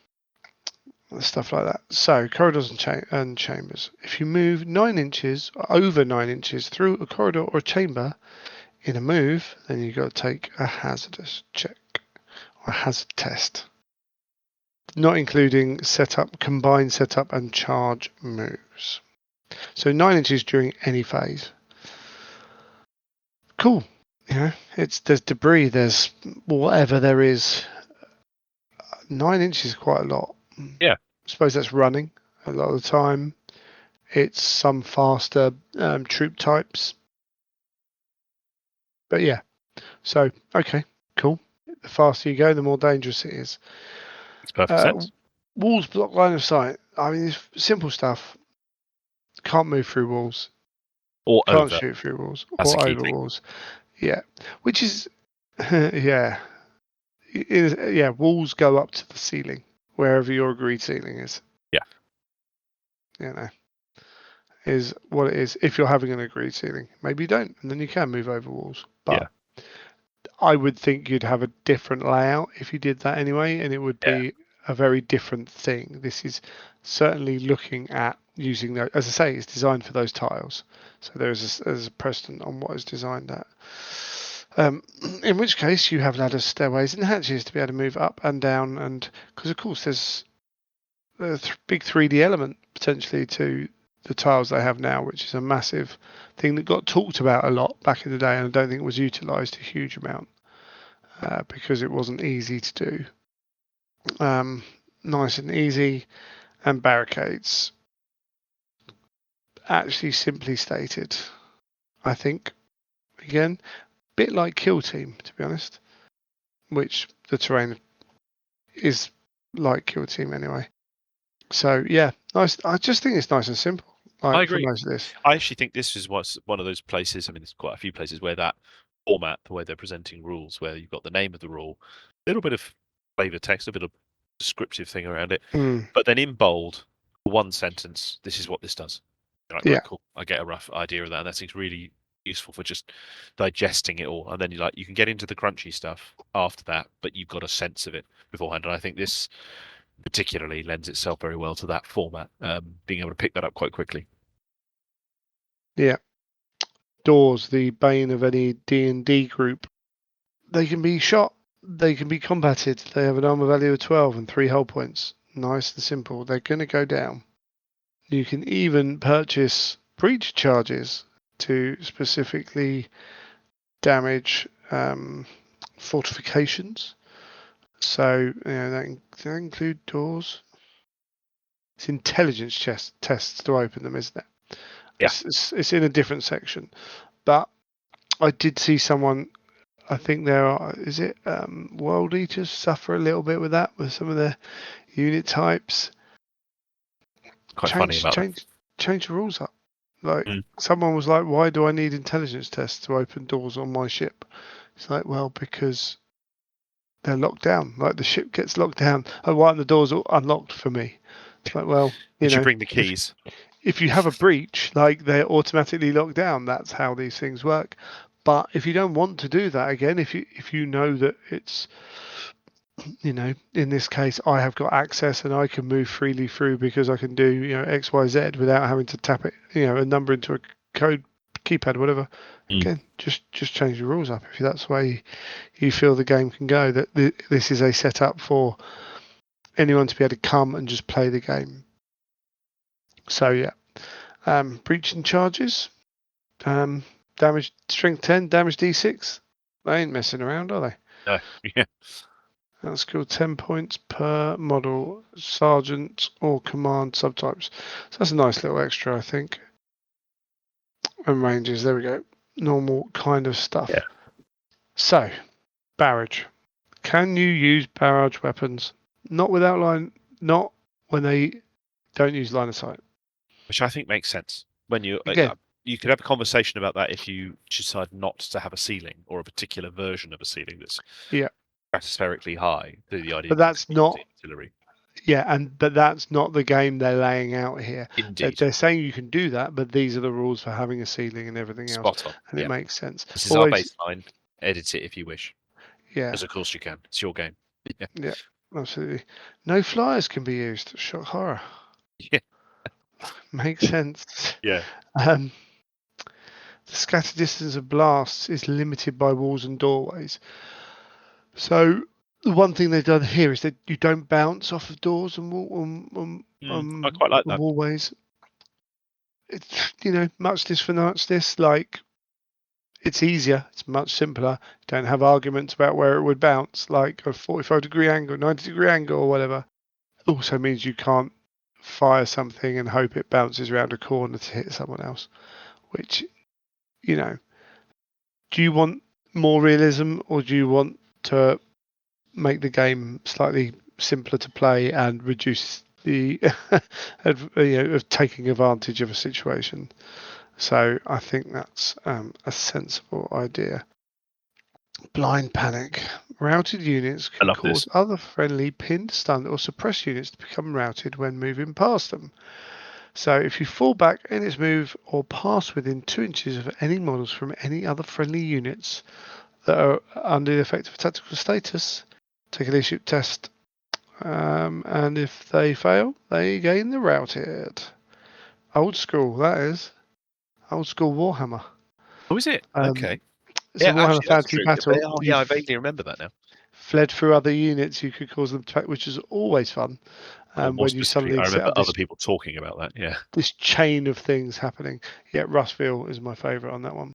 stuff like that. So corridors and chambers. If you move 9 inches, over 9 inches through a corridor or a chamber in a move, then you've got to take a hazardous check or a hazard test. Not including combined setup and charge moves. So 9 inches during any phase. Cool. There's debris, there's whatever there is. 9 inches is quite a lot. Yeah. I suppose that's running a lot of the time. It's some faster troop types. But yeah. So, okay, cool. The faster you go, the more dangerous it is. It's perfect sense. Walls block line of sight. I mean, it's simple stuff. Can't move through walls. Or Can't over. shoot through walls. That's Or a key over thing. walls. Yeah. Which is, yeah. Yeah, walls go up to the ceiling, wherever your agreed ceiling is. Yeah. Is what it is. If you're having an agreed ceiling, maybe you don't, and then you can move over walls. But I would think you'd have a different layout if you did that anyway, and it would be a very different thing. This is certainly looking at using those. As I say, it's designed for those tiles, so there's a precedent on what it's designed at. In which case, you have ladders, stairways, and hatches to be able to move up and down, and because of course there's a big 3D element potentially to the tiles they have now, which is a massive thing that got talked about a lot back in the day, and I don't think it was utilised a huge amount because it wasn't easy to do. Nice and easy, and barricades. Actually, simply stated, I think, again, a bit like Kill Team, to be honest, which the terrain is like Kill Team anyway. So yeah, nice. I just think it's nice and simple. I agree. For most of this. I actually think this is what's one of those places. I mean, there's quite a few places where that format, the way they're presenting rules, where you've got the name of the rule, a little bit of flavor text, a bit of descriptive thing around it, but then in bold, one sentence, this is what this does. You're like, right, cool. I get a rough idea of that, and that seems really useful for just digesting it all. And then you can get into the crunchy stuff after that, but you've got a sense of it beforehand. And I think this particularly lends itself very well to that format, being able to pick that up quite quickly. Yeah. Doors, the bane of any D&D group. They can be shot. They can be combated. They have an armor value of 12 and 3 hull points. Nice and simple. They're going to go down. You can even purchase breach charges to specifically damage fortifications. So that include doors. It's intelligence tests to open them, isn't it? Yeah. It's in a different section. But I did see someone I think there are. Is it World Eaters suffer a little bit with that with some of their unit types? Quite funny about that. Change the rules up. Like Mm. someone was like, "Why do I need intelligence tests to open doors on my ship?" It's like, well, because they're locked down. Like the ship gets locked down. Oh, why aren't the doors unlocked for me? It's like, well, Did you bring the keys? If you have a breach, like they're automatically locked down. That's how these things work. But if you don't want to do that again, if you know that it's, in this case, I have got access and I can move freely through because I can do X, Y, Z without having to tap it, a number into a code keypad, whatever. Again, just change the rules up if that's the way you feel the game can go. That this is a setup for anyone to be able to come and just play the game. So yeah. Breaching charges, damage strength 10, damage d6. They ain't messing around, are they? No. Yeah. That's cool. 10 points per model, sergeant or command subtypes. So that's a nice little extra, I think. And ranges, there we go. Normal kind of stuff. Yeah. So, barrage. Can you use barrage weapons? Not when they don't use line of sight. Which I think makes sense. When you Again, you could have a conversation about that if you decide not to have a ceiling or a particular version of a ceiling that's stratospherically high. The idea, but that's not artillery. Yeah, but that's not the game they're laying out here. Indeed. They're saying you can do that, but these are the rules for having a ceiling and everything else. Spot on. And it makes sense. This is our baseline. Edit it if you wish. Yeah. Because of course you can. It's your game. Yeah, absolutely. No flyers can be used. Shock horror. Yeah. Makes sense. Yeah. The scatter distance of blasts is limited by walls and doorways. So the one thing they've done here is that you don't bounce off of doors and I quite like that. Wallways. It's much this for much this. Like it's easier. It's much simpler. You don't have arguments about where it would bounce, like a 45-degree angle, 90-degree angle, or whatever. Also means you can't fire something and hope it bounces around a corner to hit someone else. Which, do you want more realism or do you want to make the game slightly simpler to play and reduce the of taking advantage of a situation? So I think that's a sensible idea. Blind panic. Routed units can cause other friendly pinned, stunned, or suppressed units to become routed when moving past them. So if you fall back in its move or pass within 2 inches of any models from any other friendly units that are under the effect of tactical status, take a leadership test. And if they fail, they gain the routed. Old school, that is. Old school Warhammer. Oh, is it? Okay. It's a Warhammer Fantasy Battle. I vaguely remember that now. Fled through other units, you could cause them to attack, which is always fun. When you suddenly I remember other people talking about that. Yeah. This chain of things happening. Yeah, Russville is my favourite on that one.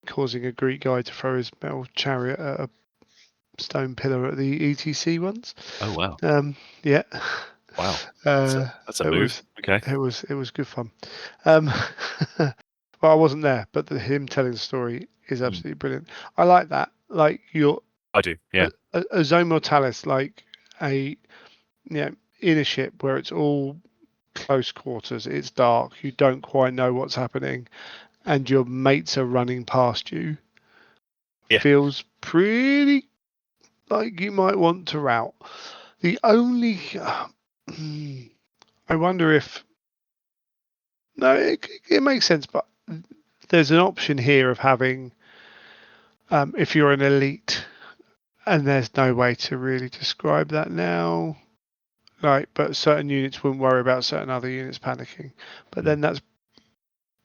Causing a Greek guy to throw his metal chariot at a stone pillar at the ETC once. Oh wow. Yeah. Wow. That's a move. Okay. It was good fun. Well, I wasn't there, but him telling the story is absolutely brilliant. I like that. Like I do. Yeah. A Zone Mortalis, like in a ship where it's all close quarters, it's dark, you don't quite know what's happening, and your mates are running past you. Yeah. Feels pretty like you might want to rout. The only I wonder if it makes sense, but there's an option here of having if you're an elite, and there's no way to really describe that now. But certain units wouldn't worry about certain other units panicking. But then that's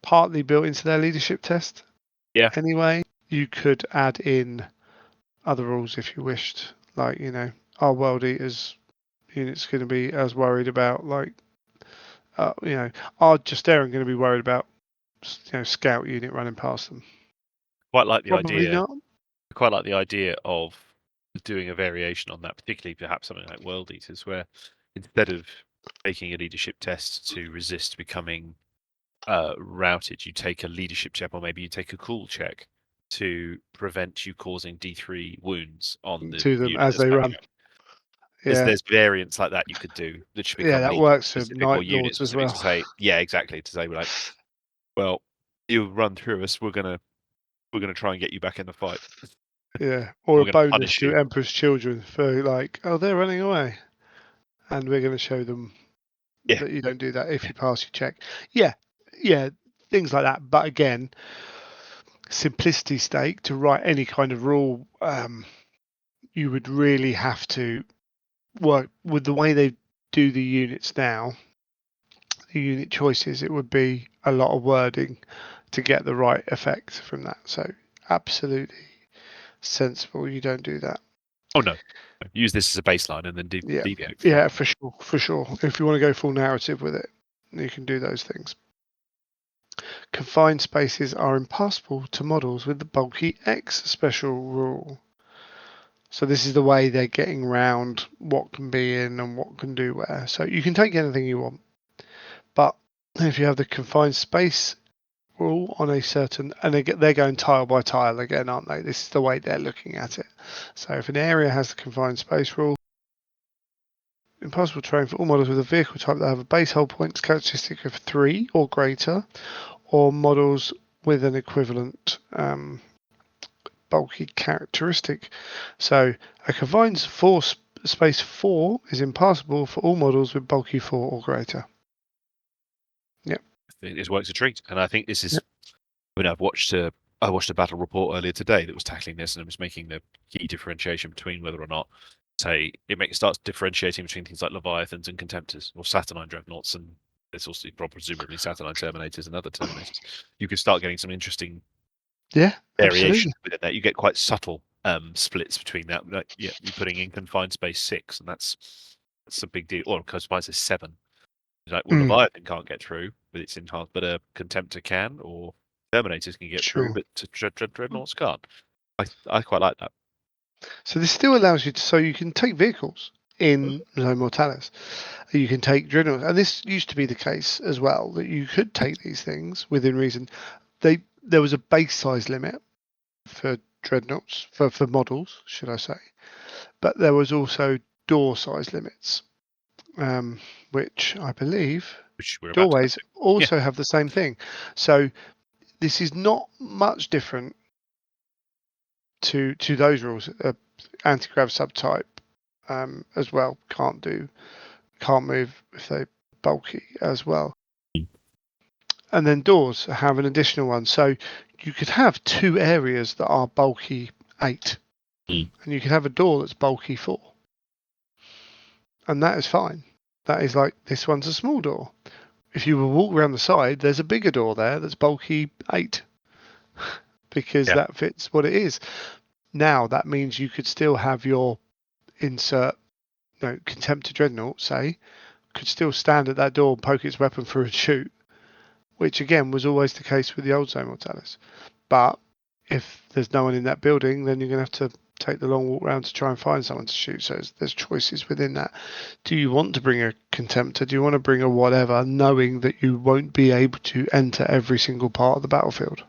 partly built into their leadership test. Yeah. Anyway, you could add in other rules if you wished. Like, our World Eaters unit's going to be as worried about, our Justairian going to be worried about, scout unit running past them. Quite like the Probably idea. not. Quite like the idea of doing a variation on that, particularly perhaps something like World Eaters, where instead of taking a leadership test to resist becoming routed, you take a leadership check, or maybe you take a cool check to prevent you causing D3 wounds on the to them unit as that's they backing run. up. Yeah, There's variants like that you could do that should become that legion works for specific or Night unit Lords as specific well. to say, yeah, exactly, to say like, well, you run through us, we're gonna try and get you back in the fight. Yeah, or We're a gonna bonus punish to you. Emperor's Children for like, oh, they're running away, and we're going to show them Yeah. that you don't do that if you pass your check. Yeah, yeah, things like that. But again, simplicity stake to write any kind of rule, you would really have to work with the way they do the units now. The unit choices, it would be a lot of wording to get the right effect from that. So absolutely sensible. You don't do that. Oh no. Use this as a baseline and then Yeah, deviate from yeah, that. for sure, for sure. If you want to go full narrative with it, you can do those things. Confined spaces are impassable to models with the bulky X special rule. So this is the way they're getting round what can be in and what can do where. So you can take anything you want, but if you have the confined space rule on a certain, and they're going tile by tile again, aren't they? This is the way they're looking at it. So if an area has the confined space rule, impossible terrain for all models with a vehicle type that have a base hull points characteristic of 3 or greater, or models with an equivalent bulky characteristic. So a confined space 4 is impassable for all models with bulky 4 or greater. Yep. It works a treat, and I think this is. Yep. I mean, I watched a battle report earlier today that was tackling this, and it was making the key differentiation between whether or not, say, starts differentiating between things like Leviathans and Contemptors, or Saturnine Dreadnoughts, and there's also presumably Saturnine Terminators and other Terminators. You can start getting some interesting variation Absolutely. within that. You get quite subtle splits between that. Like, yeah, you're putting in confined space 6, and that's a big deal. Or confined space 7. Like, well, Leviathan can't get through with its enhanced, but a Contemptor can, or Terminators can get through, Sure. but Dreadnoughts can't. I quite like that. So this still allows you to, so you can take vehicles in Zone Mortalis. You can take dreadnoughts, and this used to be the case as well, that you could take these things within reason. There was a base size limit for dreadnoughts, for models, should I say, but there was also door size limits, which I believe Which we're about to come doorways to. Yeah. also have the same thing. So this is not much different to those rules. Anti-grav subtype as well can't move if they're bulky as well. And then doors have an additional one. So you could have 2 areas that are bulky 8, and you could have a door that's bulky 4. And that is fine. That is like, this one's a small door. If you walk around the side, there's a bigger door there that's bulky 8 because that fits what it is. Now that means you could still have your insert, Contemptor Dreadnought, say, could still stand at that door and poke its weapon through and shoot, which again was always the case with the old Zone Mortalis. But if there's no one in that building, then you're going to have to take the long walk around to try and find someone to shoot. So there's choices within that. Do you want to bring a Contemptor? Do you want to bring a whatever, knowing that you won't be able to enter every single part of the battlefield?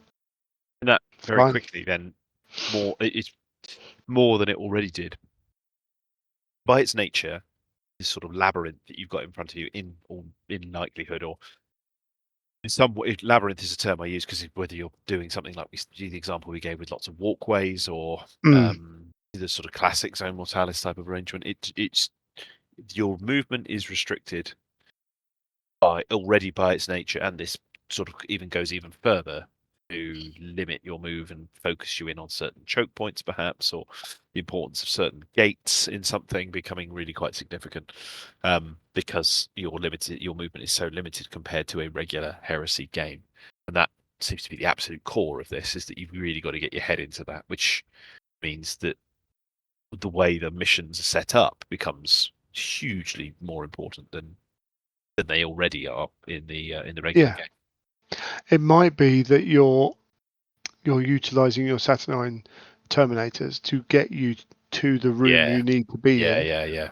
And that very quickly then it's more than it already did. By its nature, this sort of labyrinth that you've got in front of you in likelihood, or in some way, labyrinth is a term I use because whether you're doing something like the example we gave with lots of walkways, or the sort of classic Zone Mortalis type of arrangement, it's your movement is restricted by its nature, and this sort of even goes even further to limit your move and focus you in on certain choke points, perhaps, or the importance of certain gates in something becoming really quite significant, because your movement is so limited compared to a regular heresy game, and that seems to be the absolute core of this, is that you've really got to get your head into that, which means that the way the missions are set up becomes hugely more important than they already are in the regular game. It might be that you're utilizing your Saturnine Terminators to get you to the room you need to be in. Yeah.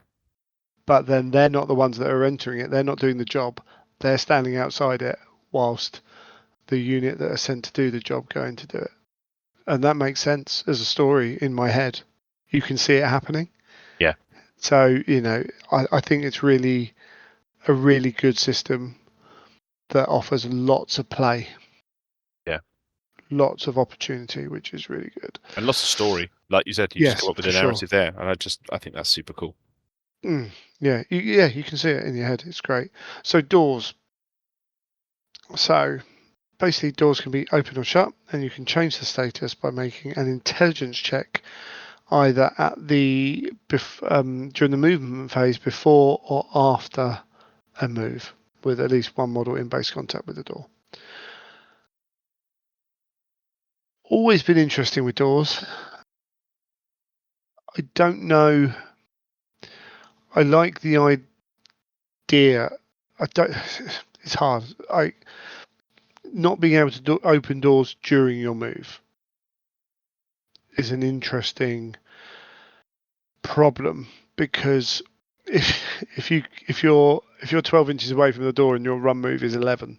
But then they're not the ones that are entering it. They're not doing the job. They're standing outside it whilst the unit that are sent to do the job going to do it. and that makes sense as a story in my head. You can see it happening. Yeah. So, I think it's really a really good system that offers lots of play. Yeah. Lots of opportunity, which is really good. And lots of story. Like you said, you just Yes, come up with for a sure. narrative there. And I think that's super cool. Yeah, you can see it in your head. It's great. So doors. So basically, doors can be open or shut, and you can change the status by making an intelligence check either at during the movement phase before or after a move, with at least one model in base contact with the door. Always been interesting with doors. I don't know. I like the idea. I don't. It's hard. Not being able to open doors during your move is an interesting problem, because if you're 12 inches away from the door and your run move is 11,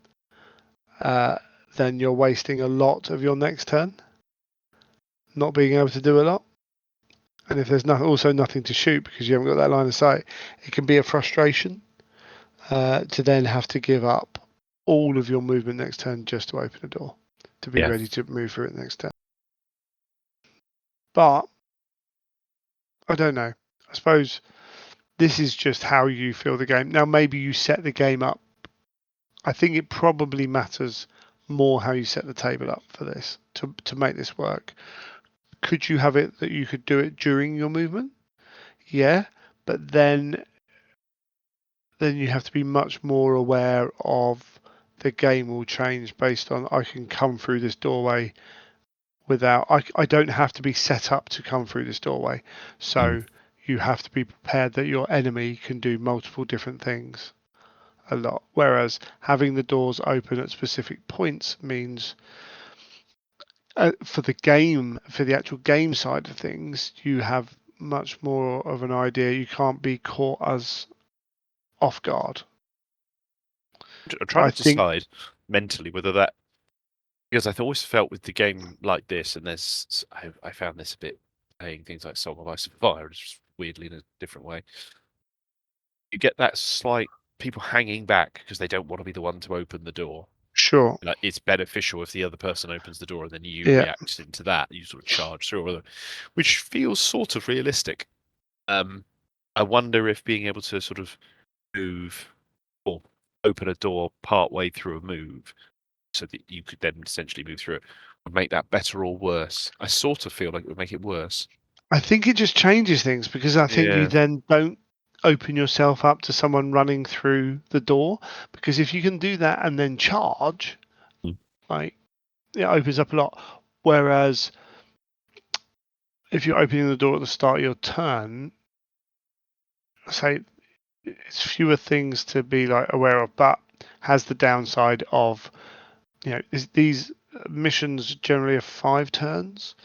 then you're wasting a lot of your next turn not being able to do a lot. And if there's also nothing to shoot because you haven't got that line of sight, it can be a frustration to then have to give up all of your movement next turn just to open a door, to be ready to move through it next turn. But I don't know. I suppose this is just how you feel the game. Now, maybe you set the game up. I think it probably matters more how you set the table up for this to make this work. Could you have it that you could do it during your movement? Yeah, but then you have to be much more aware of the game will change based on I can come through this doorway without I don't have to be set up to come through this doorway. So you have to be prepared that your enemy can do multiple different things a lot. Whereas having the doors open at specific points means for the actual game side of things, you have much more of an idea. You can't be caught as off guard. I'm trying I to think decide mentally whether that, because I've always felt with the game like this, and I found this a bit playing things like Song of Ice and Fire, just weirdly in a different way. You get that slight people hanging back because they don't want to be the one to open the door. sure. Like, it's beneficial if the other person opens the door and then you Yeah. react into that. You sort of charge through, which feels sort of realistic. I wonder if being able to sort of move or open a door part way through a move so that you could then essentially move through it would make that better or worse. I sort of feel like it would make it worse. I think it just changes things because I think you then don't open yourself up to someone running through the door, because if you can do that and then charge, like, it opens up a lot. Whereas if you're opening the door at the start of your turn, say it's fewer things to be like aware of, but has the downside of these missions generally are 5 turns.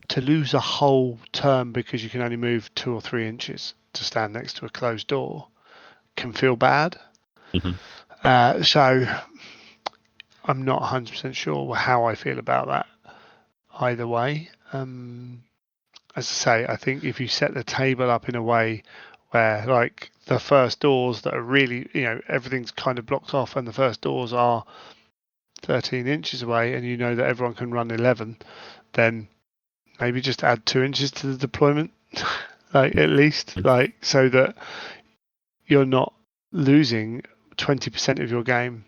To lose a whole turn because you can only move 2 or 3 inches to stand next to a closed door can feel bad. So I'm not 100% sure how I feel about that either way. As I say, I think if you set the table up in a way where, like, the first doors that are really, everything's kind of blocked off and the first doors are 13 inches away and you know that everyone can run 11, then maybe just add 2 inches to the deployment, like, at least, like, so that you're not losing 20% of your game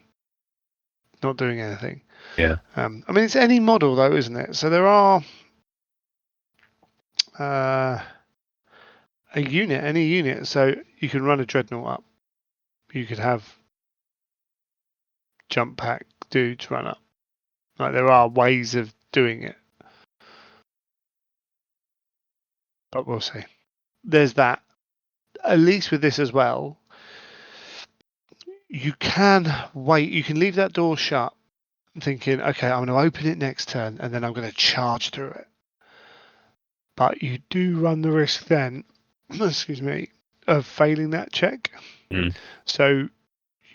not doing anything. Yeah. I mean, it's any model though, isn't it? So there are any unit. So you can run a dreadnought up. You could have jump pack dudes run up. Like, there are ways of doing it, but we'll see. There's that. At least with this as well, you can wait. You can leave that door shut, thinking, okay, I'm going to open it next turn, and then I'm going to charge through it. But you do run the risk then, excuse me, of failing that check. So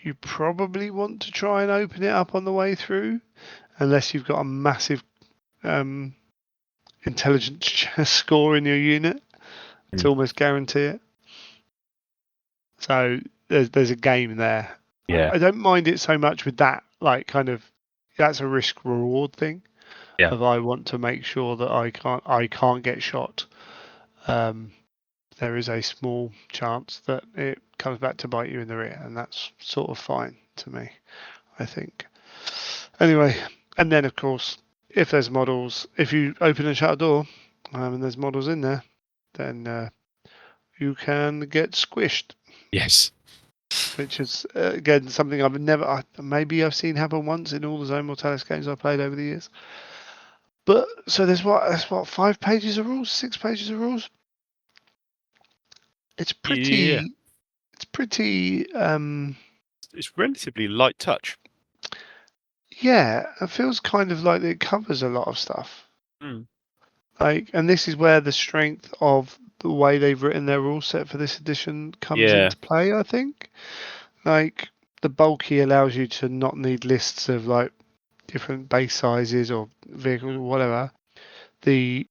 you probably want to try and open it up on the way through, unless you've got a massive intelligence score in your unit to almost guarantee it. So there's a game there. Yeah. I don't mind it so much with that, like kind of that's a risk reward thing. Yeah. Of I want to make sure that I can't get shot. There is a small chance that it comes back to bite you in the rear, and that's sort of fine to me, I think. Anyway, and then of course, if there's models, if you open and shut a door, and there's models in there, then you can get squished. Yes. Which is again something maybe I've seen happen once in all the Zone Mortalis games I've played over the years. But so there's 5 pages of rules, 6 pages of rules. It's pretty. Yeah. It's pretty. It's relatively light touch. Yeah, it feels kind of like it covers a lot of stuff. Mm. Like, and this is where the strength of the way they've written their rule set for this edition comes into play. I think, like, the bulky allows you to not need lists of like different base sizes or vehicles or whatever. The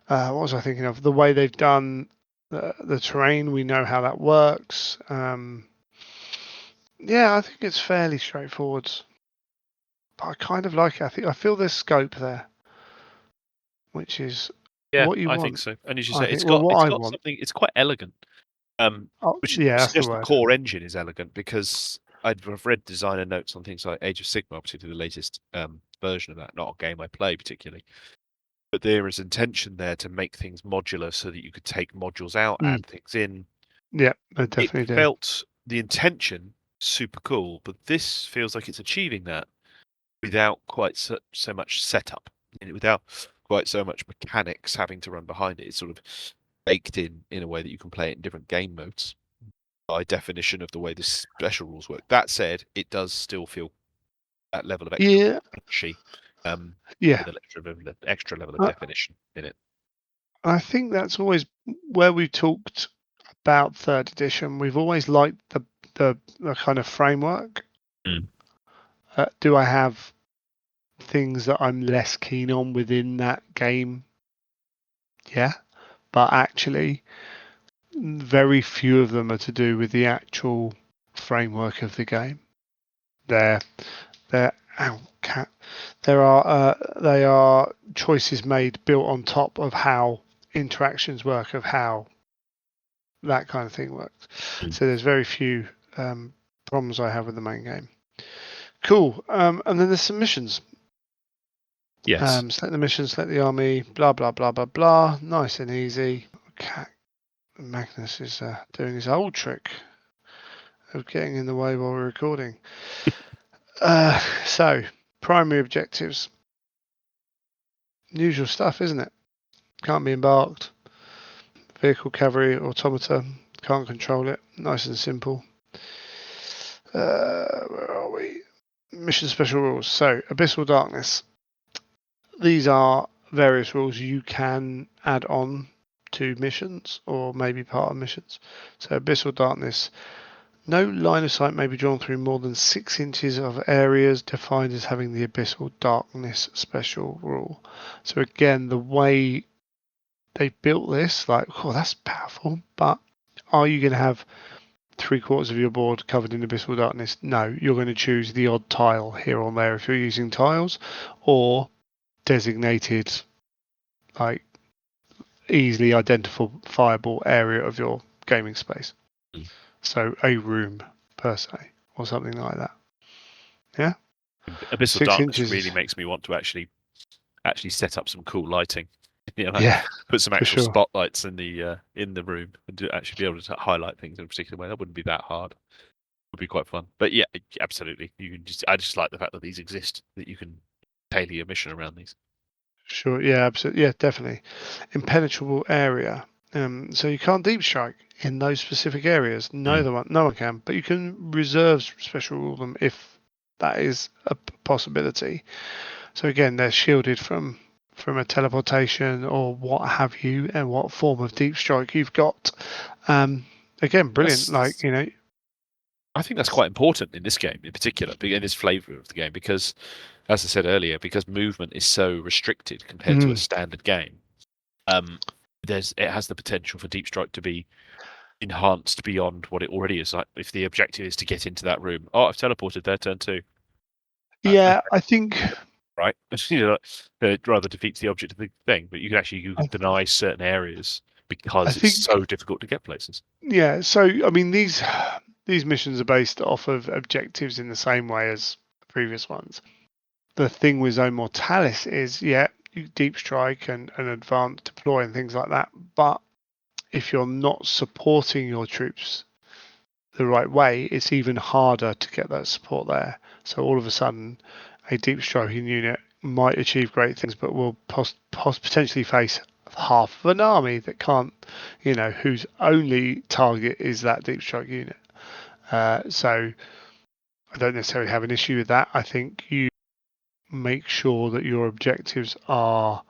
what was I thinking of? The way they've done the terrain, we know how that works. Yeah, I think it's fairly straightforward. But I kind of like it. I feel there's scope there, which is what you I want. think so. And as you I say, think it's what I got want. something. It's quite elegant. Which Yeah, that's the suggests the word. core engine is elegant, because I've read designer notes on things like Age of Sigmar, particularly the latest version of that. Not a game I play particularly, but there is intention there to make things modular so that you could take modules out, add things in. Yeah, I definitely do. Felt the intention super cool, but this feels like it's achieving that without quite so much setup, without quite so much mechanics having to run behind it. It's sort of baked in a way that you can play it in different game modes by definition of the way the special rules work. That said, it does still feel that level of extra punchy, yeah. with an extra level of definition in it. I think that's always where we've talked about third edition. We've always liked the kind of framework. Do I have things that I'm less keen on within that game? Yeah, but actually, very few of them are to do with the actual framework of the game. They are choices made built on top of how interactions work, of how that kind of thing works. So there's very few problems I have with the main game. Cool. And then there's some missions. Yes. Select the mission, select the army, blah, blah, blah, blah, blah. Nice and easy. Magnus is doing his old trick of getting in the way while we're recording. So, primary objectives. Usual stuff, isn't it? Can't be embarked. Vehicle, cavalry, automata. Can't control it. Nice and simple. Where are we? Mission special rules. So, Abyssal Darkness. These are various rules you can add on to missions or maybe part of missions. So, Abyssal Darkness. No line of sight may be drawn through more than 6 inches of areas defined as having the Abyssal Darkness special rule. So again, the way they built this, like, oh, that's powerful, but are you going to have 3/4 of your board covered in Abyssal Darkness? No, you're going to choose the odd tile here or there if you're using tiles, or designated, like, easily identifiable area of your gaming space. So a room per se, or something like that. Yeah. Abyssal Darkness really makes me want to actually set up some cool lighting. Put some actual spotlights in the room and actually be able to highlight things in a particular way. That wouldn't be that hard. It would be quite fun. But yeah, absolutely. I just like the fact that these exist, that you can tailor your mission around these. Sure. Yeah. Absolutely. Yeah. Definitely. Impenetrable area. So you can't deep strike in those specific areas. No one can. But you can reserve special rule them if that is a possibility. So again, they're shielded from a teleportation or what have you, and what form of deep strike you've got. Again, brilliant. I think that's quite important in this game in particular, in this flavour of the game, because, as I said earlier, because movement is so restricted compared to a standard game, it has the potential for Deep Strike to be enhanced beyond what it already is. Like if the objective is to get into that room, I've teleported there, turn 2. Yeah, I think right, it rather defeats the object of the thing. But you can deny certain areas because it's so difficult to get places. Yeah, so I mean these missions are based off of objectives in the same way as the previous ones. The thing with Zone Mortalis is, you deep strike and advanced deploy and things like that, but if you're not supporting your troops the right way, it's even harder to get that support there. So all of a sudden, a deep striking unit might achieve great things, but will potentially face half of an army that can't, whose only target is that deep strike unit. So I don't necessarily have an issue with that. I think you make sure that your objectives are,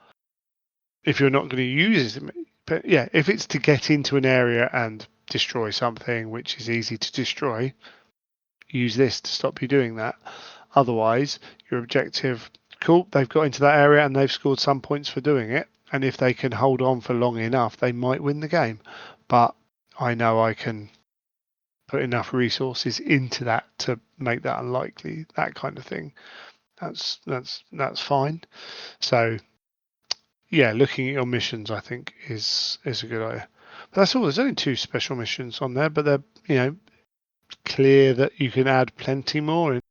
if you're not going to use it, but yeah, if it's to get into an area and destroy something which is easy to destroy, use this to stop you doing that. Otherwise, your objective, cool, they've got into that area and they've scored some points for doing it. And if they can hold on for long enough, they might win the game. But I know I can put enough resources into that to make that unlikely, that kind of thing. That's fine. So yeah, looking at your missions, I think is a good idea. But that's all. There's only 2 special missions on there, but they're clear that you can add plenty more. In.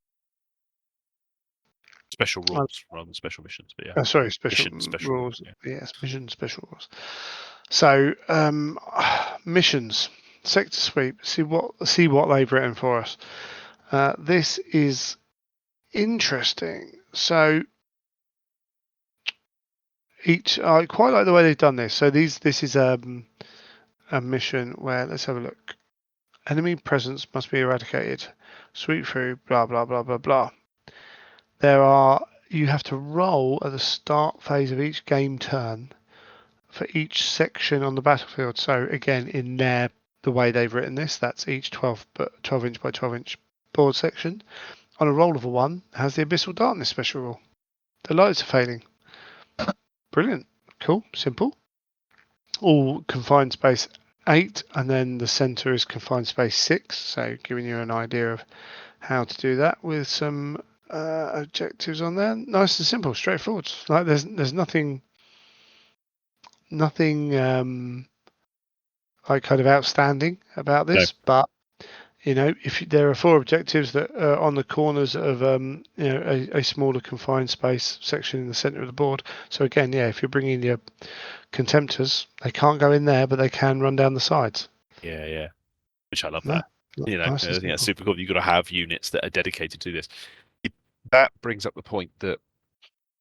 Special rules rather than special missions, but yeah. Sorry, special rules. Yeah. Yes, mission special rules. So missions, sector sweep. See what they've written for us. This is interesting. So I quite like the way they've done this. So this is a mission where, let's have a look. Enemy presence must be eradicated. Sweep through. Blah blah blah blah blah. You have to roll at the start phase of each game turn for each section on the battlefield. So again, in the way they've written this, that's each 12 inch by 12 inch board section. On a roll of a 1, has the Abyssal Darkness special rule. The lights are failing. Brilliant. Cool. Simple. All confined space 8, and then the center is confined space 6. So giving you an idea of how to do that with some objectives on there. Nice and simple, straightforward. Like there's nothing like kind of outstanding about this, but if there are 4 objectives that are on the corners of a smaller confined space section in the center of the board. So again, if you're bringing your contemptors, they can't go in there, but they can run down the sides. Yeah, which I love that. Nice, I think that's super cool. You've got to have units that are dedicated to this. That brings up the point that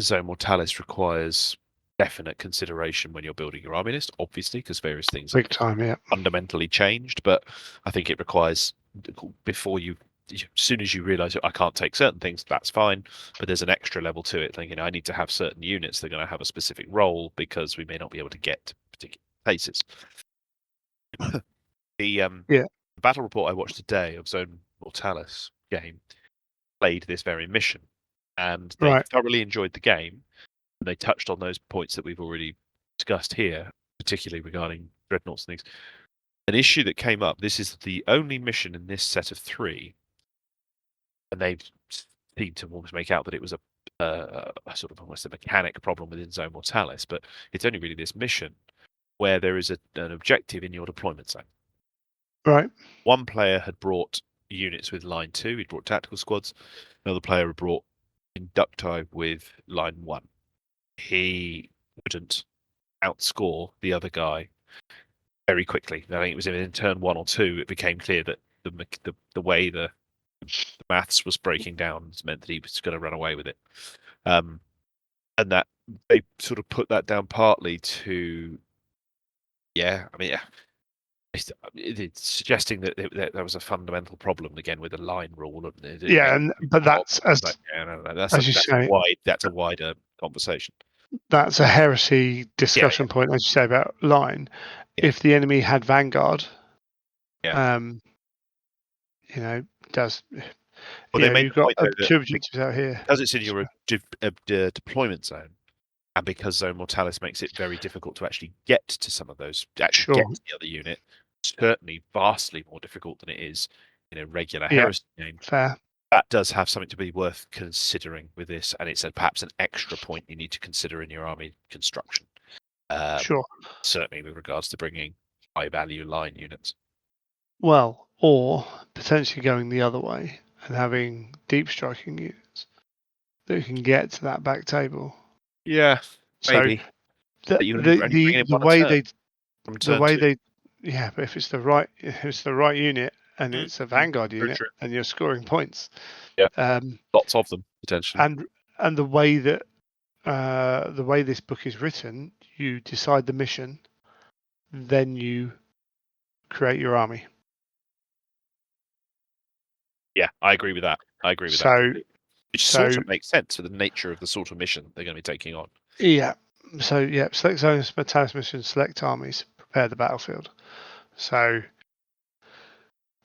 Zone Mortalis requires definite consideration when you're building your army list, obviously, because various things big time, fundamentally changed. But I think it requires, before as soon as you realise I can't take certain things, that's fine. But there's an extra level to it. Thinking I need to have certain units that are going to have a specific role because we may not be able to get to particular places. The battle report I watched today of Zone Mortalis game played this very mission, and they thoroughly enjoyed the game. And they touched on those points that we've already discussed here, particularly regarding dreadnoughts and things. An issue that came up, this is the only mission in this set of 3, and they seemed to almost make out that it was a sort of almost a mechanic problem within Zone Mortalis, but it's only really this mission where there is an objective in your deployment zone. Right. One player had brought units with line 2, he'd brought tactical squads. Another player had brought inducti with line 1. He wouldn't outscore the other guy very quickly. I think it was in turn 1 or 2, it became clear that the way the maths was breaking down meant that he was going to run away with it. And that they sort of put that down partly to, it's suggesting that there was a fundamental problem again with the line rule. But that's that's a wider conversation. That's a heresy discussion point, as you say, about line. If the enemy had Vanguard, does. Well, they made You've the got point though that two objectives out here. because it's in your deployment zone, and because Zone Mortalis makes it very difficult to actually get to some of those, to actually Sure. get to the other unit, certainly vastly more difficult than it is in a regular Yeah. Heresy game. Fair. That does have something to be worth considering with this, and it's perhaps an extra point you need to consider in your army construction. Sure. Certainly with regards to bringing high-value line units. Well, or potentially going the other way and having deep striking units that can get to that back table. Yeah, So maybe. the But you only bring it the one a way turn they from the turn way two. they yeah, but if it's the right unit and it's a Vanguard True, unit true. and you're scoring points. Yeah. Um, Lots of them potentially. and the way that the way this book is written, you decide the mission, then you create your army. Yeah, I agree with that. I agree with that So completely. Which sort of makes sense for the nature of the sort of mission they're going to be taking on. yeah, select zones, Mortalis mission, select armies, prepare the battlefield. So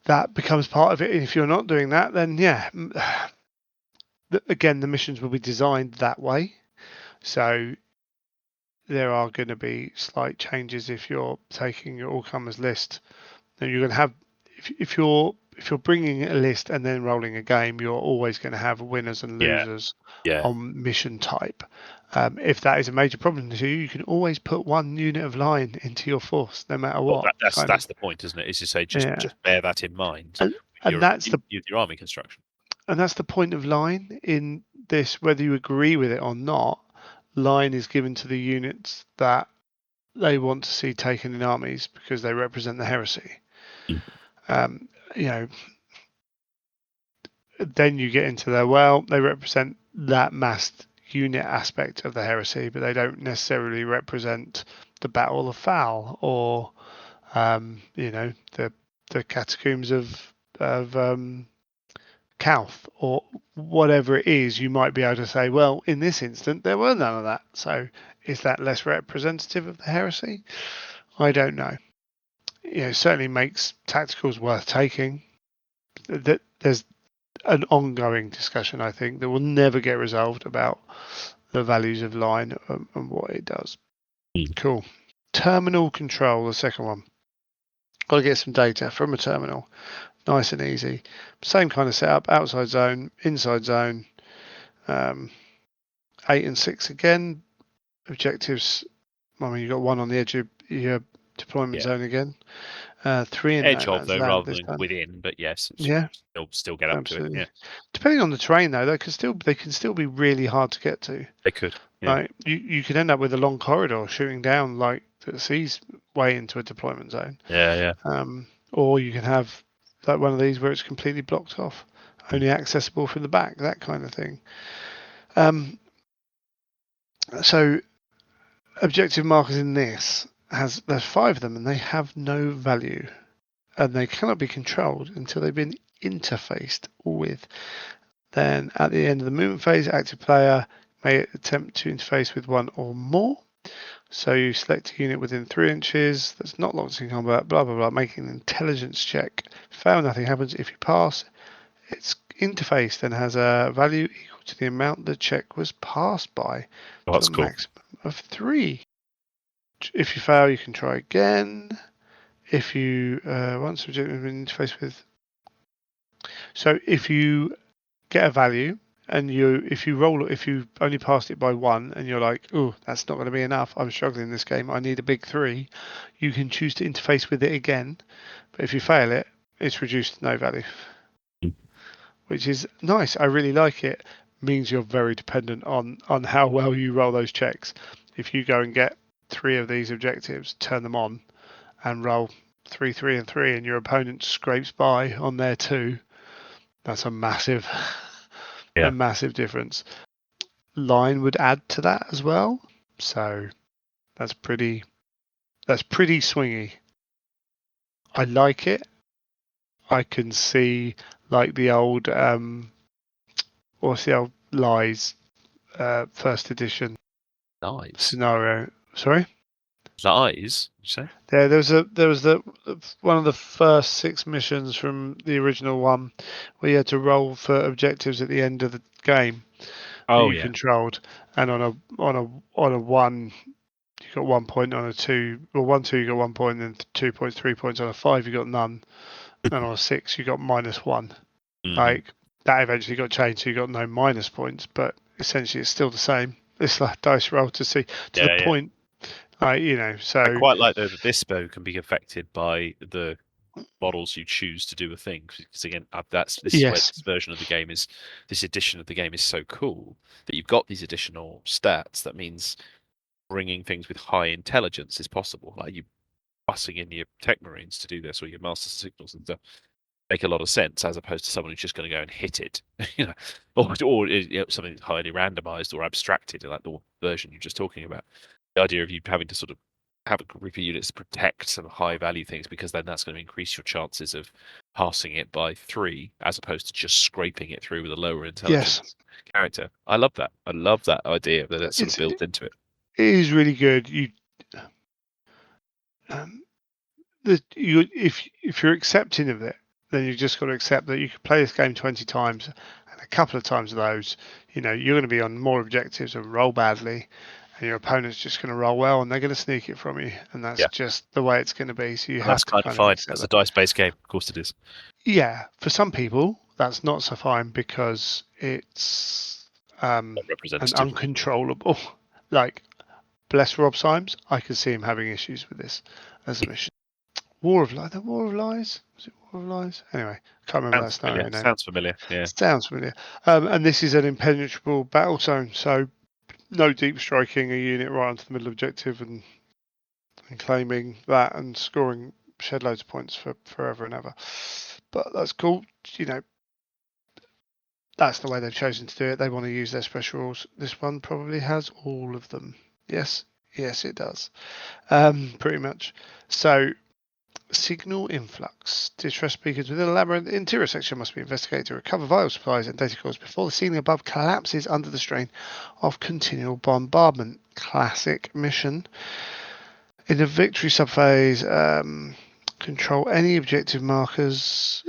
that becomes part of it. If you're not doing that, then again, the missions will be designed that way. So there are going to be slight changes if you're taking your all-comers list. Then you're going to have if you're bringing a list and then rolling a game, you're always going to have winners and losers on mission type. If that is a major problem to you, you can always put one unit of line into your force, no matter what. Well, that's the point, isn't it? Is to say just bear that in mind and, with your army construction. And that's the point of line in this, whether you agree with it or not. Line is given to the units that they want to see taken in armies because they represent the heresy. You know, then you get into they represent that massed unit aspect of the heresy, but they don't necessarily represent the Battle of Foul or the catacombs of Calth or whatever it is. You might be able to say, well, in this instant there were none of that, so is that less representative of the heresy? I don't know. It certainly makes tacticals worth taking. That there's an ongoing discussion, I think, that will never get resolved about the values of line and what it does. Cool. Terminal control, the second one. Got to get some data from a terminal. Nice and easy. Same kind of setup, outside zone, inside zone. 8 and 6 again. Objectives, you've got one on the edge of your deployment zone again. 3 in edge no of man's though, land rather this than time. within. But yes, still get up Absolutely. to it. Yeah, depending on the terrain though, they can still be really hard to get to. they could. Yeah. Like you could end up with a long corridor shooting down like that sees way into a deployment zone. Yeah. Or you can have like one of these where it's completely blocked off, only accessible from the back, that kind of thing. So objective markers in this there's 5 of them and they have no value and they cannot be controlled until they've been interfaced with. Then at the end of the movement phase, active player may attempt to interface with one or more. So you select a unit within 3 inches that's not locked in combat, blah blah blah, making an intelligence check. Fail, nothing happens. If you pass, its interface then has a value equal to the amount the check was passed by, That's to a cool. maximum of 3. If you fail, you can try again. If you once objective has been interfaced with, so if you get a value and if you only passed it by 1 and you're like, oh, that's not going to be enough, I'm struggling in this game, I need a big 3, you can choose to interface with it again, but if you fail it, it's reduced to no value, which is nice. I really like it. Means you're very dependent on how well you roll those checks. If you go and get 3 of these objectives, turn them on and roll 3, 3 and 3 and your opponent scrapes by on their 2, that's a massive difference. Line would add to that as well, so that's pretty swingy. I like it. I can see like the old what's the old Lies first edition Nice scenario. Sorry, Lies, you say? Yeah, there was one of the first 6 missions from the original one where you had to roll for objectives at the end of the game that Oh you yeah. controlled, and on a 1 you got 1 point, on a 2 well 1 2 you got 1 point, and then 2 points 3 points, on a 5 you got none, and on a 6 you got -1. Like that eventually got changed, so you got no minus points, but essentially it's still the same. It's like dice roll to see to the Yeah, yeah. point. So I quite like though that this bow can be affected by the models you choose to do a thing. Because again, this is where yes, this version of the game is. This edition of the game is so cool that you've got these additional stats. That means bringing things with high intelligence is possible. Like you bussing in your tech marines to do this, or your master signals and stuff, make a lot of sense as opposed to someone who's just going to go and hit it, or something that's highly randomized or abstracted, like the version you're just talking about. The idea of you having to sort of have a group of units protect some high value things, because then that's going to increase your chances of passing it by 3 as opposed to just scraping it through with a lower yes, intelligence character. I love that. I love that idea that that's sort of it's built into it. it is really good. Um, if you're accepting of it, then you just got to accept that you could play this game 20 times, and a couple of times of those, you're going to be on more objectives and roll badly, and your opponent's just going to roll well, and they're going to sneak it from you, and that's Yeah, just the way it's going to be. So you and that's have to kind of kind of fine. accept That's a that. dice-based game, of course it is. Yeah, for some people, that's not so fine because it's Not an representative. uncontrollable. Like, bless Rob Symes, I can see him having issues with this as a mission. War of Lies. The War of Lies? Was it War of Lies? Anyway, I can't remember that Sounds familiar. scenario name. Sounds familiar. Yeah. Sounds familiar. And this is an impenetrable battle zone, so no deep striking a unit right onto the middle objective and claiming that and scoring shed loads of points for forever and ever. But that's cool. That's the way they've chosen to do it. They want to use their special rules. This one probably has all of them. Yes, it does. Pretty much. So, signal influx. Distress beacons within a labyrinth. The interior section must be investigated to recover vital supplies and data cores before the ceiling above collapses under the strain of continual bombardment. Classic mission. In the victory subphase, control any objective markers.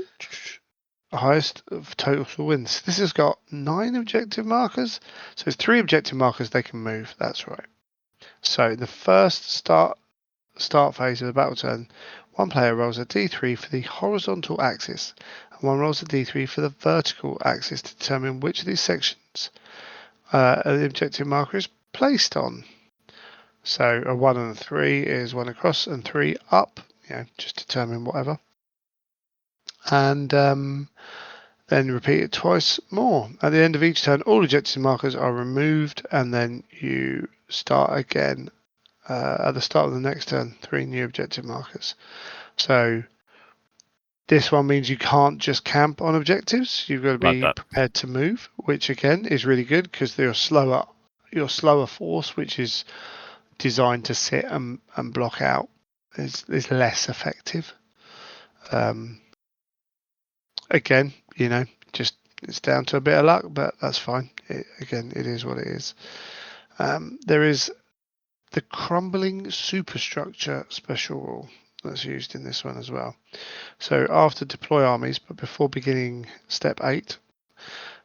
Highest of total wins. This has got 9 objective markers. So it's 3 objective markers they can move. That's right. So the first start phase of the battle turn, one player rolls a d3 for the horizontal axis, and one rolls a d3 for the vertical axis to determine which of these sections the objective marker is placed on. So a 1 and a 3 is 1 across and 3 up. Just determine whatever. And then repeat it twice more. At the end of each turn, all objective markers are removed, and then you start again at the start of the next turn, 3 new objective markers. So this one means you can't just camp on objectives. You've got to Like be that. prepared to move, which again is really good because your slower force, which is designed to sit and block out, is less effective. Again, just it's down to a bit of luck, but that's fine. It is what it is. There is the crumbling superstructure special rule that's used in this one as well. So after deploy armies, but before beginning step 8,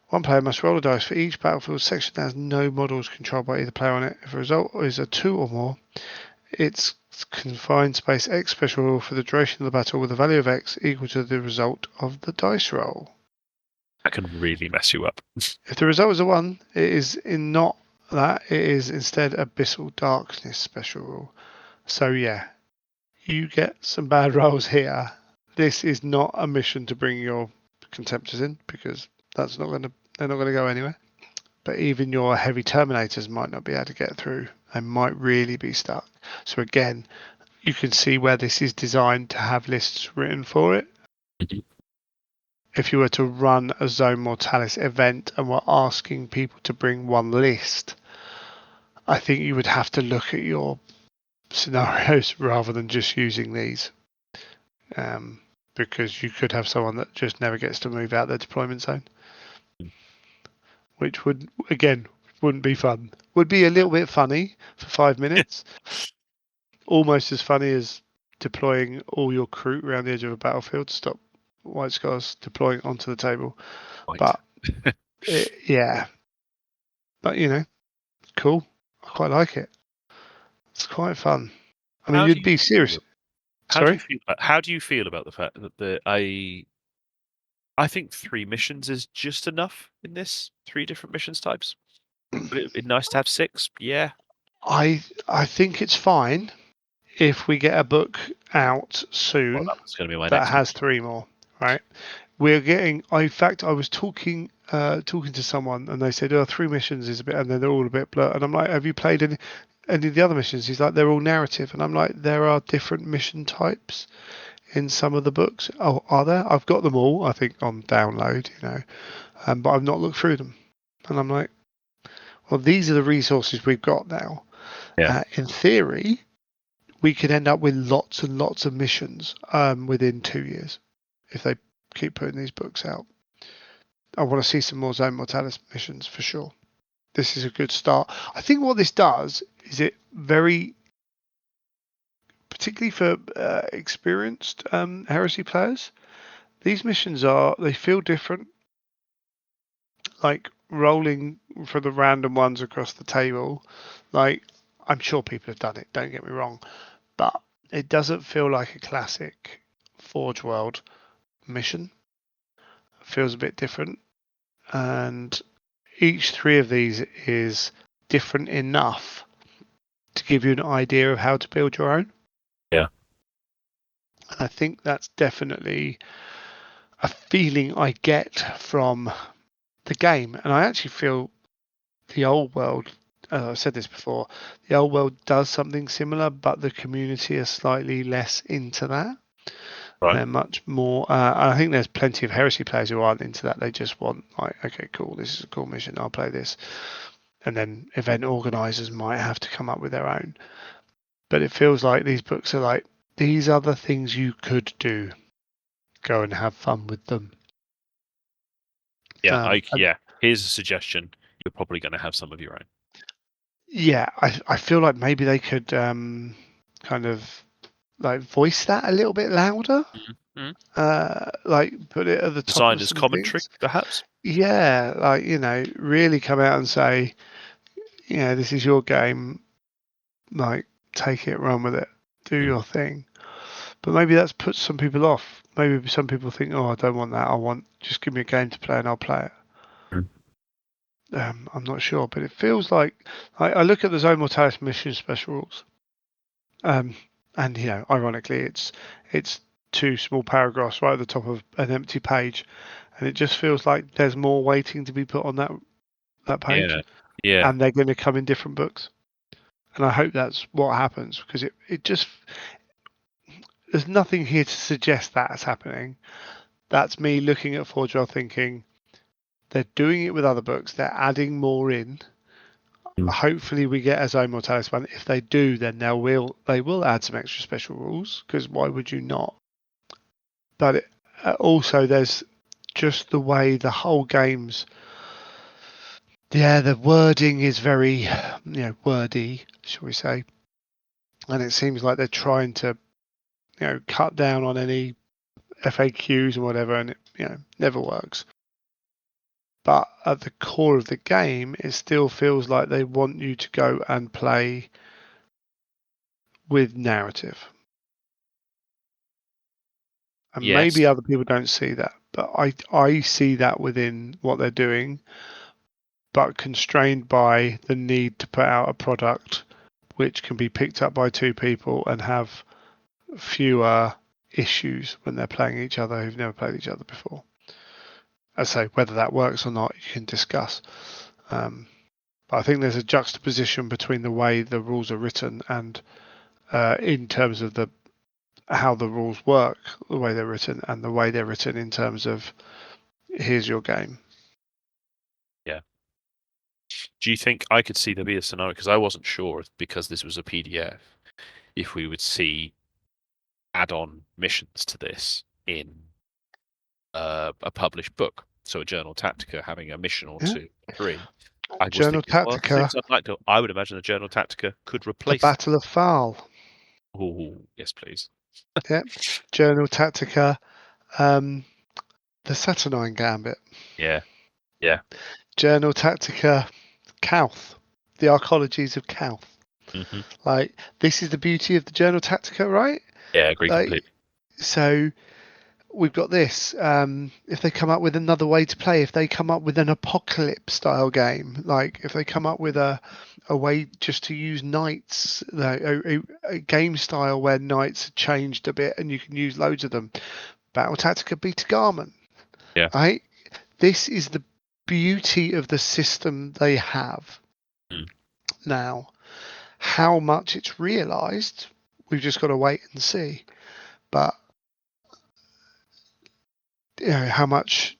one player must roll a dice for each battlefield section that has no models controlled by either player on it. If the result is a 2 or more, it's confined space X special rule for the duration of the battle with a value of X equal to the result of the dice roll. That can really mess you up. If the result is a 1, it is not that. It is instead Abyssal Darkness special rule. So yeah, you get some bad rolls here. This is not a mission to bring your Contemptors in because they're not going to go anywhere. But even your heavy Terminators might not be able to get through. They might really be stuck. So again, you can see where this is designed to have lists written for it. If you were to run a Zone Mortalis event and were asking people to bring one list, I think you would have to look at your scenarios rather than just using these. Because you could have someone that just never gets to move out their deployment zone, which wouldn't be fun. Would be a little bit funny for 5 minutes, almost as funny as deploying all your crew around the edge of a battlefield to stop White Scars deploying onto the table. Right. But yeah, but cool. I quite like it. It's quite fun. I mean, you'd be serious. How do you Sorry? feel about the fact that I think 3 missions is just enough in this? 3 different missions types. Would it be nice to have 6? Yeah. I think it's fine if we get a book out Well, soon that was going to be my that next has question. 3 more. Right? We're getting. In fact, I was talking to someone, and they said, "Oh, 3 missions is a bit," and then they're all a bit blurred. And I'm like, "Have you played any of the other missions?" He's like, "They're all narrative," and I'm like, "There are different mission types in some of the books. Oh, are there? I've got them all, I think, on download, but I've not looked through them." And I'm like, "Well, these are the resources we've got now. Yeah. In theory, we could end up with lots and lots of missions within 2 years if they keep putting these books out. I want to see some more Zone Mortalis missions for sure. This is a good start. I think what this does is it very, particularly for experienced heresy players, these missions they feel different. Like rolling for the random ones across the table. Like, I'm sure people have done it, don't get me wrong, but it doesn't feel like a classic Forge World mission. It feels a bit different. And each 3 of these is different enough to give you an idea of how to build your own. Yeah. And I think that's definitely a feeling I get from the game. And I actually feel the old world, as I've said this before, the old world does something similar, but the community are slightly less into that. Right. They're much more. I think there's plenty of heresy players who aren't into that. They just want, like, okay, cool, this is a cool mission, I'll play this. And then event organizers might have to come up with their own. But it feels like these books are like, these are the things you could do. Go and have fun with them. Yeah. Yeah. Here's a suggestion. You're probably going to have some of your own. Yeah, I feel like maybe they could kind of like voice that a little bit louder. Mm-hmm. Like put it at the top of Designer's some commentary, things. perhaps. Yeah, like really come out and say, this is your game. Like, take it, run with it, do your thing. But maybe that's put some people off. Maybe some people think, oh, I don't want that. Just give me a game to play and I'll play it. I'm not sure, but it feels like I look at the Zone Mortalis mission special rules, and ironically, it's 2 small paragraphs right at the top of an empty page, and it just feels like there's more waiting to be put on that page. Yeah. And they're going to come in different books, and I hope that's what happens because it just there's nothing here to suggest that's happening. That's me looking at Forge World thinking they're doing it with other books. They're adding more in. Hopefully, we get a Zone Mortalis one. If they do, then they will add some extra special rules because why would you not? But also, there's just the way the whole game's. Yeah, the wording is very, wordy, shall we say? And it seems like they're trying to, cut down on any FAQs and whatever, and it, never works. But at the core of the game, it still feels like they want you to go and play with narrative. And Yes. maybe other people don't see that, but I see that within what they're doing, but constrained by the need to put out a product which can be picked up by 2 people and have fewer issues when they're playing each other who've never played each other before. I say whether that works or not, you can discuss. But I think there's a juxtaposition between the way the rules are written and in terms of how the rules work, the way they're written, and the way they're written in terms of here's your game. Yeah. Do you think I could see there be a scenario, because I wasn't sure because this was a PDF, if we would see add-on missions to this in a published book? So a Journal Tactica having a mission or Yeah. 2, 3. I was Journal thinking one of the Tactica, things I'd like to. I would imagine a Journal Tactica could the replace. Battle of Phal. Oh, yes, please. Yeah. Journal Tactica, the Saturnine Gambit. Yeah. Yeah. Journal Tactica, Calth, the Arcologies of Calth. Hmm. Like, this is the beauty of the Journal Tactica, right? Yeah, I agree Like, completely. so we've got this. If they come up with another way to play, if they come up with an apocalypse style game, like if they come up with a way just to use knights, a game style where knights are changed a bit and you can use loads of them. Battle Tactica Beta Garment, Yeah. right? This is the beauty of the system they have. Mm. Now, how much it's realised, we've just got to wait and see. But how much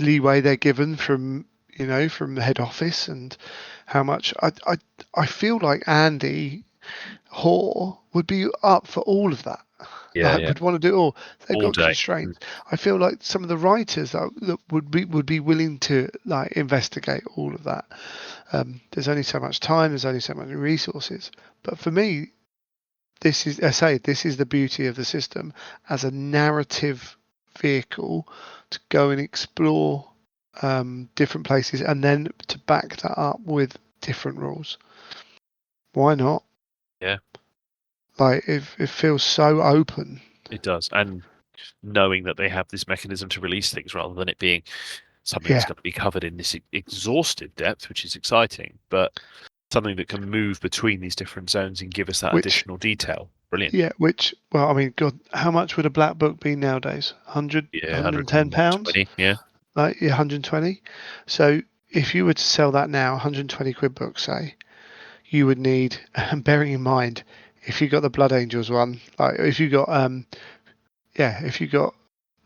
leeway they're given from from the head office, and how much I feel like Andy Hoare would be up for all of that. Yeah, Like yeah. would want to do it all. They've All got day. constraints. I feel like some of the writers that would be willing to like investigate all of that. There's only so much time. There's only so many resources. But for me, this is this is the beauty of the system as a narrative vehicle to go and explore different places, and then to back that up with different rules. Why not? Yeah. Like it feels so open. It does. And knowing that they have this mechanism to release things rather than it being something that's Yeah, going to be covered in this exhaustive depth, which is exciting, but something that can move between these different zones and give us that which additional detail. Brilliant. well, I mean, God, how much would a black book be nowadays? 100, Yeah, 110 pounds? 120. Yeah. Like yeah, 120. So if you were to sell that now, 120 quid book, say, you would need, and bearing in mind, if you got the Blood Angels one, like if you got if you got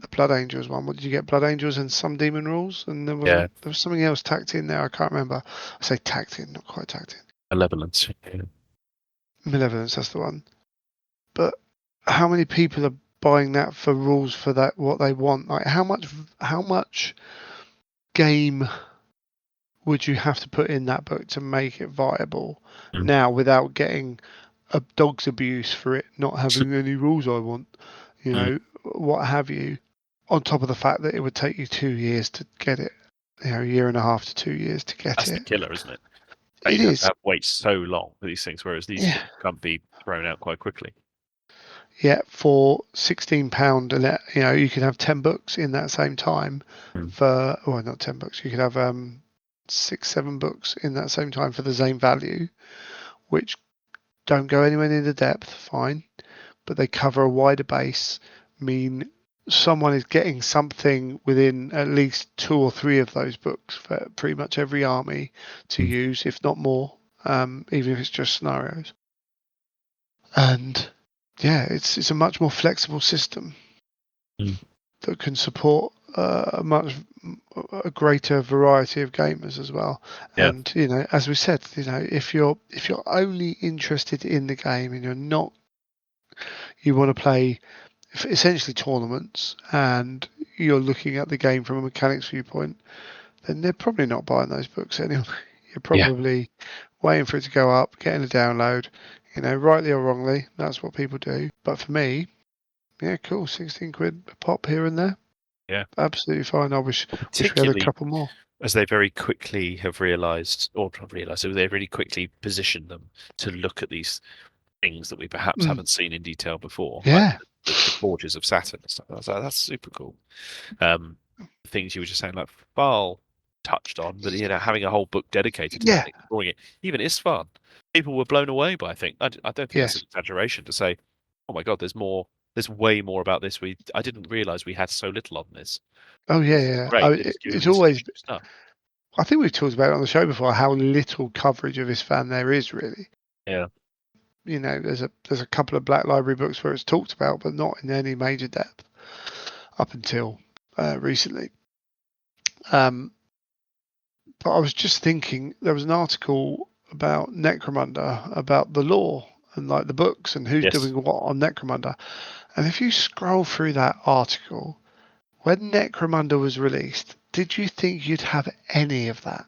the Blood Angels one, what did you get? Blood Angels and some Demon Rules, and Yeah. there was something else tacked in there. I can't remember. I say tacked in, not quite tacked in. Malevolence. Yeah. Malevolence, that's the one. But how many people are buying that for rules for that what they want? Like how much game would you have to put in that book to make it viable Mm. now without getting a dog's abuse for it not having any rules I want, what have you, on top of the fact that it would take you 2 years to get it, a year and a half to 2 years to get That's the it. killer, isn't it? It You have to is. have wait so long for these things, whereas these Yeah. can't be thrown out quite quickly. Yeah, for £16, and you can have 10 books in that same time for, well, not 10 books. You could have 6, 7 books in that same time for the same value, which don't go anywhere near the depth. Fine, but they cover a wider base. Mean someone is getting something within at least 2 or 3 of those books for pretty much every army to use, if not more. Even if it's just scenarios. And yeah, it's a much more flexible system that can support a greater variety of gamers as well. Yeah. And as we said, if you're only interested in the game and you want to play essentially tournaments and you're looking at the game from a mechanics viewpoint, then they're probably not buying those books anyway. You're Yeah. probably waiting for it to go up, getting a download. Rightly or wrongly, that's what people do. But for me, yeah, cool, 16 quid a pop here and there. Yeah. Absolutely fine. I wish we had a Particularly couple more. as they very quickly have realised, or not realised, so they really quickly positioned them to look at these things that we perhaps haven't seen in detail before, like Yeah. the forges of Saturn and stuff. I was like, that's super cool. Things you were just saying, like Fal touched on, but having a whole book dedicated to that, Yeah. and exploring it, even Istvan, people were blown away by. I think I don't think that's an Yes. exaggeration to say, oh my god, there's more. There's way more about this. I didn't realise we had so little on this. Oh yeah, It's yeah. great that it's giving It's me such always. new stuff. I think we've talked about it on the show before how little coverage of this fan there is really. Yeah. There's a couple of Black Library books where it's talked about, but not in any major depth up until recently. But I was just thinking, there was an article about Necromunda, about the lore and like the books and who's Yes. doing what on Necromunda. And if you scroll through that article, when Necromunda was released, did you think you'd have any of that?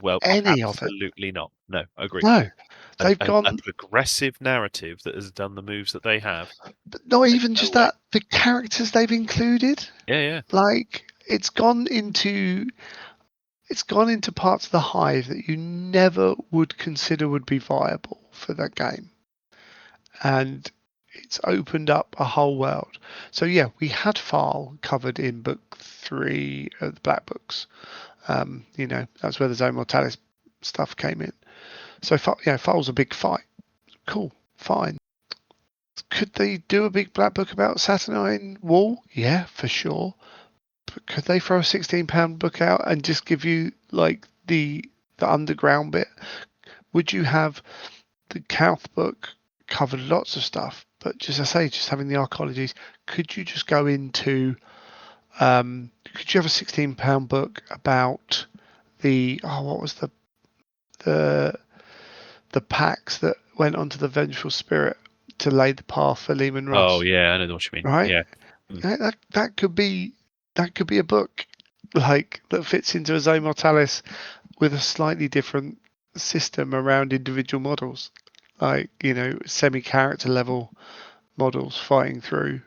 Well, Any of it? absolutely not. No, I agree. No. They've a gone, progressive narrative that has done the moves that they have. but not even No just way. that. The characters they've included, Yeah. like it's gone into parts of the Hive that you never would consider would be viable for that game, and it's opened up a whole world. So yeah, we had File covered in book 3 of the Black Books. That's where the Zone Mortalis stuff came in. So File's a big fight. Cool, fine. Could they do a big Black Book about Saturnine Wall? Yeah, for sure. But could they throw a £16 book out and just give you like the underground bit? Would you have the Couth book covered lots of stuff, but just just having the archaeologies? Could you just go into could you have a £16 book about what was the packs that went onto the Vengeful Spirit to lay the path for Lehman Ross? Oh yeah, I know what you mean. Right? Yeah. That could be a book like that fits into a Zone Mortalis with a slightly different system around individual models, like semi-character level models fighting through.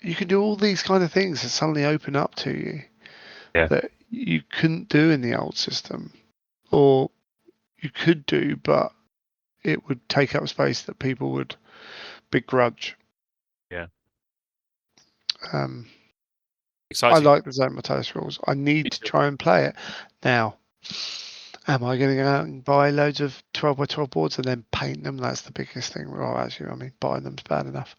You can do all these kind of things that suddenly open up to you that you couldn't do in the old system, or you could do, but it would take up space that people would begrudge. Yeah. I Exciting. like the Zone Mortalis rules. I need to try and play it. Now, am I going to go out and buy loads of 12 by 12 boards and then paint them? That's the biggest thing. Well, actually, I mean, buying them's bad enough.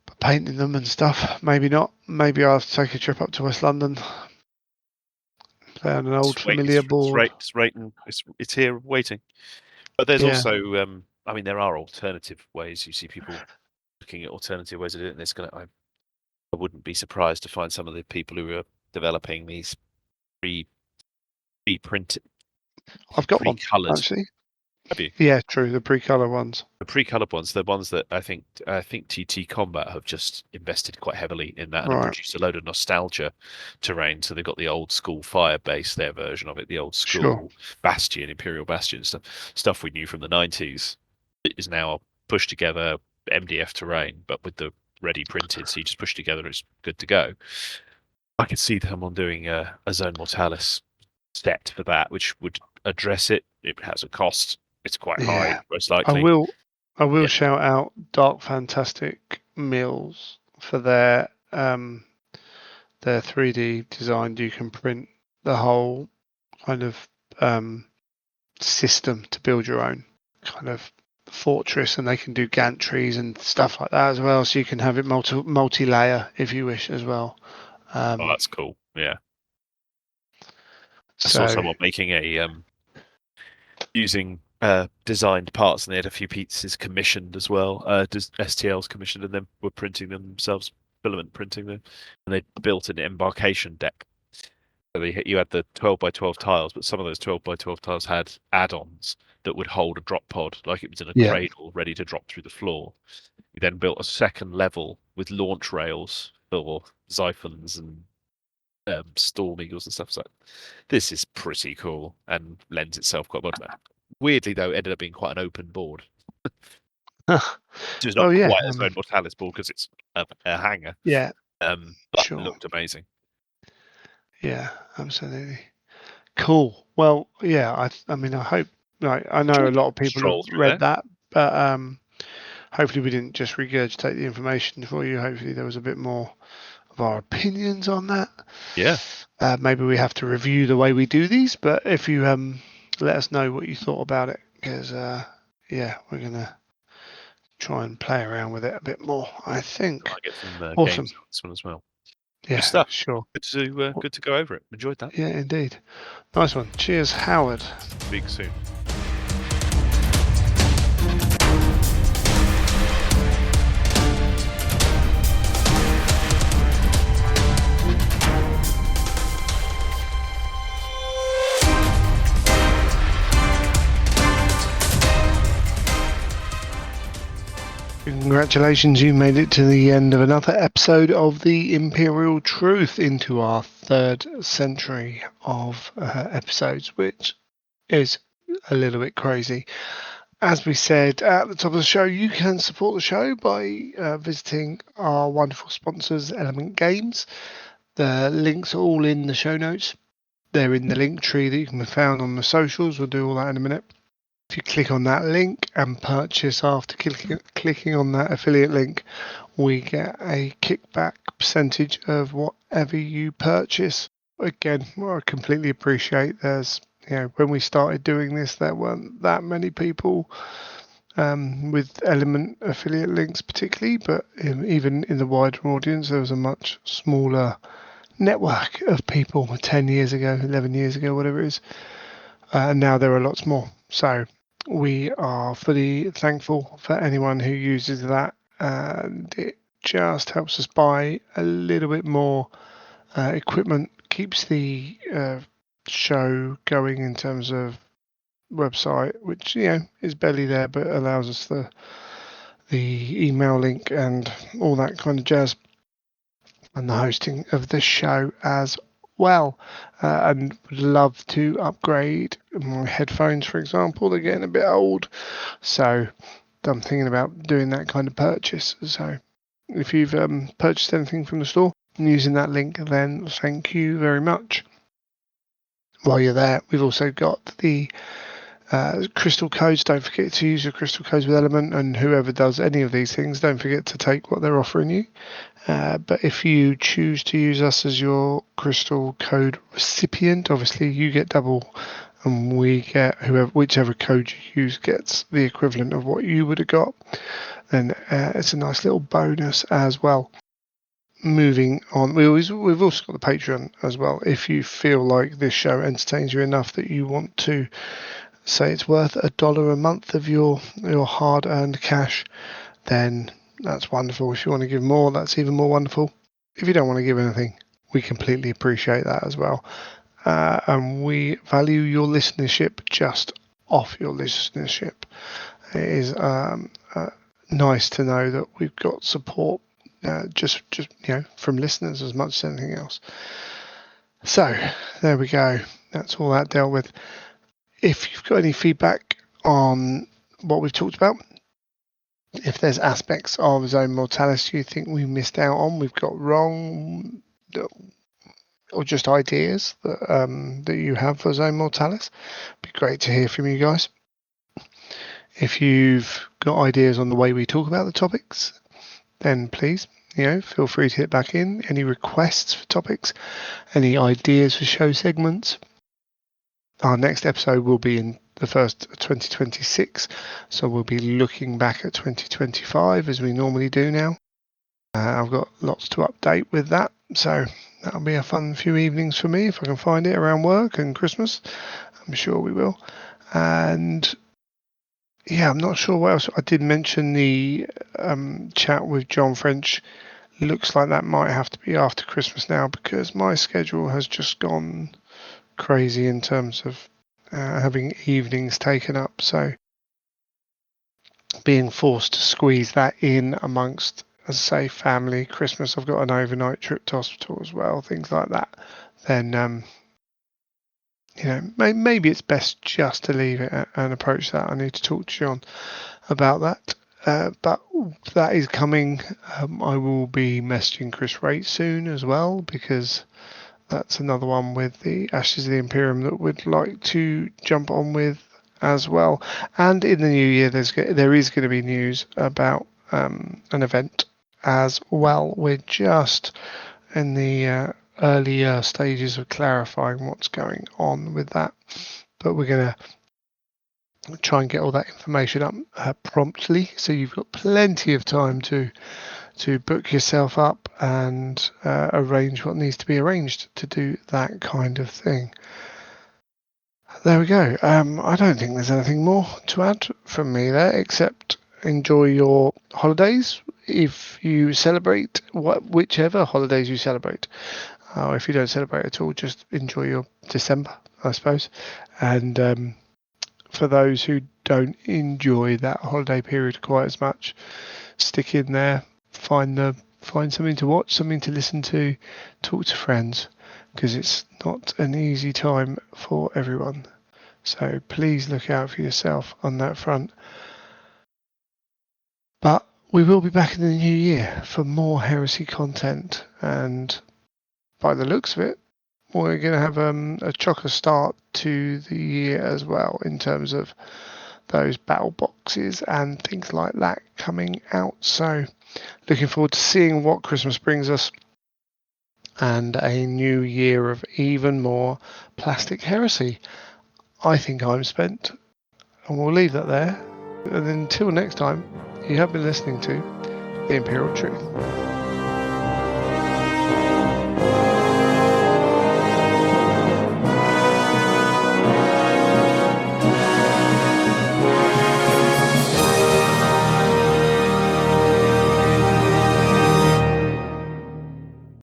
But painting them and stuff, maybe not. Maybe I'll take a trip up to West London, play on an old familiar board. It's here waiting. But there's Yeah. also, I mean, there are alternative ways. You see people looking at alternative ways of doing this. I wouldn't be surprised to find some of the people who are developing these pre-printed, I've got one, pre-colored. actually. Have you? Yeah, true. The pre-color ones. The pre-colored ones, the ones that I think TT Combat have just invested quite heavily in that and have produced a load of nostalgia terrain. So they've got the old school Fire Base, their version of it, the old school Bastion, Imperial Bastion stuff we knew from the 90s. It is now pushed together MDF terrain, but with the ready printed, so you just push together, it's good to go. I could see them on doing a Zone Mortalis set for that, which would address it. It has a cost. It's quite high, most likely. I will shout out Dark Fantastic Mills for their 3D design. You can print the whole kind of system to build your own kind of fortress, and they can do gantries and stuff like that as well. So you can have it multi-layer if you wish as well. That's cool. Yeah. I saw someone making a using designed parts, and they had a few pieces commissioned as well. STLs commissioned, and then were printing them themselves, filament printing them, and they built an embarkation deck. So you had the 12 by 12 tiles, but some of those 12 by 12 tiles had add-ons that would hold a drop pod, like it was in a cradle, ready to drop through the floor. You then built a second level with launch rails for Xiphons and Storm Eagles and stuff. So this is pretty cool and lends itself quite well to that. Weirdly, though, it ended up being quite an open board. So it's not quite a Zone Mortalis board because it's a hanger. Yeah. But it looked amazing. Yeah, absolutely. Cool. Well, yeah, I mean, I hope, I know a lot of people have read that, but hopefully we didn't just regurgitate the information for you. Hopefully there was a bit more of our opinions on that. Yeah. Maybe we have to review the way we do these, but if you let us know what you thought about it, because we're gonna try and play around with it a bit more, I think. I'll get some awesome. games on this one as well. Yeah, good stuff. Sure. Good to go over it. Enjoyed that. Yeah, indeed. Nice one. Cheers, Howard. Speak soon. Congratulations, you made it to the end of another episode of the Imperial Truth, into our 3rd century of episodes, which is a little bit crazy. As we said at the top of the show, you can support the show by visiting our wonderful sponsors, Element Games. The links are all in the show notes. They're in the link tree that you can be found on the socials. We'll do all that in a minute. If you click on that link and purchase after clicking on that affiliate link, we get a kickback percentage of whatever you purchase. Again, I completely appreciate when we started doing this, there weren't that many people with Element affiliate links particularly, but even in the wider audience, there was a much smaller network of people 10 years ago, 11 years ago, whatever it is. And now there are lots more. So we are fully thankful for anyone who uses that, and it just helps us buy a little bit more equipment, keeps the show going in terms of website, which is barely there, but allows us the email link and all that kind of jazz, and the hosting of the show as well. And would love to upgrade my headphones, for example. They're getting a bit old, so I'm thinking about doing that kind of purchase. So if you've purchased anything from the store and using that link, then thank you very much. While you're there, we've also got the crystal codes. Don't forget to use your crystal codes with Element, and whoever does any of these things, don't forget to take what they're offering you. But if you choose to use us as your crystal code recipient, obviously you get double, and we get whichever code you use gets the equivalent of what you would have got. And it's a nice little bonus as well. Moving on, we've also got the Patreon as well. If you feel like this show entertains you enough that you want to say it's worth $1 a month of your hard-earned cash, then that's wonderful. If you want to give more, that's even more wonderful. If you don't want to give anything, we completely appreciate that as well. And we value your listenership just off your listenership. It is nice to know that we've got support just from listeners as much as anything else. So there we go. That's all that dealt with. If you've got any feedback on what we've talked about, if there's aspects of Zone Mortalis you think we missed out on, we've got wrong, or just ideas that you have for Zone Mortalis, it'd be great to hear from you guys. If you've got ideas on the way we talk about the topics, then please, feel free to hit back in. Any requests for topics, any ideas for show segments. Our next episode will be in the first 2026, so we'll be looking back at 2025 as we normally do now. I've got lots to update with that, so that'll be a fun few evenings for me if I can find it around work and Christmas. I'm sure we will. And I'm not sure what else. I did mention the chat with John French. Looks like that might have to be after Christmas now, because my schedule has just gone crazy in terms of having evenings taken up, so being forced to squeeze that in amongst, as I say, family, Christmas. I've got an overnight trip to hospital as well, things like that. Then maybe it's best just to leave it and approach that. I need to talk to John about that, but that is coming. I will be messaging Chris Rate soon as well, because that's another one with the Ashes of the Imperium that we'd like to jump on with as well. And in the new year, there is going to be news about an event as well. We're just in the earlier stages of clarifying what's going on with that, but we're going to try and get all that information up promptly, so you've got plenty of time to book yourself up and arrange what needs to be arranged to do that kind of thing. There we go. I don't think there's anything more to add from me there, except enjoy your holidays if you celebrate, whichever holidays you celebrate. If you don't celebrate at all, just enjoy your December, I suppose. And for those who don't enjoy that holiday period quite as much, stick in there. Find something to watch, something to listen to, talk to friends, because it's not an easy time for everyone. So please look out for yourself on that front. But we will be back in the new year for more heresy content, and by the looks of it, we're going to have a chocker start to the year as well in terms of those battle boxes and things like that coming out. So looking forward to seeing what Christmas brings us and a new year of even more plastic heresy. I think I'm spent, and we'll leave that there. And until next time, you have been listening to The Imperial Truth.